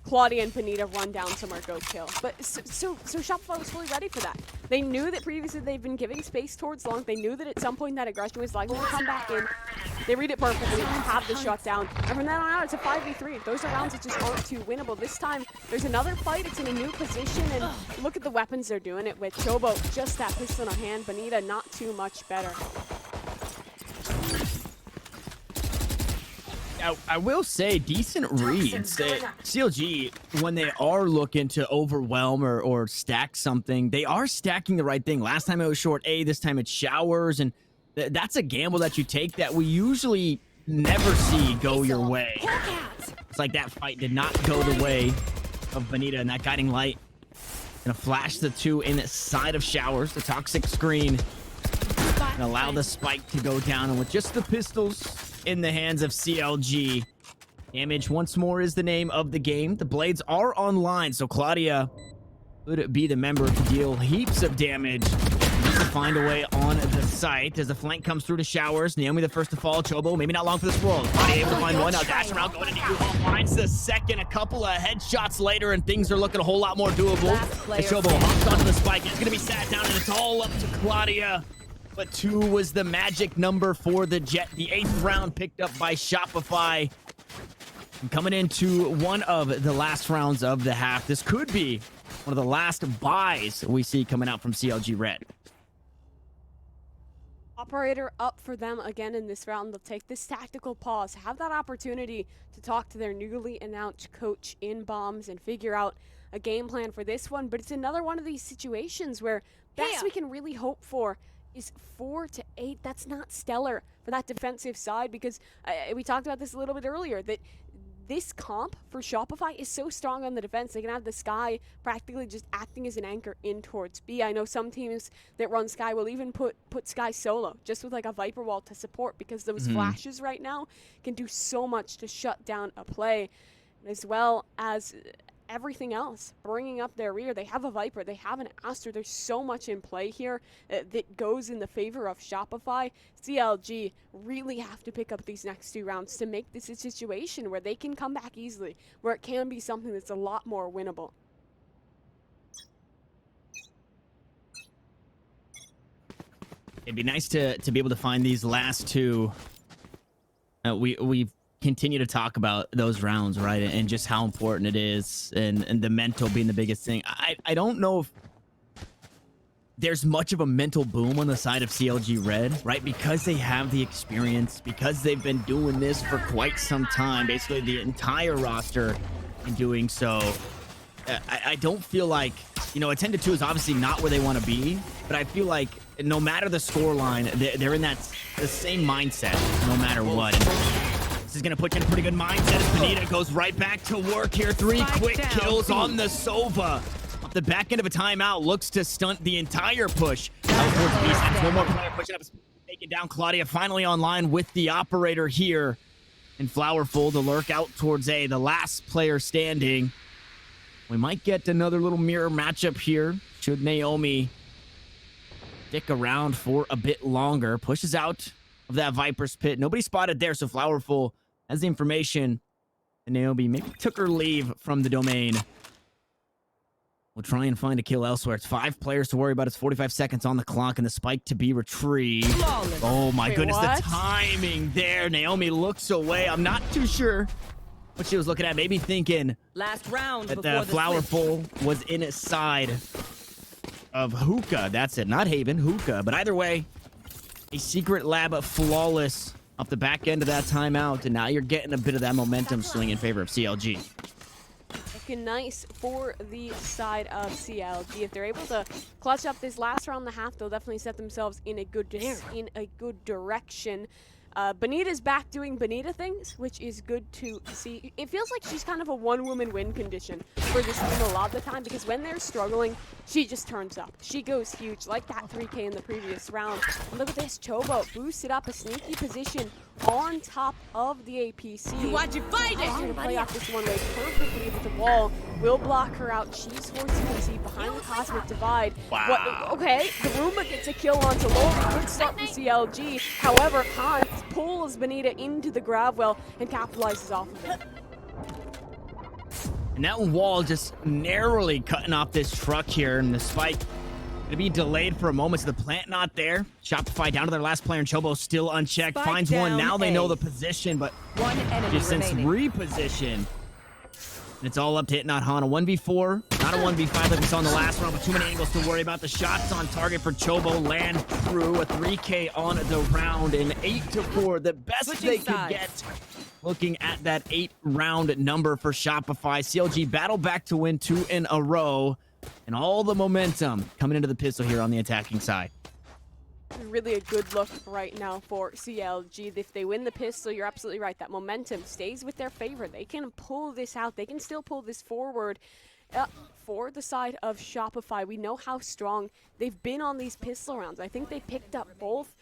Claudia and Benita run down somewhere, go kill. But so Shopify was fully ready for that. They knew that previously they've been giving space towards long. They knew that at some point that aggression was likely to come back in. They read it perfectly, have the shutdown. And from then on out, it's a 5v3. Those are rounds that just aren't too winnable. This time, there's another fight. It's in a new position. And look at the weapons they're doing it with. Chobo, just that pistol in her hand. Benita, not too much better. I will say, decent reads. CLG, when they are looking to overwhelm or stack something, they are stacking the right thing. Last time it was short A, this time it's showers, and that's a gamble that you take that we usually never see go your way. It's like that fight did not go the way of Benita, and that guiding light gonna flash the 2 inside of showers, the toxic screen, and allow the spike to go down. And with just the pistols in the hands of CLG, damage once more is the name of the game. The blades are online, so Claudia would be the member to deal heaps of damage. To find a way on the site as the flank comes through to showers. Naomi the first to fall. Chobo, maybe not long for this world. Claudia able to find one. Now dash around, going into U-Haul, finds the second. A couple of headshots later, and things are looking a whole lot more doable. As Chobo hops onto the spike, it's gonna be sat down, and it's all up to Claudia. But 2 was the magic number for the Jet. The 8th round picked up by Shopify. And coming into one of the last rounds of the half. This could be one of the last buys we see coming out from CLG Red. Operator up for them again in this round. They'll take this tactical pause, have that opportunity to talk to their newly announced coach in bombs and figure out a game plan for this one. But it's another one of these situations where best we can really hope for is 4 to 8. That's not stellar for that defensive side, because we talked about this a little bit earlier, that this comp for Shopify is so strong on the defense. They can have the Sky practically just acting as an anchor in towards B. I know some teams that run Sky will even put Sky solo, just with like a Viper wall to support, because those flashes right now can do so much to shut down a play, as well as everything else, bringing up their rear. They have a Viper, they have an Aster. There's so much in play here that goes in the favor of Shopify. CLG really have to pick up these next 2 rounds to make this a situation where they can come back easily, where it can be something that's a lot more winnable. It'd be nice to be able to find these last 2. We've continue to talk about those rounds, right, and just how important it is, and the mental being the biggest thing. I don't know if there's much of a mental boom on the side of CLG Red, right, because they have the experience, because they've been doing this for quite some time, basically the entire roster in doing so. I don't feel like, you know, a 10-2 is obviously not where they want to be, but I feel like no matter the scoreline, they're in the same mindset no matter what. This is going to put you in a pretty good mindset as Benita goes right back to work here. 3 quick kills on the Sova. Off the back end of a timeout, looks to stunt the entire push out towards B. One more player pushing up, taking down Claudia. Finally online with the operator here. And Flowerful to lurk out towards A, the last player standing. We might get another little mirror matchup here. Should Naomi stick around for a bit longer. Pushes out of that Viper's pit. Nobody spotted there, so Flowerful has the information. And Naomi maybe took her leave from the domain. We'll try and find a kill elsewhere. It's 5 players to worry about. It's 45 seconds on the clock, and the spike to be retrieved. Flawless. Oh my goodness, what? the timing there. Naomi looks away. I'm not too sure what she was looking at. Maybe thinking Last round that before the the Flowerful was in its side of Hookah. That's it, not Haven, Hookah. But either way, a secret lab flawless off the back end of that timeout, and now you're getting a bit of that momentum swing in favor of CLG. Looking nice for the side of CLG. If they're able to clutch up this last round and a half, they'll definitely set themselves in a good direction. Benita's back doing Benita things, which is good to see. It feels like she's kind of a one-woman win condition for this team a lot of the time, because when they're struggling, she just turns up. She goes huge, like that 3K in the previous round. And look at this, Chobo boosted up a sneaky position on top of the APC. You are divided! Trying to play off this one way perfectly with the wall. Will block her out. She's forced to see behind the Cosmic Divide. Wow. Okay, the Roomba gets a kill onto Lori. Good start for CLG. However, Khan pulls Benita into the grab well and capitalizes off of it. And that wall just narrowly cutting off this truck here, and the spike gonna be delayed for a moment. So the plant not there. Shopify down to their last player, and Chobo still unchecked. Spike Finds one. down Now they A. know the position, but One enemy just since remaining. reposition. And it's all up to Not Han. A 1v4, not a 1v5 like we saw in the last round, but too many angles to worry about. The shots on target for Chobo land through. A 3K on the round, and 8-4, the best Switching they could sides. get. Looking at that 8-round number for Shopify. CLG battle back to win 2 in a row. And all the momentum coming into the pistol here on the attacking side. Really a good look right now for CLG. If they win the pistol, you're absolutely right. That momentum stays with their favor. They can pull this out. They can still pull this forward. For the side of Shopify, we know how strong they've been on these pistol rounds. I think they picked up both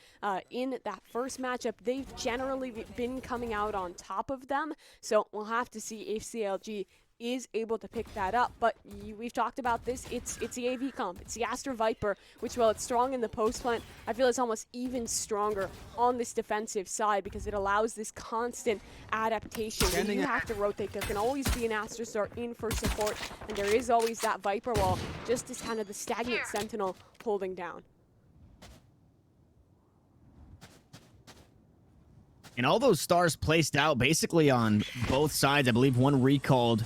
in that first matchup. They've generally been coming out on top of them. So we'll have to see if CLG is able to pick that up. But we've talked about this. It's the AV comp. It's the Astra Viper, which, while it's strong in the post plant, I feel it's almost even stronger on this defensive side, because it allows this constant adaptation. When you have to rotate, there can always be an Astra Star in for support, and there is always that Viper wall, just as kind of the stagnant Sentinel holding down. And all those stars placed out basically on both sides. I believe one recalled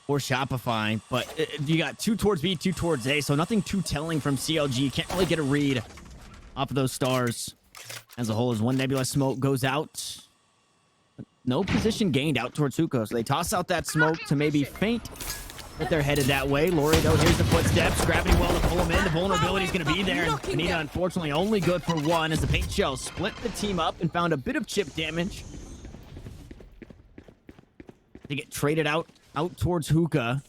for Shopify, but you got 2 towards B, 2 towards A, so nothing too telling from CLG. Can't really get a read off of those stars as a whole, as one Nebula smoke goes out. No position gained out towards Hookah, so they toss out that smoke to maybe feint But they're headed that way. Lori, though, here's the footsteps. Gravity well to pull him in. The vulnerability's going to be there. And Benita, unfortunately, only good for one as the paint shells split the team up and found a bit of chip damage. They get traded out towards Hookah.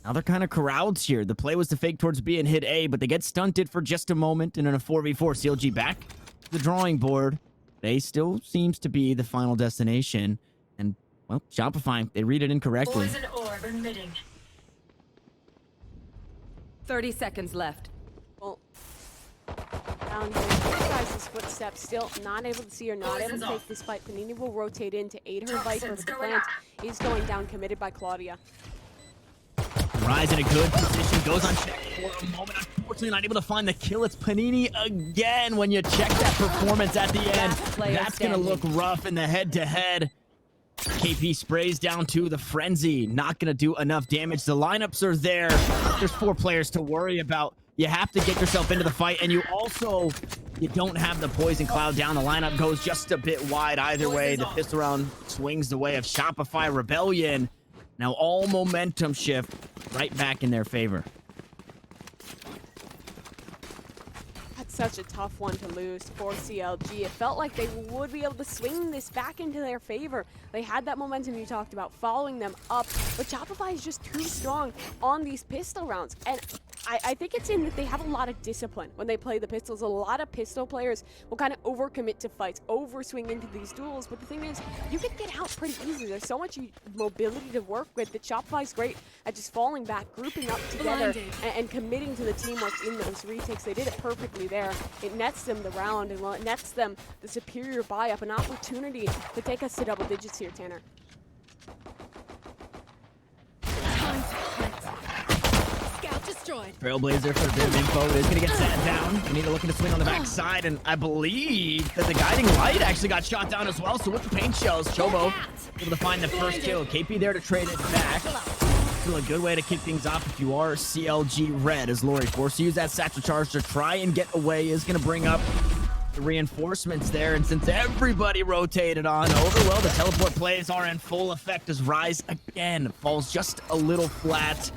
Now they're kind of corralled here. The play was to fake towards B and hit A, but they get stunted for just a moment. And in a 4v4, CLG back to the drawing board. A still seems to be the final destination. And, well, Shopify, they read it incorrectly. Poison orb emitting. 30 seconds left. Well, down here, Dignitas' footsteps, still not able to see her, not able to take this fight. Panini will rotate in to aid her Viper, but the plant is going down, committed by Claudia. Rise in a good position, goes on check for a moment. Unfortunately, not able to find the kill. It's Panini again. When you check that performance at the end, that's going to look rough in the head-to-head. KP sprays down to the Frenzy. Not going to do enough damage. The lineups are there. There's 4 players to worry about. You have to get yourself into the fight, and you don't have the poison cloud down. The lineup goes just a bit wide either way. The pistol round swings the way of Shopify Rebellion. Now all momentum shift right back in their favor. That's such a tough one to lose for CLG. It felt like they would be able to swing this back into their favor. They had that momentum you talked about, following them up, but Shopify is just too strong on these pistol rounds. And I think it's in that they have a lot of discipline when they play the pistols. A lot of pistol players will kind of overcommit to fights, overswing into these duels. But the thing is, you can get out pretty easily. There's so much mobility to work with that Shopify's great at just falling back, grouping up together, and committing to the teamwork in those retakes. They did it perfectly there. It nets them the round, and well, it nets them the superior buy-up, an opportunity to take us to double digits here, Tanner. Destroyed. Trailblazer for a bit of info. It is going to get sat down. We need to look to swing on the backside, and I believe that the guiding light actually got shot down as well. So with the paint shells, Chobo able to find the first kill. KP there to trade it back. Still a good way to kick things off if you are CLG red, as Lori forced to use that satchel charge to try and get away. Is going to bring up the reinforcements there, and since everybody rotated on over, well, the teleport plays are in full effect as Rise again falls just a little flat.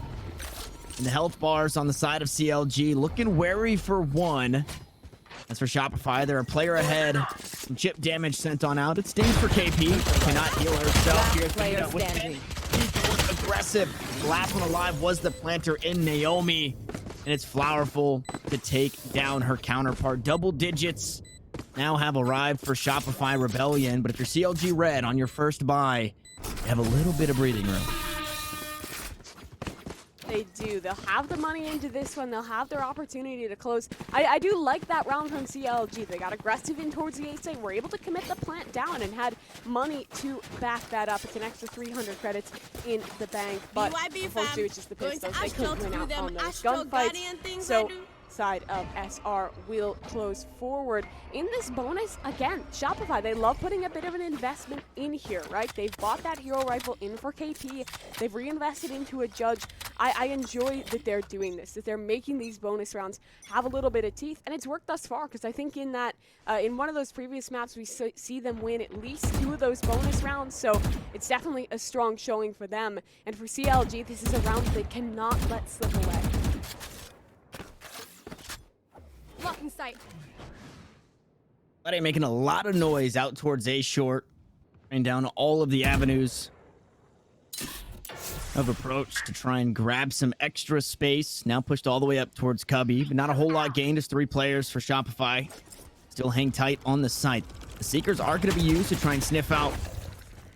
And the health bars on the side of CLG looking wary for one. As for Shopify, they're a player ahead. Some chip damage sent on out. It stings for KP. Cannot heal herself here. Player standing. Aggressive. The last one alive was the planter in Naomi. And it's Flowerful to take down her counterpart. Double digits now have arrived for Shopify Rebellion. But if you're CLG red on your first buy, you have a little bit of breathing room. They do. They'll have the money into this one. They'll have their opportunity to close. I do like that round from CLG. They got aggressive in towards the A-site. Were able to commit the plant down and had money to back that up. It's an extra 300 credits in the bank. But supposed to, it's just the pistols. They couldn't win out on those gunfights. So side of SR will close forward. In this bonus, again, Shopify, they love putting a bit of an investment in here, right? They've bought that hero rifle in for KP. They've reinvested into a judge. I enjoy that they're doing this, that they're making these bonus rounds have a little bit of teeth, and it's worked thus far, because I think in that, in one of those previous maps, we see them win at least 2 of those bonus rounds, so it's definitely a strong showing for them. And for CLG, this is a round they cannot let slip away. Blocking sight. Buddy making a lot of noise out towards A short and down all of the avenues of approach to try and grab some extra space. Now pushed all the way up towards Cubby, but not a whole lot gained as 3 players for Shopify. Still hang tight on the site. The Seekers are going to be used to try and sniff out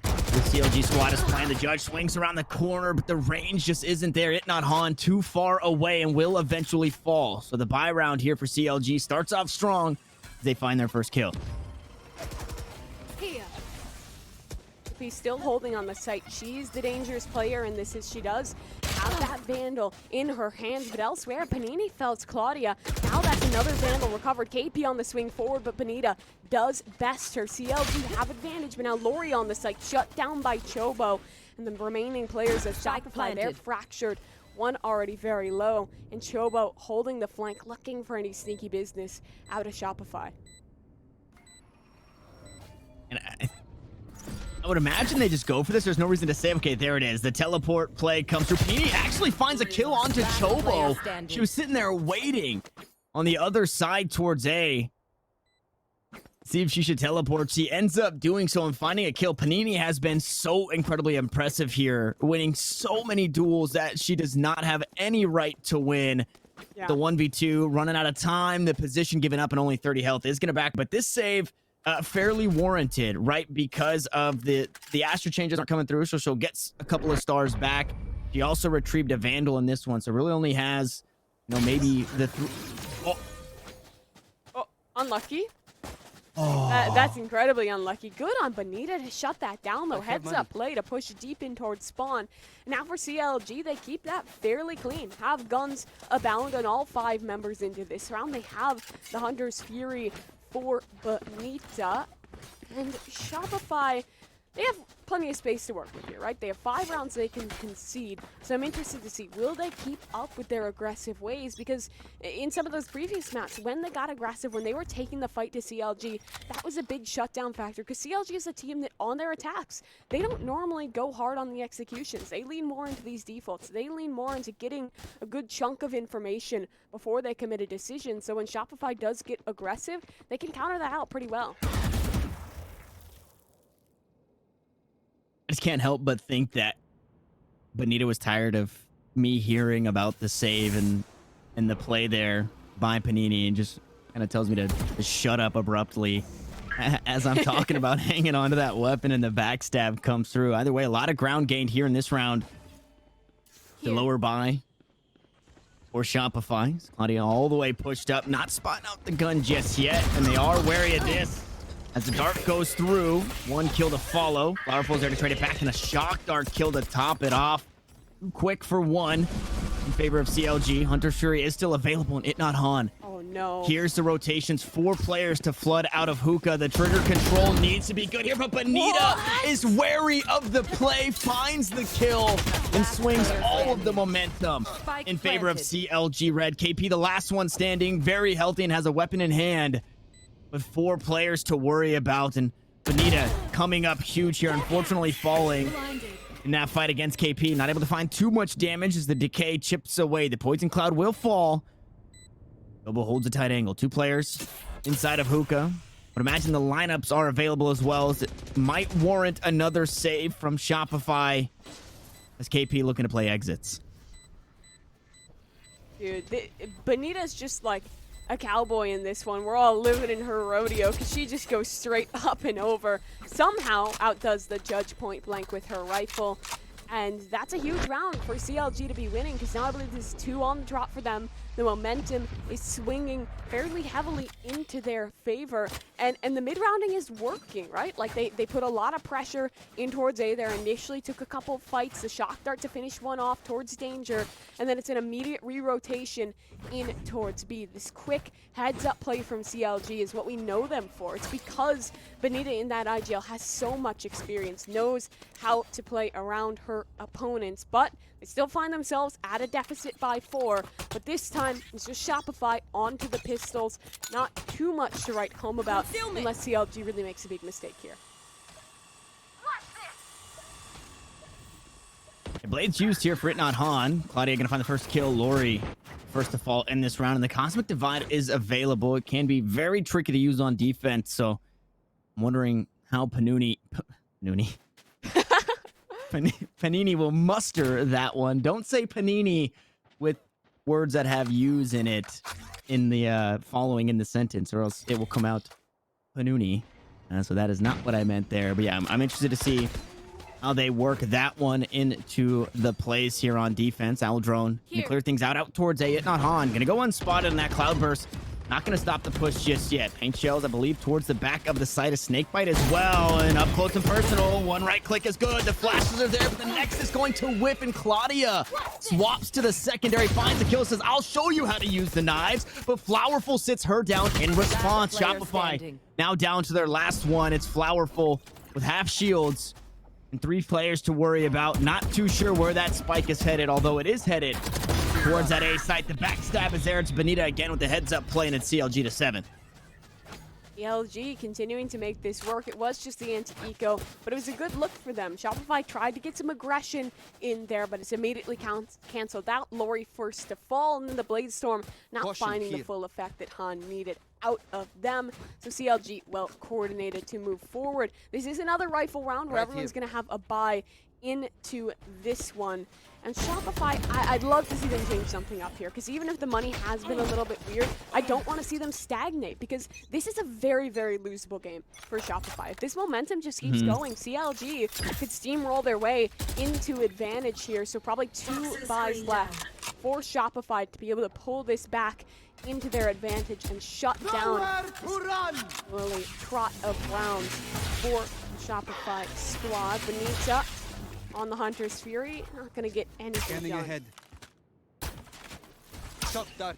the CLG squad is playing. The judge swings around the corner, but the range just isn't there. It not Han too far away and will eventually fall. So the buy round here for CLG starts off strong as they find their first kill. Here. He's still holding on the site. She's the dangerous player, and she does have that Vandal in her hands. But elsewhere, Panini fells Claudia. Now that's another Vandal recovered. KP on the swing forward, but Benita does best her. CLG have advantage, but now Lori on the site, shut down by Chobo. And the remaining players of Shopify, they're fractured. One already very low, and Chobo holding the flank, looking for any sneaky business out of Shopify. And I would imagine they just go for this. There's no reason to say, okay, there it is. The teleport play comes through. Petey actually finds a kill onto Chobo. She was sitting there waiting on the other side towards A. See if she should teleport. She ends up doing so and finding a kill. Panini has been so incredibly impressive here, winning so many duels that she does not have any right to win. Yeah. The 1v2, running out of time, the position given up and only 30 health is going to back. But this save, fairly warranted, right? Because of the Astra changes aren't coming through, so she'll get a couple of stars back. She also retrieved a Vandal in this one, so really only has, maybe the... Oh, unlucky. Oh. That's incredibly unlucky. Good on Benita to shut that down, though. Heads up play to push deep in towards spawn. Now for CLG, they keep that fairly clean. Have guns abound on all 5 members into this round. They have the Hunter's Fury for Benita. And Shopify, they have plenty of space to work with here, right? They have 5 rounds they can concede. So I'm interested to see, will they keep up with their aggressive ways? Because in some of those previous maps, when they got aggressive, when they were taking the fight to CLG, that was a big shutdown factor. Because CLG is a team that on their attacks, they don't normally go hard on the executions. They lean more into these defaults. They lean more into getting a good chunk of information before they commit a decision. So when Shopify does get aggressive, they can counter that out pretty well. I just can't help but think that Benita was tired of me hearing about the save and the play there by Panini, and just kind of tells me to shut up abruptly as I'm talking about hanging on to that weapon, and the backstab comes through. Either way, a lot of ground gained here in this round. The lower buy or Shopify. Claudia all the way pushed up, not spotting out the gun just yet, and they are wary of this. As the dart goes through, 1 kill to follow. Flowerful's there to trade it back, and a shock dart kill to top it off. Too quick for 1 in favor of CLG. Hunter's Fury is still available, and it not Han. Oh no. Here's the rotations. 4 players to flood out of hookah. The trigger control needs to be good here, but Benita is wary of the play, finds the kill, and swings all of the momentum in favor of CLG Red. KP, the last one standing, very healthy and has a weapon in hand, with 4 players to worry about, and Benita coming up huge here, unfortunately falling in that fight against KP. Not able to find too much damage as the decay chips away. The poison cloud will fall. Bobo holds a tight angle. 2 players inside of hookah. But imagine the lineups are available as well, as it might warrant another save from Shopify as KP looking to play exits. Dude, Benita's just like a cowboy in this one. We're all living in her rodeo because she just goes straight up and over. Somehow outdoes the judge point blank with her rifle. And that's a huge round for CLG to be winning, because now I believe there's 2 on the drop for them. The momentum is swinging fairly heavily into their favor. And the mid-rounding is working, right? Like they put a lot of pressure in towards A there. Initially took a couple fights, the shock dart to finish one off towards danger. And then it's an immediate re-rotation in towards B. This quick heads-up play from CLG is what we know them for. It's because Benita in that IGL has so much experience, knows how to play around her opponents, but they still find themselves at a deficit by 4. But this time, it's just Shopify onto the pistols. Not too much to write home about unless CLG really makes a big mistake here. Blades used here for it not Han. Claudia gonna find the first kill. Lori first to fall in this round, and the Cosmic Divide is available. It can be very tricky to use on defense, so I'm wondering how Panini will muster that one. Don't say Panini with words that have U's in it in the following in the sentence, or else it will come out Panuni. So that is not what I meant there. But yeah, I'm interested to see how they work that one into the plays here on defense. Owl Drone gonna clear things out towards A. It not Han. Gonna go unspotted in that cloud burst. Not gonna stop the push just yet. Paint shells, I believe, towards the back of the site. A snakebite as well. And up close and personal. 1 right click is good. The flashes are there, but the next is going to whip, and Claudia swaps to the secondary, finds the kill, says, I'll show you how to use the knives. But Flowerful sits her down in response. Shopify now down to their last one. It's Flowerful with half shields and 3 players to worry about. Not too sure where that spike is headed, although it is headed towards that A site. The backstab is there. It's Benita again with the heads up play, and it's CLG to 7. CLG continuing to make this work. It was just the anti-eco, but it was a good look for them. Shopify tried to get some aggression in there, but it's immediately canceled out. Lori forced to fall, and then the Blade Storm not Caution finding the here. full effect that Han needed out of them. So CLG, well coordinated to move forward. This is another rifle round where Right everyone's here. going to have a bye into this one. And Shopify, I'd love to see them change something up here, because even if the money has been a little bit weird, I don't want to see them stagnate, because this is a very, very losable game for Shopify. If this momentum just keeps going, CLG could steamroll their way into advantage here, so probably 2 buys left for Shopify to be able to pull this back into their advantage and shut down this early trot of rounds for the Shopify squad. Benita on the Hunter's Fury, not going to get anything Scanning done. ahead. Shot dart.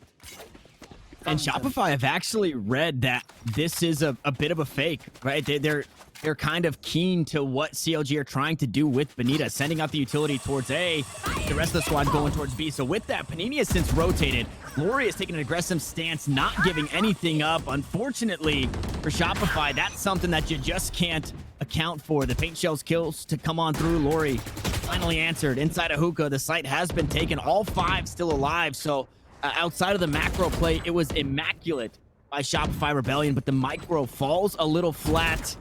And Shopify have actually read that this is a bit of a fake, right? They're kind of keen to what CLG are trying to do with Benita, sending out the utility towards A, the rest of the squad going towards B. So with that, Panini has since rotated. Lori has taken an aggressive stance, not giving anything up. Unfortunately for Shopify, that's something that you just can't account for. The paint shells kills to come on through. Lori finally answered inside a hookah. The site has been taken, all 5 still alive. So outside of the macro play, it was immaculate by Shopify Rebellion, but the micro falls a little flat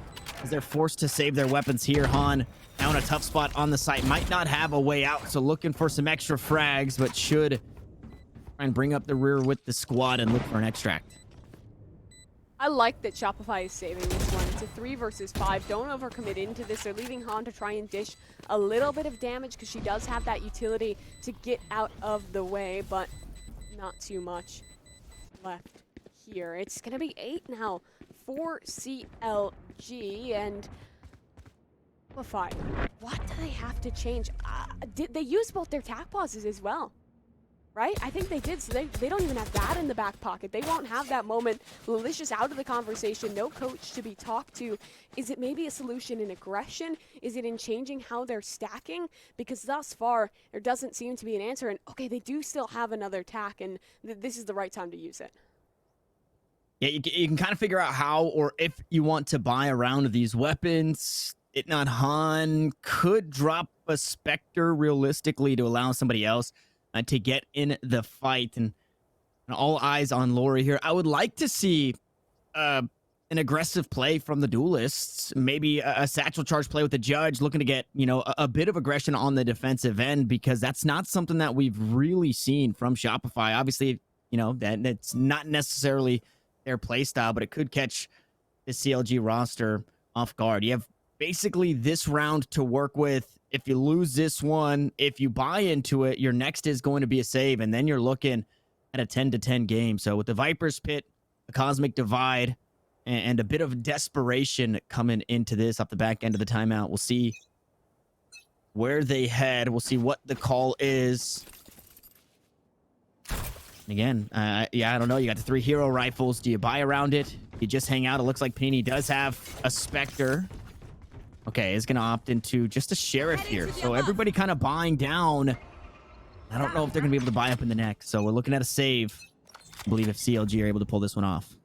as they're forced to save their weapons here. Han now in a tough spot on the site, might not have a way out, so looking for some extra frags, but should try and bring up the rear with the squad and look for an extract. I like that Shopify is saving this one. It's a 3 versus 5. Don't overcommit into this. They're leaving Han to try and dish a little bit of damage, because she does have that utility to get out of the way, but not too much left here. It's going to be 8 now for CLG, and Shopify, what do they have to change? Did they use both their tac pauses as well? Right? I think they did, so they don't even have that in the back pocket. They won't have that moment. Malicious out of the conversation, no coach to be talked to. Is it maybe a solution in aggression? Is it in changing how they're stacking? Because thus far, there doesn't seem to be an answer. And okay, they do still have another tac, and this is the right time to use it. Yeah, you can kind of figure out how or if you want to buy a round of these weapons. Itnot Han could drop a Spectre realistically to allow somebody else to get in the fight, and all eyes on Lori here. I would like to see an aggressive play from the duelists, maybe a satchel charge play with the judge, looking to get a bit of aggression on the defensive end, because that's not something that we've really seen from Shopify. Obviously, that it's not necessarily their play style, but it could catch the CLG roster off guard. You have basically this round to work with. If you lose this one, if you buy into it, your next is going to be a save, and then you're looking at a 10-10 game. So with the Viper's Pit, the Cosmic Divide, and a bit of desperation coming into this off the back end of the timeout, we'll see where they head. We'll see what the call is. And again, I don't know. You got the 3 hero rifles. Do you buy around it? You just hang out? It looks like Panini does have a Spectre. Okay, is going to opt into just a Sheriff here. So everybody kind of buying down. I don't know if they're going to be able to buy up in the neck. So we're looking at a save. I believe if CLG are able to pull this one off.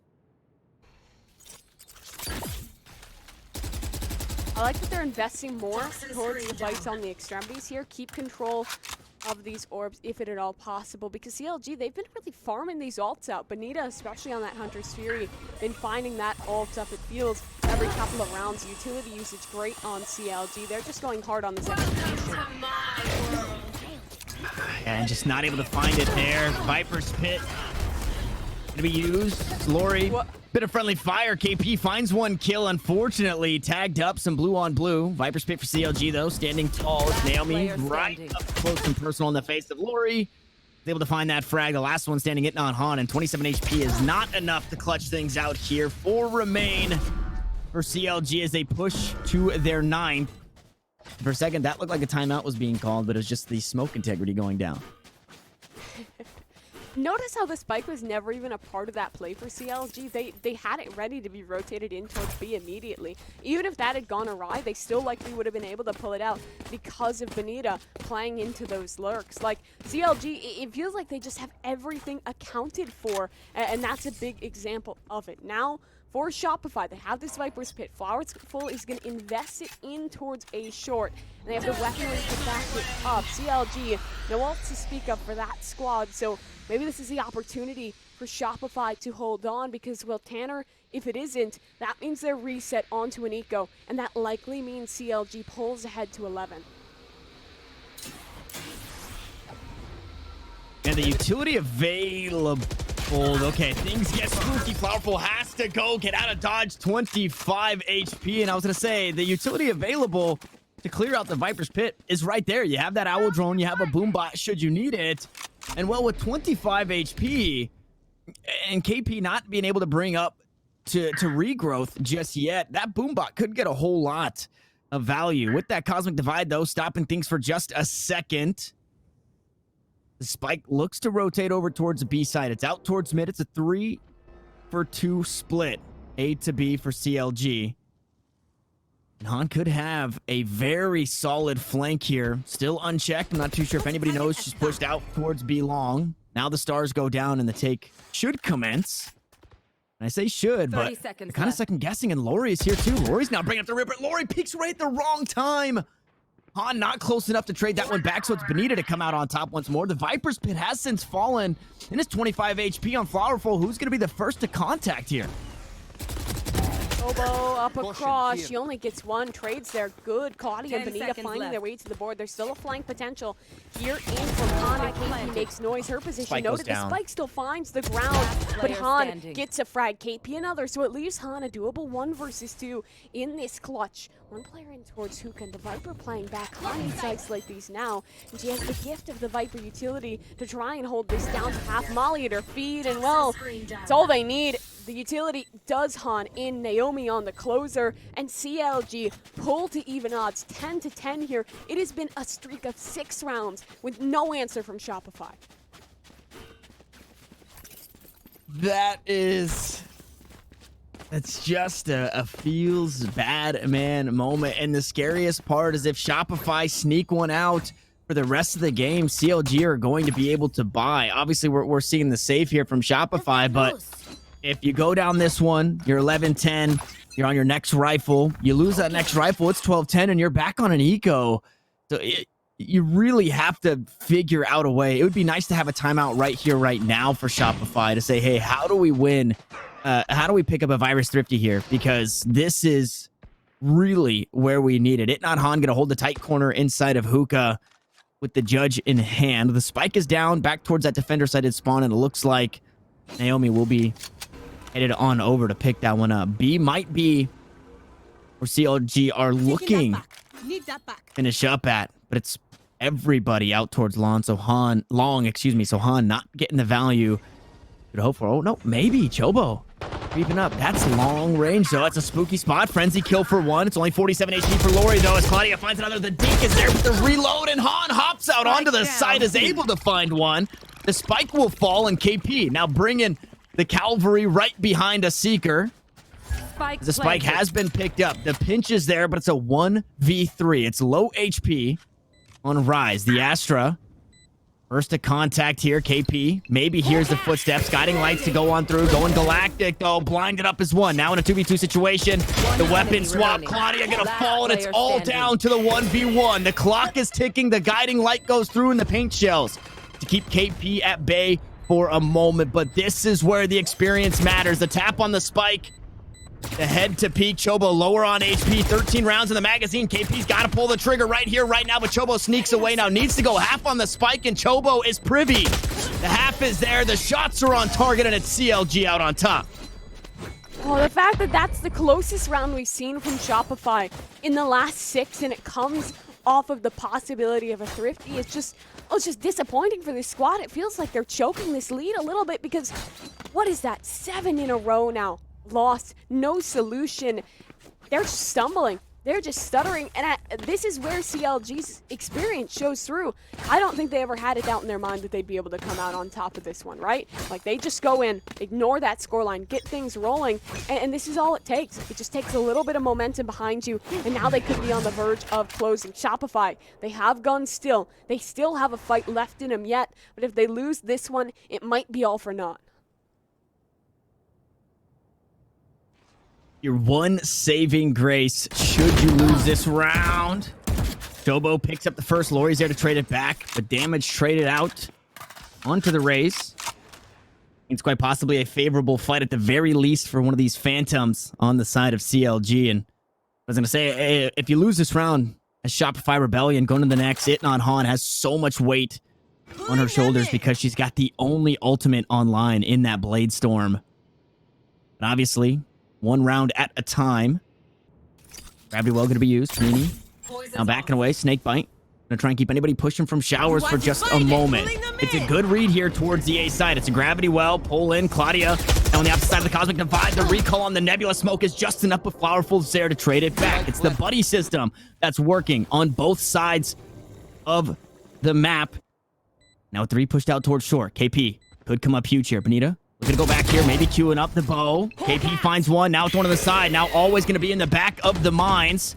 I like that they're investing more towards the bites on the extremities here. Keep control of these orbs if it at all possible, because CLG, they've been really farming these ults out. Benita, especially on that Hunter's Fury, been finding that ult up. It feels every couple of rounds. Utility usage great on CLG. They're just going hard on this execution. And just not able to find it there. Viper's Pit to be used. Lori, bit of friendly fire. KP finds 1 kill. Unfortunately, tagged up some blue on blue. Viper's Pit for CLG, though, standing tall. Naomi right up close and personal in the face of Lori. Is able to find that frag. The last one standing it on Han, and 27 HP is not enough to clutch things out here. 4 remain for CLG as they push to their 9th. For a second, that looked like a timeout was being called, but it was just the smoke integrity going down. Notice how the spike was never even a part of that play for CLG. They had it ready to be rotated in towards B immediately. Even if that had gone awry, they still likely would have been able to pull it out because of Benita playing into those lurks. Like, CLG, it feels like they just have everything accounted for, and that's a big example of it. Now, for Shopify. They have this Viper's Pit. Flowerful is going to invest it in towards a short, and they have the weaponry to back it up. CLG, no one else to speak of for that squad, so maybe this is the opportunity for Shopify to hold on because, well, Tanner, if it isn't, that means they're reset onto an eco, and that likely means CLG pulls ahead to 11. And the utility available. Okay, things get spooky. Flowerful has to go get out of dodge. 25 HP. And I was going to say, the utility available to clear out the Viper's Pit is right there. You have that Owl Drone. You have a Boombot should you need it. And, well, with 25 HP and KP not being able to bring up to regrowth just yet, that Boombot could get a whole lot of value. With that Cosmic Divide, though, stopping things for just a second. The Spike looks to rotate over towards the B side. It's out towards mid. It's a 3-for-2 split. A to B for CLG. And Han could have a very solid flank here. Still unchecked. I'm not too sure if anybody knows. She's pushed out towards B long. Now the stars go down and the take should commence. And I say should, but kind of second guessing. And Lori is here too. Lori's now bringing up the Ripper. Lori peeks right at the wrong time. Han not close enough to trade that one back, so it's Benita to come out on top once more. The Viper's Pit has since fallen, and it's 25 HP on Flowerful. Who's going to be the first to contact here? Oboe up across. She only gets one. Trades there. Good. Claudia and Benita finding their way to the board. There's still a flank potential here in from Han. And KP makes noise. Her position Spike noted. The Spike still finds the ground, but Han gets a frag. KP another. So it leaves Han a doable 1 versus 2 in this clutch. One player in towards Hookah, and the Viper playing back on sites like these now. And she has the gift of the Viper utility to try and hold this down to half. Molly at her feet, and well, it's all they need. The utility does Han in Naomi on the closer, and CLG pull to even odds, 10-10 here. It has been a streak of 6 rounds with no answer from Shopify. It's just a feels bad man moment. And the scariest part is if Shopify sneak one out for the rest of the game, CLG are going to be able to buy. Obviously, we're seeing the save here from Shopify, but if you go down this one, you're 11-10, you're on your next rifle, you lose that next rifle, it's 12-10, and you're back on an eco. So you really have to figure out a way. It would be nice to have a timeout right here, right now for Shopify to say, hey, how do we win? How do we pick up a Virus Thrifty here? Because this is really where we need it. Not Han going to hold the tight corner inside of Hookah with the judge in hand. The Spike is down back towards that defender-sided spawn, and it looks like Naomi will be headed on over to pick that one up. B might be where CLG are looking Need that back. finish up at, but it's everybody out towards Long. So Han not getting the value you'd hope for. Oh no, maybe Chobo creeping up. That's long range though. It's a spooky spot. Frenzy kill for one. It's only 47 HP for Lori though, as Claudia finds another. The dink is there with the reload, and Han hops out onto the side, is able to find one. The Spike will fall, and KP now bringing the cavalry right behind a Seeker. The Spike has been picked up. The pinch is there, but it's a 1v3. It's low HP on Rise. The Astra, first to contact here. KP maybe hears the footsteps. Guiding lights to go on through. Going Galactic, though. Blinded up as one. Now in a 2v2 situation. The weapon swap. Claudia gonna fall, and it's all down to the 1v1. The clock is ticking. The guiding light goes through in the paint shells to keep KP at bay for a moment, but this is where the experience matters. The tap on the Spike, the head to peak. Chobo lower on HP, 13 rounds in the magazine. KP's got to pull the trigger right here, right now, but Chobo sneaks away now. Needs to go half on the Spike, and Chobo is privy. The half is there. The shots are on target, and it's CLG out on top. Well, the fact that that's the closest round we've seen from Shopify in the last 6, and it comes off of the possibility of a Thrifty, it's just disappointing for this squad. It feels like they're choking this lead a little bit because what is that? 7 in a row now. Lost. No solution. They're stumbling. They're just stuttering. And this is where CLG's experience shows through. I don't think they ever had it out in their mind that they'd be able to come out on top of this one, right? Like, they just go in, ignore that scoreline, get things rolling, and this is all it takes. It just takes a little bit of momentum behind you, and now they could be on the verge of closing. Shopify, they have guns still. They still have a fight left in them yet, but if they lose this one, it might be all for naught. Your one saving grace should you lose this round. Jobo picks up the first. Lori's there to trade it back, but damage traded out onto the Rays. It's quite possibly a favorable fight at the very least for one of these Phantoms on the side of CLG. And I was going to say, if you lose this round as Shopify Rebellion, going to the next, Itnon Han has so much weight on her shoulders because she's got the only ultimate online in that Blade Storm. And obviously, one round at a time. Gravity well going to be used. Meanie now backing away. Snakebite. Gonna try and keep anybody pushing from showers for just a moment. It's a good read here towards the A side. It's a gravity well. Pull in. Claudia. And on the opposite side of the Cosmic Divide, the recall on the Nebula Smoke is just enough, but Flowerful's there to trade it back. It's the buddy system that's working on both sides of the map. Now 3 pushed out towards shore. KP could come up huge here. Benita looking to go back here, maybe queuing up the bow. KP finds one. Now it's one on the side. Now always going to be in the back of the mines.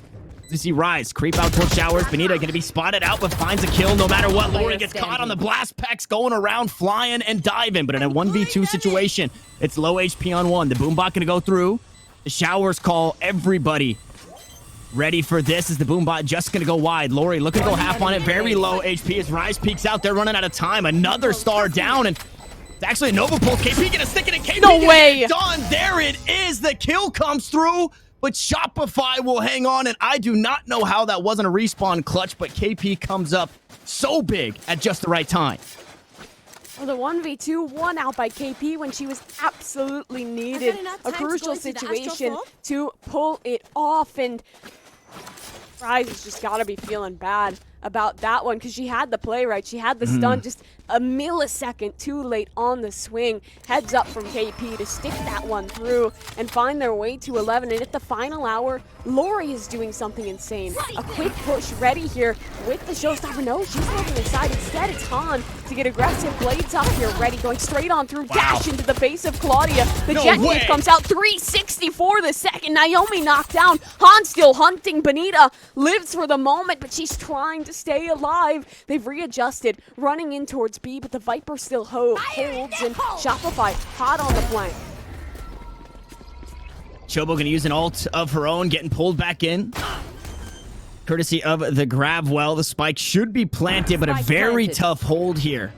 You see Rise creep out towards showers. Benita going to be spotted out, but finds a kill no matter what. Lori gets caught on the blast packs, going around, flying and diving. But in a 1v2 situation, it's low HP on 1. The Boombot going to go through. The showers call everybody ready for this. Is the Boombot just going to go wide? Lori looking to go half on it. Very low HP as Rise peeks out. They're running out of time. Another star down, and it's actually a Nova Pulse. KP going to stick it in. KP No way. Done. There it is. The kill comes through. But Shopify will hang on, and I do not know how that wasn't a respawn clutch, but KP comes up so big at just the right time. Well, the 1v2 won out by KP when she was absolutely needed. A crucial situation to pull it off, and Rise has just got to be feeling bad about that one because she had the play right. She had the stun just a millisecond too late on the swing. Heads up from KP to stick that one through and find their way to 11. And at the final hour, Lori is doing something insane. A quick push ready here with the showstopper. No, she's looking inside. Instead, it's Han to get aggressive. Blades up here, ready, going straight on through. Wow. Dash into the face of Claudia. The jet wave comes out. 360 for the second. Naomi knocked down. Han still hunting. Benita lives for the moment, but she's trying to stay alive. They've readjusted, running in towards B, but the Viper still holds, and Shopify hot on the flank. Chobo gonna use an ult of her own, getting pulled back in. Courtesy of the grab well. The spike should be planted, but a very tough hold here.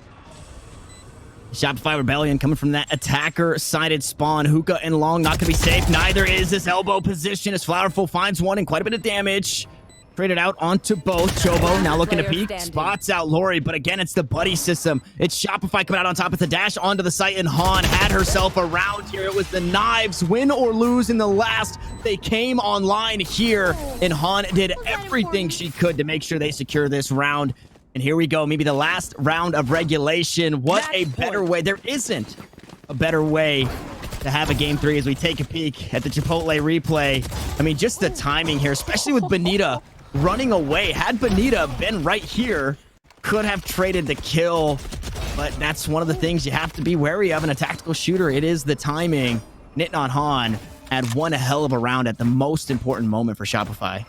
Shopify Rebellion coming from that attacker-sided spawn. Hookah and Long not gonna be safe. Neither is this elbow position as Flowerful finds one and quite a bit of damage. Traded out onto both. Chobo now looking to peek. Spots out Lori, but again, it's the buddy system. It's Shopify coming out on top. It's a dash onto the site, and Han had herself around here. It was the knives, win or lose in the last. They came online here, and Han did everything she could to make sure they secure this round. And here we go, maybe the last round of regulation. What a better way. There isn't a better way to have a game 3 as we take a peek at the Chipotle replay. I mean, just the timing here, especially with Benita running away. Had Benita been right here, could have traded the kill, but that's one of the things you have to be wary of in a tactical shooter. It is the timing. Itnon Han had one hell of a round at the most important moment for Shopify.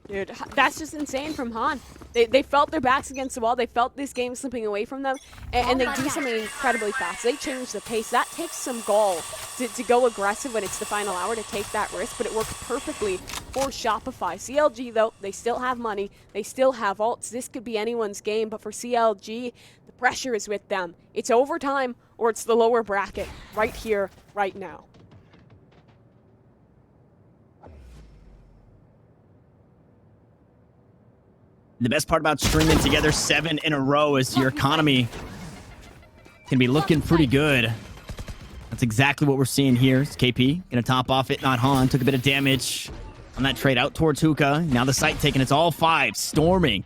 Dude, that's just insane from Han. They felt their backs against the wall. They felt this game slipping away from them, and they do something incredibly fast. They change the pace. That takes some gall to go aggressive when it's the final hour, to take that risk, but it worked perfectly for Shopify. CLG, though, they still have money. They still have ults. This could be anyone's game, but for CLG, the pressure is with them. It's overtime, or it's the lower bracket right here, right now. The best part about stringing together 7 in a row is your economy can be looking pretty good. That's exactly what we're seeing here. It's KP gonna top off Itnon Han. Took a bit of damage on that trade out towards Hookah. Now the site taking it's all 5, storming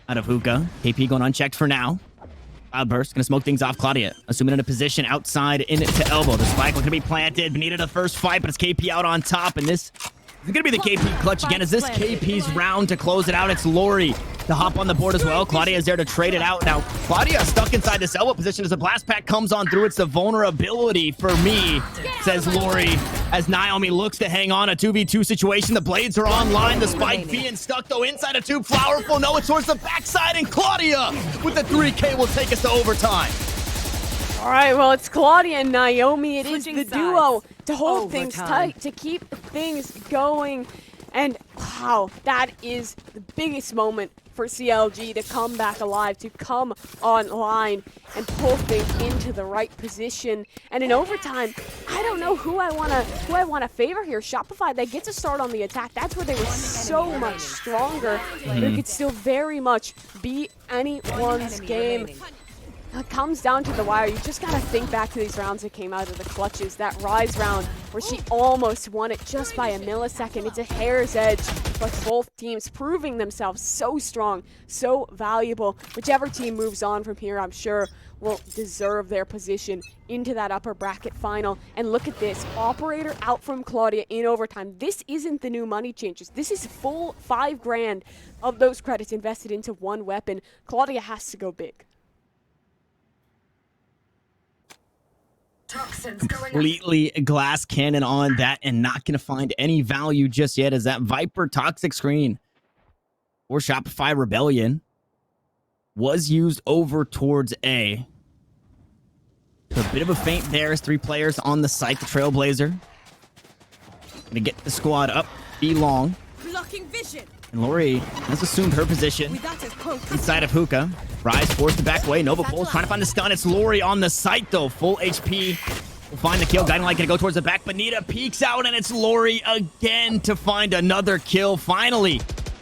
out of Hookah. KP going unchecked for now. Cloudburst gonna smoke things off. Claudia assuming in a position outside into elbow. The spike looking to be planted. Benita the first fight, but it's KP out on top, and this is going to be the KP clutch again. Is this KP's round to close it out? It's Lori to hop on the board as well. Claudia is there to trade it out. Now, Claudia stuck inside this elbow position as the blast pack comes on through. It's the vulnerability for me, says Lori, as Naomi looks to hang on. A 2v2 situation. The blades are online. The spike being stuck, though, inside a tube. Flowerful, no, it's towards the backside, and Claudia with the 3K will take us to overtime. All right, well, it's Claudia and Naomi. It is Switching the sides. duo to hold things Overtime. tight, to keep things going. And wow, that is the biggest moment for CLG to come back alive, to come online and pull things into the right position. And in overtime, I don't know who I wanna favor here. Shopify, they get to start on the attack. That's where they were so much stronger. But it could still very much be anyone's game. It comes down to the wire. You just gotta think back to these rounds that came out of the clutches. That Rise round where she almost won it just by a millisecond. It's a hair's edge, but both teams proving themselves so strong, so valuable. Whichever team moves on from here, I'm sure, will deserve their position into that upper bracket final. And look at this, Operator out from Claudia in overtime. This isn't the new money changes. This is full $5 grand of those credits invested into one weapon. Claudia has to go big. Completely glass cannon on that and not going to find any value just yet as that Viper toxic screen or Shopify Rebellion was used over towards A. So a bit of a feint there as 3 players on the site. The Trailblazer going to get the squad up, B long. Blocking vision. And Lori has assumed her position inside of Hookah. Rise forced to back away. Nova Pulse trying to find the stun. It's Lori on the site, though. Full HP. Will find the kill. Guiding Light going to go towards the back. Bonita peeks out, and it's Lori again to find another kill. Finally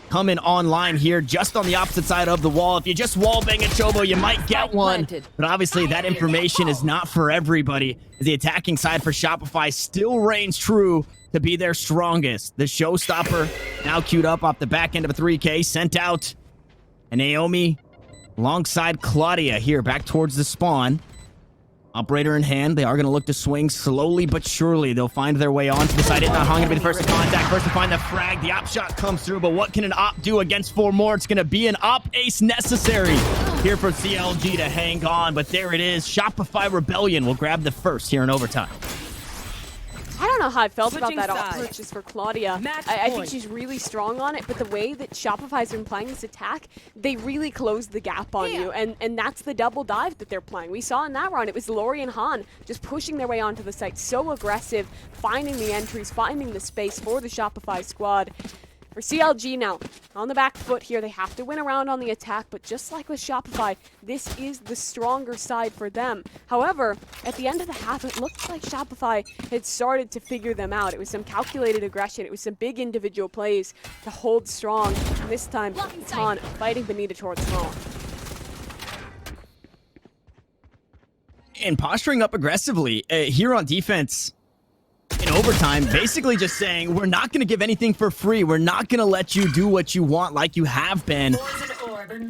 coming online here just on the opposite side of the wall. If you just wallbang a Chobo, you might get one. But obviously, that information is not for everybody. As the attacking side for Shopify still reigns true to be their strongest. The showstopper now queued up off the back end of a 3K, sent out. And Naomi alongside Claudia here back towards the spawn. Operator in hand. They are going to look to swing slowly but surely. They'll find their way onto the side. It's not going to be the first to contact. First to find the frag. The op shot comes through, but what can an op do against 4 more? It's going to be an op ace necessary here for CLG to hang on. But there it is. Shopify Rebellion will grab the first here in overtime. I don't know how I felt about Switching that off sides. purchase for Claudia. Match I think point. she's really strong on it, but the way that Shopify's been playing this attack, they really closed the gap on you, and that's the double dive that they're playing. We saw in that round, it was Lori and Han just pushing their way onto the site, so aggressive, finding the entries, finding the space for the Shopify squad. For CLG now, on the back foot here, they have to win around on the attack, but just like with Shopify, this is the stronger side for them. However, at the end of the half, it looked like Shopify had started to figure them out. It was some calculated aggression. It was some big individual plays to hold strong. And this time, it's Han fighting Bonita towards small. And posturing up aggressively here on defense. In overtime, basically just saying, we're not going to give anything for free. We're not going to let you do what you want like you have been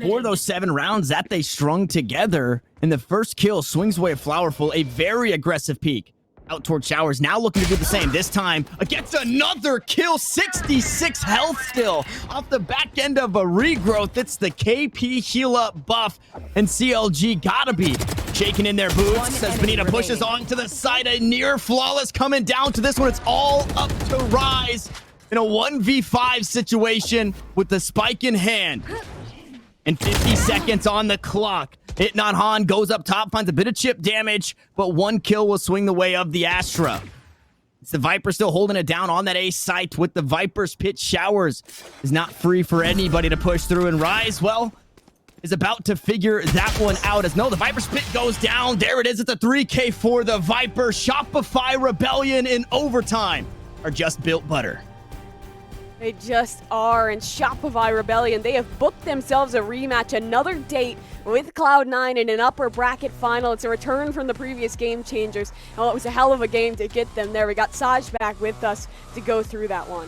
for those 7 rounds that they strung together. And the first kill swings away at Flowerful, a very aggressive peek out towards Showers. Now looking to do the same. This time against another kill, 66 health still off the back end of a regrowth. It's the KP heal up buff, and CLG gotta be shaking in their boots as Bonita pushes on to the side. A near flawless coming down to this one. It's all up to Rise in a 1v5 situation with the spike in hand. And 50 seconds on the clock. Hit not Han goes up top, finds a bit of chip damage, but 1 kill will swing the way of the Astra. It's the Viper still holding it down on that A site with the Viper's pitch. Showers is not free for anybody to push through, and Rise, well, is about to figure that one out. As no, the Viper's pit goes down. There it is. It's a 3K for the Viper. Shopify Rebellion in overtime are just built butter. They just are, and Shopify Rebellion, they have booked themselves a rematch, another date with Cloud9 in an upper bracket final. It's a return from the previous Game Changers. Well, it was a hell of a game to get them there. We got Saj back with us to go through that one.